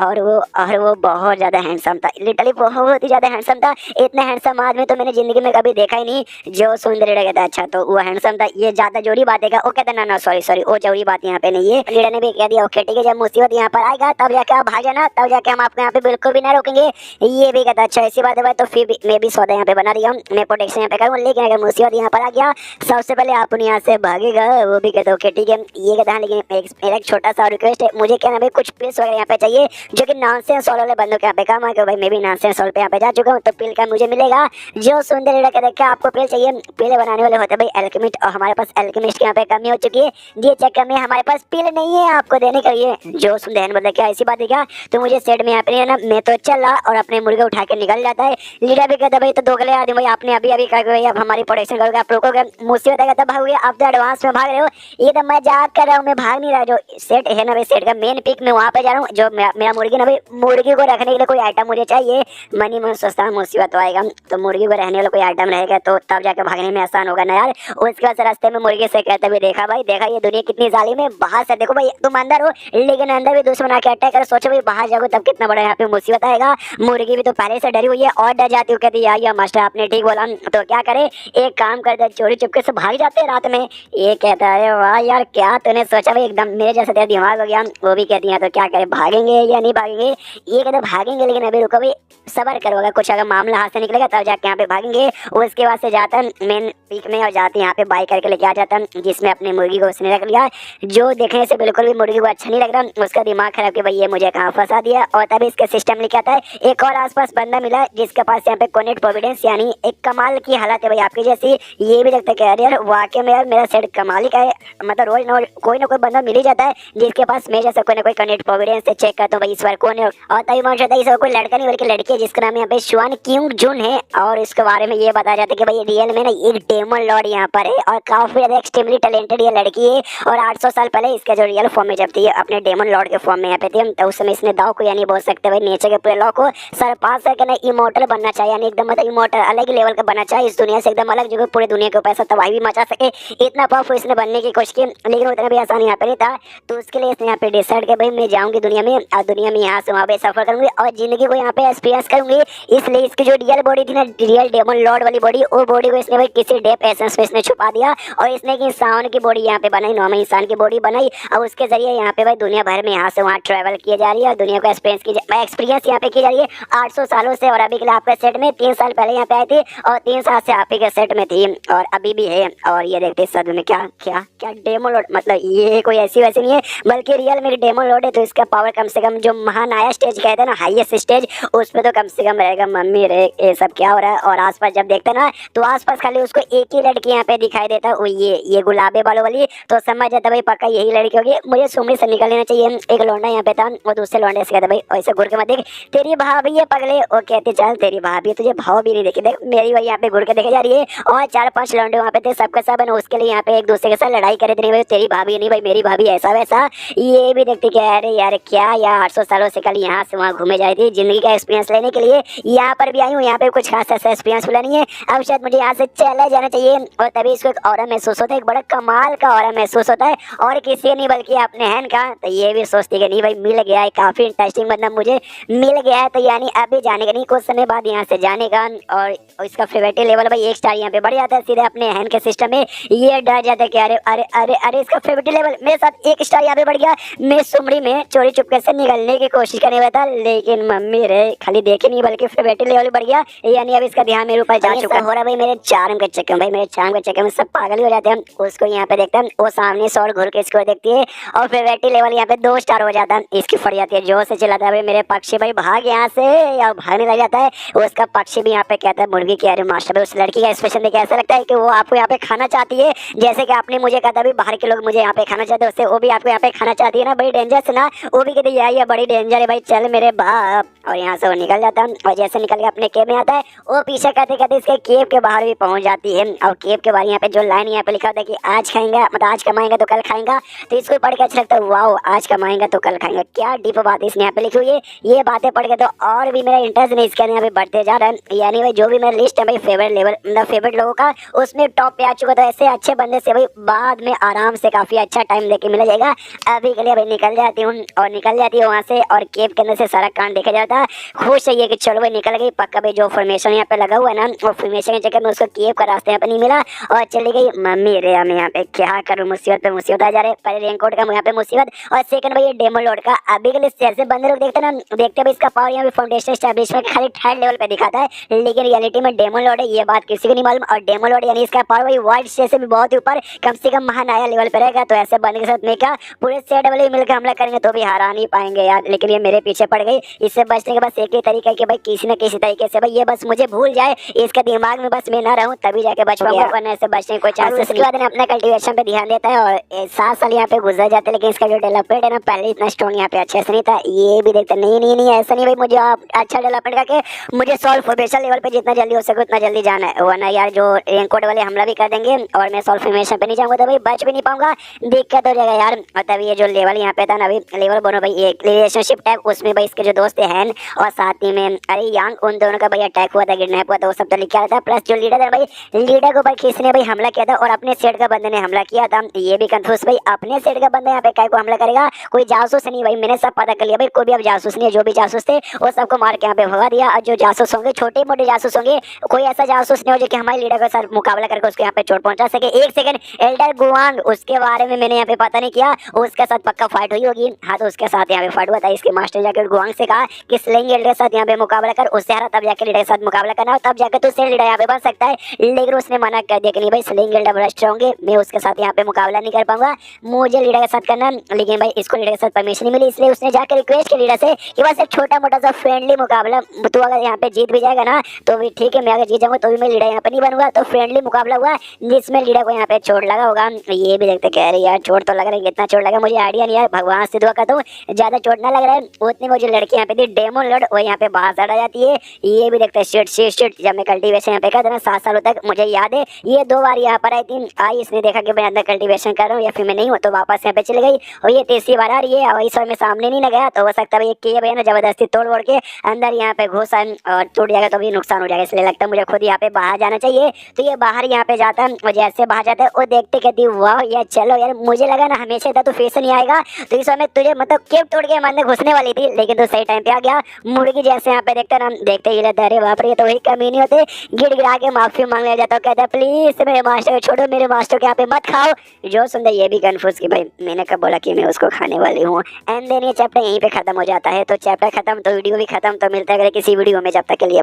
Speaker 1: और वो बहुत ज्यादा हैंडसम था, लिटरली बहुत ही ज्यादा हैंडसम था, इतना हैंडसम आदमी तो मैंने जिंदगी में कभी देखा ही नहीं। जो सुंदर लीडर कहता अच्छा तो वो हैंडसम था, ये ज्यादा जोड़ी बात है। वो कहता ना सॉरी वो जोड़ी बात यहाँ पे नहीं है। लीडर ने भी कह दिया ओके ठीक है, जब मुसीबत यहाँ पर आएगा तब जाके आप भाग जाना, तब जाके हम आपको यहाँ पे बिल्कुल भी ना रोकेंगे। ये भी कहता अच्छा ऐसी बात है भाई, तो फिर मैं भी सौदा यहाँ पे बना रही हूँ, मैं प्रोटेक्शन यहाँ पे करूँ, लेकिन अगर मुसीबत यहाँ पर आ गया सबसे पहले आप यहाँ से भागेगा। वो भी कहते ओके ठीक है। ये कहता है लेकिन मेरा एक छोटा सा रिक्वेस्ट है, मुझे क्या ना भाई कुछ पिल्स वगैरह यहाँ पे चाहिए जो कि नॉनसेंस वाले बंदों के यहाँ पे काम है, भाई मैं भी नॉनसेंस वाले पे यहाँ पे जा चुका हूँ, तो पिल का मुझे मिलेगा। जो सुंदर लीडर कहते क्या आपको पिल चाहिए, पिल बनाने वाले होते भाई एल्केमिस्ट, और हमारे पास एल्केमिस्ट के यहाँ पे कमी हो चुकी है, ये चक्कर में हमारे पास पिल नहीं है आपको देने के लिए। जो सुंदर मतलब क्या ऐसी बात है क्या, तो मुझे सेट में यहाँ पे नहीं है ना, मैं तो चल रहा और अपने मुर्गे उठा के निकल जाता है। लीडर भी कहता भाई तो दोगले आदमी भाई, आपने अभी कहा भाई अब हमारी प्रोटेक्शन करोगे, आप रोकोगे, मुसीबत आएगा तब भागोगे, आप तो एडवांस में भाग रहे हो। ये तो मजाक कर रहा हूँ, मैं भाग नहीं रहा। जो सेट है ना भाई, सेट का मेन पिक में वहाँ पे जा रहा हूँ, जो मेरा मुर्गी ना भाई, मुर्गी को रखने के लिए कोई आइटम मुझे चाहिए, मनी मन सोचता हूँ मुसीबत तो आएगा, तो मुर्गी को रहने वाला कोई आइटम रहेगा तो तब जाकर भागने में आसान होगा ना यार। उसके बाद रास्ते में मुर्गी से कहते हुए देखा भाई, देखा ये दुनिया कितनी जालिम है, बाहर से देखो भाई तुम अंदर हो लेकिन अंदर भी दुश्मन आके अटैक करे, सोचो भाई बाहर जाओ तब कितना बड़ा यहाँ पे मुसीबत आएगा। मुर्गी भी तो पहले से डरी हुई है और डर जाती हूँ, कहती यार मास्टर आपने ठीक बोला, तो क्या करे एक काम कर दे, चोरी चुपके से भाग जाते हैं रात में। ये कहता है वाह यार क्या तूने सोचा भाई, एकदम मेरे जैसा तेरा दिमाग हो गया। वो भी कहती है तो क्या करे, भागेंगे या नहीं भागेंगे। ये कहते भागेंगे लेकिन अभी रुको भाई, सबर करो, अगर कुछ अगर मामला हाथ से निकलेगा तब जाके यहाँ पे भागेंगे। उसके बाद से जाता है मेन पीक में और जाते यहाँ पे बाई करके लेके आ जाता है, जिसमें अपनी मुर्गी को उसने रख लिया, जो देखने से बिल्कुल भी मुर्गी को अच्छा नहीं लग रहा। उसका दिमाग खराब कि भाई ये मुझे कहाँ फंसा दिया। और तभी इसके सिस्टम लिखा था एक और आसपास बंदा मिला जिसके पास यहाँ पे कोनेट प्रोविडेंस यानी एक कमाल की हालत है भाई आपकी जैसी। ये भी लगता है कि अरे यार वाकई में यार मेरा सेट कमाल ही का है। मतलब रोज कोई ना कोई बंदा मिल ही जाता है जिसके पास मैं जैसा कोई ना कोई कैंडिडेट प्रोविडेंस से चेक करता हूँ भाई इस बार कौन है। और तभी मालूम चलता है इस बार कोई लड़का नहीं बल्कि लड़की है जिसका नाम यहाँ पे शुआन क्यूंग जुन है। और इसके बारे में ये बताया जाता है कि भाई रियल में ना एक डेमन लॉर्ड यहाँ पर है और काफी ज्यादा एक्सट्रीमली टैलेंटेड ये लड़की है। और 800 साल पहले इसका जो रियल फॉर्म में जब थी अपने डेमन लॉर्ड के फॉर्म में यहाँ पे थी, तो उस समय इसने दाव को यानी बोल सकते भाई नेचर के पूरे लॉ को सर पास करके ना इमोर्टल बनना चाहिए, यानी एकदम मतलब इमोर्टल अलग ही लेवल का बनना चाहिए, इस दुनिया से एकदम अलग, जो पूरे दुनिया के ऊपर ऐसा तबाही भी मचा सके। इतना पावरफुल इसने बनने की कोशिश की लेकिन उतना भी आसान यहाँ पे नहीं था। तो उसके लिए इसने यहाँ पे डिसाइड किया भाई मैं जाऊंगी दुनिया में और दुनिया में यहाँ से वहाँ पे सफर करूंगी और जिंदगी को यहाँ पे एक्सपीरियंस करूंगी। इसलिए इसकी जो रियल बॉडी थी ना, रियल डेमन लॉर्ड वाली बॉडी, वो बॉडी को इसने भाई किसी डेप एसेंस में इसने छुपा दिया और इसने एक इंसान की बॉडी यहाँ पे बनाई, नॉर्मल इंसान की बॉडी बनाई। और उसके जरिए यहाँ पे भाई दुनिया भर में यहाँ से वहाँ ट्रैवल किया जा रही है और दुनिया को एक्सपीरियंस यहाँ पे की जा रही है 800 सालों से। और अभी के लिए आपके सेट में 3 साल पहले यहाँ पे आई थी और 3 साल से आप ही के सेट में थी और अभी भी है। और ये देखते सद में क्या क्या क्या डेमो लोड, मतलब ये कोई ऐसी वैसी नहीं है बल्कि रियल में डेमो लोड है। तो इसका पावर कम से कम जो महानाया स्टेज कहते हैं ना, हाईएस्ट स्टेज, उस पर तो कम से कम रहेगा। मम्मी रे ये सब क्या हो रहा है। और आसपास जब देखते ना तो आसपास खाली उसको एक ही लड़की यहाँ पे दिखाई देता है, ये गुलाबी बालों वाली। तो समझ जाता भाई पक्का यही लड़की होगी, मुझे सुमड़ी से निकल लेना चाहिए। एक लौंडा यहाँ पे था और दूसरे लौंडे से कहता भाई ऐसे घुर के मत देख, तेरी भाभी है पगले। वो कहते चल तेरी भाभी, तुझे भाव भी नहीं देखी, देख मेरी भाई यहाँ पे घुर के देखे जा रही है। और 4-5 लौंडे वहाँ पे थे, सबके सब है उसके लिए यहाँ पे एक दूसरे के साथ लड़ाई करे थे, भाई तेरी भाभी नहीं भाई मेरी भाभी, ऐसा वैसा। ये भी देखते क्या अरे यार क्या यार 800 सालों से कल यहाँ से वहाँ घूमे जाए थी जिंदगी का एक्सपीरियंस लेने के लिए, यहाँ पर भी आई हूँ। यहाँ पे कुछ खास ऐसा एक्सपीरियंस मिला नहीं है, अब शायद मुझे यहाँ से चला जाना चाहिए। और तभी इसको एक ऑरा महसूस होता है, एक बड़ा कमाल का ऑरा महसूस होता है और किसी नहीं बल्कि अपने हैन का। तो ये भी सोचती कि नहीं भाई मिल गया है, काफी इंटरेस्टिंग मतलब मुझे मिल गया है। तो यानी अभी जाने का नहीं, कुछ समय बाद यहाँ से जाने का। और इसका फेवरेट लेवल भाई 1 स्टार यहाँ पे बढ़ जाता है सीधे अपने हैन के सिस्टम में। ये डर जाता है कि अरे अरे अरे अरे इसका फेवरेट लेवल मेरे साथ 1 स्टार यहाँ पे बढ़ गया। मैं सुमड़ी में चोरी चुपके से निकलने की कोशिश करने वाला था लेकिन मम्मी रे खाली देखे नहीं बल्कि फेवरेट लेवल बढ़ गया, यानी अब इसका ध्यान मेरे ऊपर जा चुका हो रहा है। भाई मेरे चार्म के चक्कर में, भाई मेरे चार्म के चक्कर में सब पागल ही हो जाते हैं। उसको यहाँ पे देखते हैं, वो सामने से और घूर के इसको देखती है और फेवरेट लेवल यहाँ पे 2 स्टार हो जाता है। इसकी फट जाती है, जोर से चिल्लाता है भाई मेरे पक्षी भाई भाग यहाँ से, या भागने लग जाता है। उसका पक्षी भी यहाँ पे कहता है मुर्गी की अरे मास्टर भाई, उस लड़की का एक्सप्रेशन देख ऐसा लगता है कि वो आपको यहाँ पे खाना चाहती है, जैसे कि आपने मुझे कहा था भी बाहर के लोग मुझे यहाँ पे खाना चाहते हैं, उससे वो भी आपको यहाँ पे खाना चाहती है ना, बड़ी डेंजर से ना। वो भी कहती है बड़ी डेंजर है भाई चल मेरे बाप। और यहाँ से वो निकल जाता है और जैसे निकल के अपने केव में आता है, वो पीछे कहते कहते इसके केव के बाहर भी पहुंच जाती है। और केव के बाहर यहाँ पे जो लाइन यहाँ पे लिखा होता है कि आज खाएंगा मतलब आज कमाएंगा तो कल खाएंगा, तो इसको पढ़ के अच्छा लगता है, वाओ आज कमाएंगा तो कल खाएंगा, क्या डीप बात इसने यहाँ पे लिखी हुई है। ये बातें पढ़ के तो और भी मेरा इंटरेस्ट नहीं इसके यहाँ पे बढ़ते जा रहा है। यानी भाई जो भी मेरा लिस्ट है भाई फेवरेट लेवल मतलब फेवरेट लोगों का, उसमें टॉप पे आ चुका। तो ऐसे अच्छे बंदे से भाई बाद में आराम से काफी अच्छा टाइम देके मिल जाएगा। अभी के लिए भाई निकल जाती हूँ और निकल जाती है वहाँ से और केव के अंदर से सारा कांड देखा जाता है। खुश है कि चलो भाई निकल गई पक्का भाई, जो फॉर्मेशन यहाँ पे लगा हुआ है ना वो फॉर्मेशन के चक्कर में उसको केव का रास्ता यहाँ पे नहीं मिला और चली गई। मम्मी रे मैं यहाँ पे क्या करूँ, मुसीबत पे मुसीबत आ जा रहे। पहले रेनकोट का यहाँ पे मुसीबत और सेकंड भाई ये डेमो लोड का। अभी के लिए जैसे बंदे लोग देखते ना देखते भाई इसका पावर यहाँ पे फाउंडेशन एस्टैब्लिशमेंट खाली 3rd लेवल पे दिखाता है, लेकिन रियलिटी में डेमो लोड है ये बात किसी को नहीं मालूम। और डेमो लोड यानी इसका पावर भाई वर्ल्ड स्टेज से भी बहुत ही ऊपर कम से कम महानाया लेवल पे रहेगा। तो ऐसे बंदे के साथ मैं क्या पूरे सेट वाले मिलकर हमला करेंगे तो भी हरा नहीं पाएंगे यार। लेकिन ये मेरे पीछे पड़ गई, इससे बचने के बस एक ही तरीका है कि भाई किसी न किसी तरीके से भाई ये बस मुझे भूल जाए, इसके दिमाग में बस मैं ना रहूं तभी जाके बच पाऊंगा, वरना ऐसे बचने की कोई चांसेस नहीं। उसके बाद अपने कल्टीवेशन पे ध्यान देता है और 7 साल यहाँ पे गुजर जाते हैं, लेकिन इसका जो डेवलपमेंट है ना पहले इतना स्ट्रॉन्ग यहाँ पे अच्छे से नहीं था। ये भी देखते नहीं ऐसा नहीं भाई मुझे अच्छा डेवलपमेंट करके मुझे सॉल्व फॉर्मेशन लेवल पे जितना जल्दी हो सके उतना जल्दी जाना है, वरना यार जो रेनकोट वाले हमला भी कर देंगे और मैं सॉल्व फॉर्मेशन पे नहीं जाऊंगा तो भाई बच भी नहीं पाऊंगा, दिक्कत हो जाएगा यार। और तभी ये जो लेवल यहाँ पे था ना अभी लेवल बनो भाई एक रिलेशनशिप टाइप, उसमें भाई इसके जो दोस्त हैं और साथ ही में अरे यांग उन दोनों का भाई अटैक हुआ था, किडनैप हुआ था, वो सब तो लिखा था। प्लस जो लीडर है भाई लीडर को भाई किसी ने भाई हमला किया था और अपने सेट का बंदे ने हमला किया था। ये भी कंफ्यूज भाई अपने सेट का बंदा यहाँ पे काय को हमला करेगा, कोई जासूस नहीं भाई, मैंने सब पता कर लिया भाई, कोई भी अब जासूस नहीं है, जो भी जासूस थे वो सबको मार के यहाँ पे भगा दिया। और जो जासूस होंगे छोटे मोटे जासूस होंगे, कोई ऐसा जासूस नहीं हो जो कि हमारे लीडर के साथ मुकाबला करके उसको यहाँ पे चोट पहुंचा सके। एक सेकंड एल्डर गुआंग उसके बारे में मैंने यहाँ पे पता नहीं किया, उसके साथ पक्का फाइट हुई होगी। हाँ तो उसके साथ यहाँ पे फाइट हुआ था, इसके मास्टर जाकर गुआंग से कहा कि स्लेइंग एल्डर के साथ यहाँ पे मुकाबला कर, उससे हरा तब जाकर लीडर के साथ मुकाबला करना और तब जाकर तू सेट लीडर यहाँ पे बन सकता है। लेकिन उसने मना कर दिया कि नहीं भाई स्लेइंग एल्डर बड़ा स्ट्रॉन्ग है, मैं उसके साथ यहाँ पे मुकाबला नहीं कर पाऊंगा, मुझे लीडर के साथ करना। लेकिन भाई इसको लीडर के साथ परमिशन नहीं मिली, इसलिए उसने जाकर रिक्वेस्ट की लीडर से कि बस एक छोटा मोटा सा फ्रेंडली मुकाबला, तू अगर यहाँ पे जीत भी जाएगा ना तो भी ठीक है, मैं अगर जीत जाऊंगा तो भी मैं लीडर यहाँ पे नहीं बनूंगा। तो फ्रेंडली मुकाबला हुआ होगा जिसमें लीडा को यहाँ पे चोट लगा होगा। ये भी देखते कह रही यार चोट तो लग रहा है, कितना चोट लगा मुझे आइडिया नहीं है, भगवान से दुआ करता हूँ ज्यादा चोट ना लग रहा है। उतनी वो जो लड़की यहाँ पे थी डेमो लड़ वो यहाँ पे बाहर चढ़ जाती है। ये भी देखते शिट शिट शिट, जब मैं कल्टीवेशन यहाँ पे कर देना 7 सालों तक मुझे याद है ये 2 बार यहाँ पर आई थी। आई इसने देखा कि मैं अंदर कल्टीवेशन कर रहा हूँ या फिर मैं नहीं हूँ, तो वापस यहाँ पे चली गई और ये तीसरी बार आ रही है और इस समय सामने नहीं ना गया तो हो सकता है ये भैया ना जबरदस्ती तोड़ वोड़ के अंदर यहाँ पे घुसा और टूट जाएगा तो भी नुकसान हो जाएगा, इसलिए लगता है मुझे खुद यहाँ पे बाहर जाना चाहिए। तो ये बाहर यहाँ पे जाता है और जैसे बाहर जाता है वो देखते कहती वाह यार चलो यार, मुझे लगा ना हमेशा था तो फिर से नहीं आएगा, तो इस समय तुझे मतलब केव तोड़ के मन में घुसने वाली थी लेकिन तो सही टाइम पे आ गया। मुर्गी जैसे यहाँ पे देखते ना देखते ही रहता, अरे बाप रे तो वही कमी नहीं होते, गिड़गिड़ा के माफी मांगने जाता हूँ, कहता प्लीज मेरे मास्टर को छोड़ो, मेरे मास्टर के यहाँ पे मत खाओ। जो सुंदर ये भी कन्फ्यूज कि भाई मैंने कब बोला कि मैं उसको खाने वाली हूँ। एंड देन ये चैप्टर यहीं पे खत्म हो जाता है। तो चैप्टर खत्म तो वीडियो भी खत्म, तो मिलता है अगले किसी वीडियो में, जब तक के लिए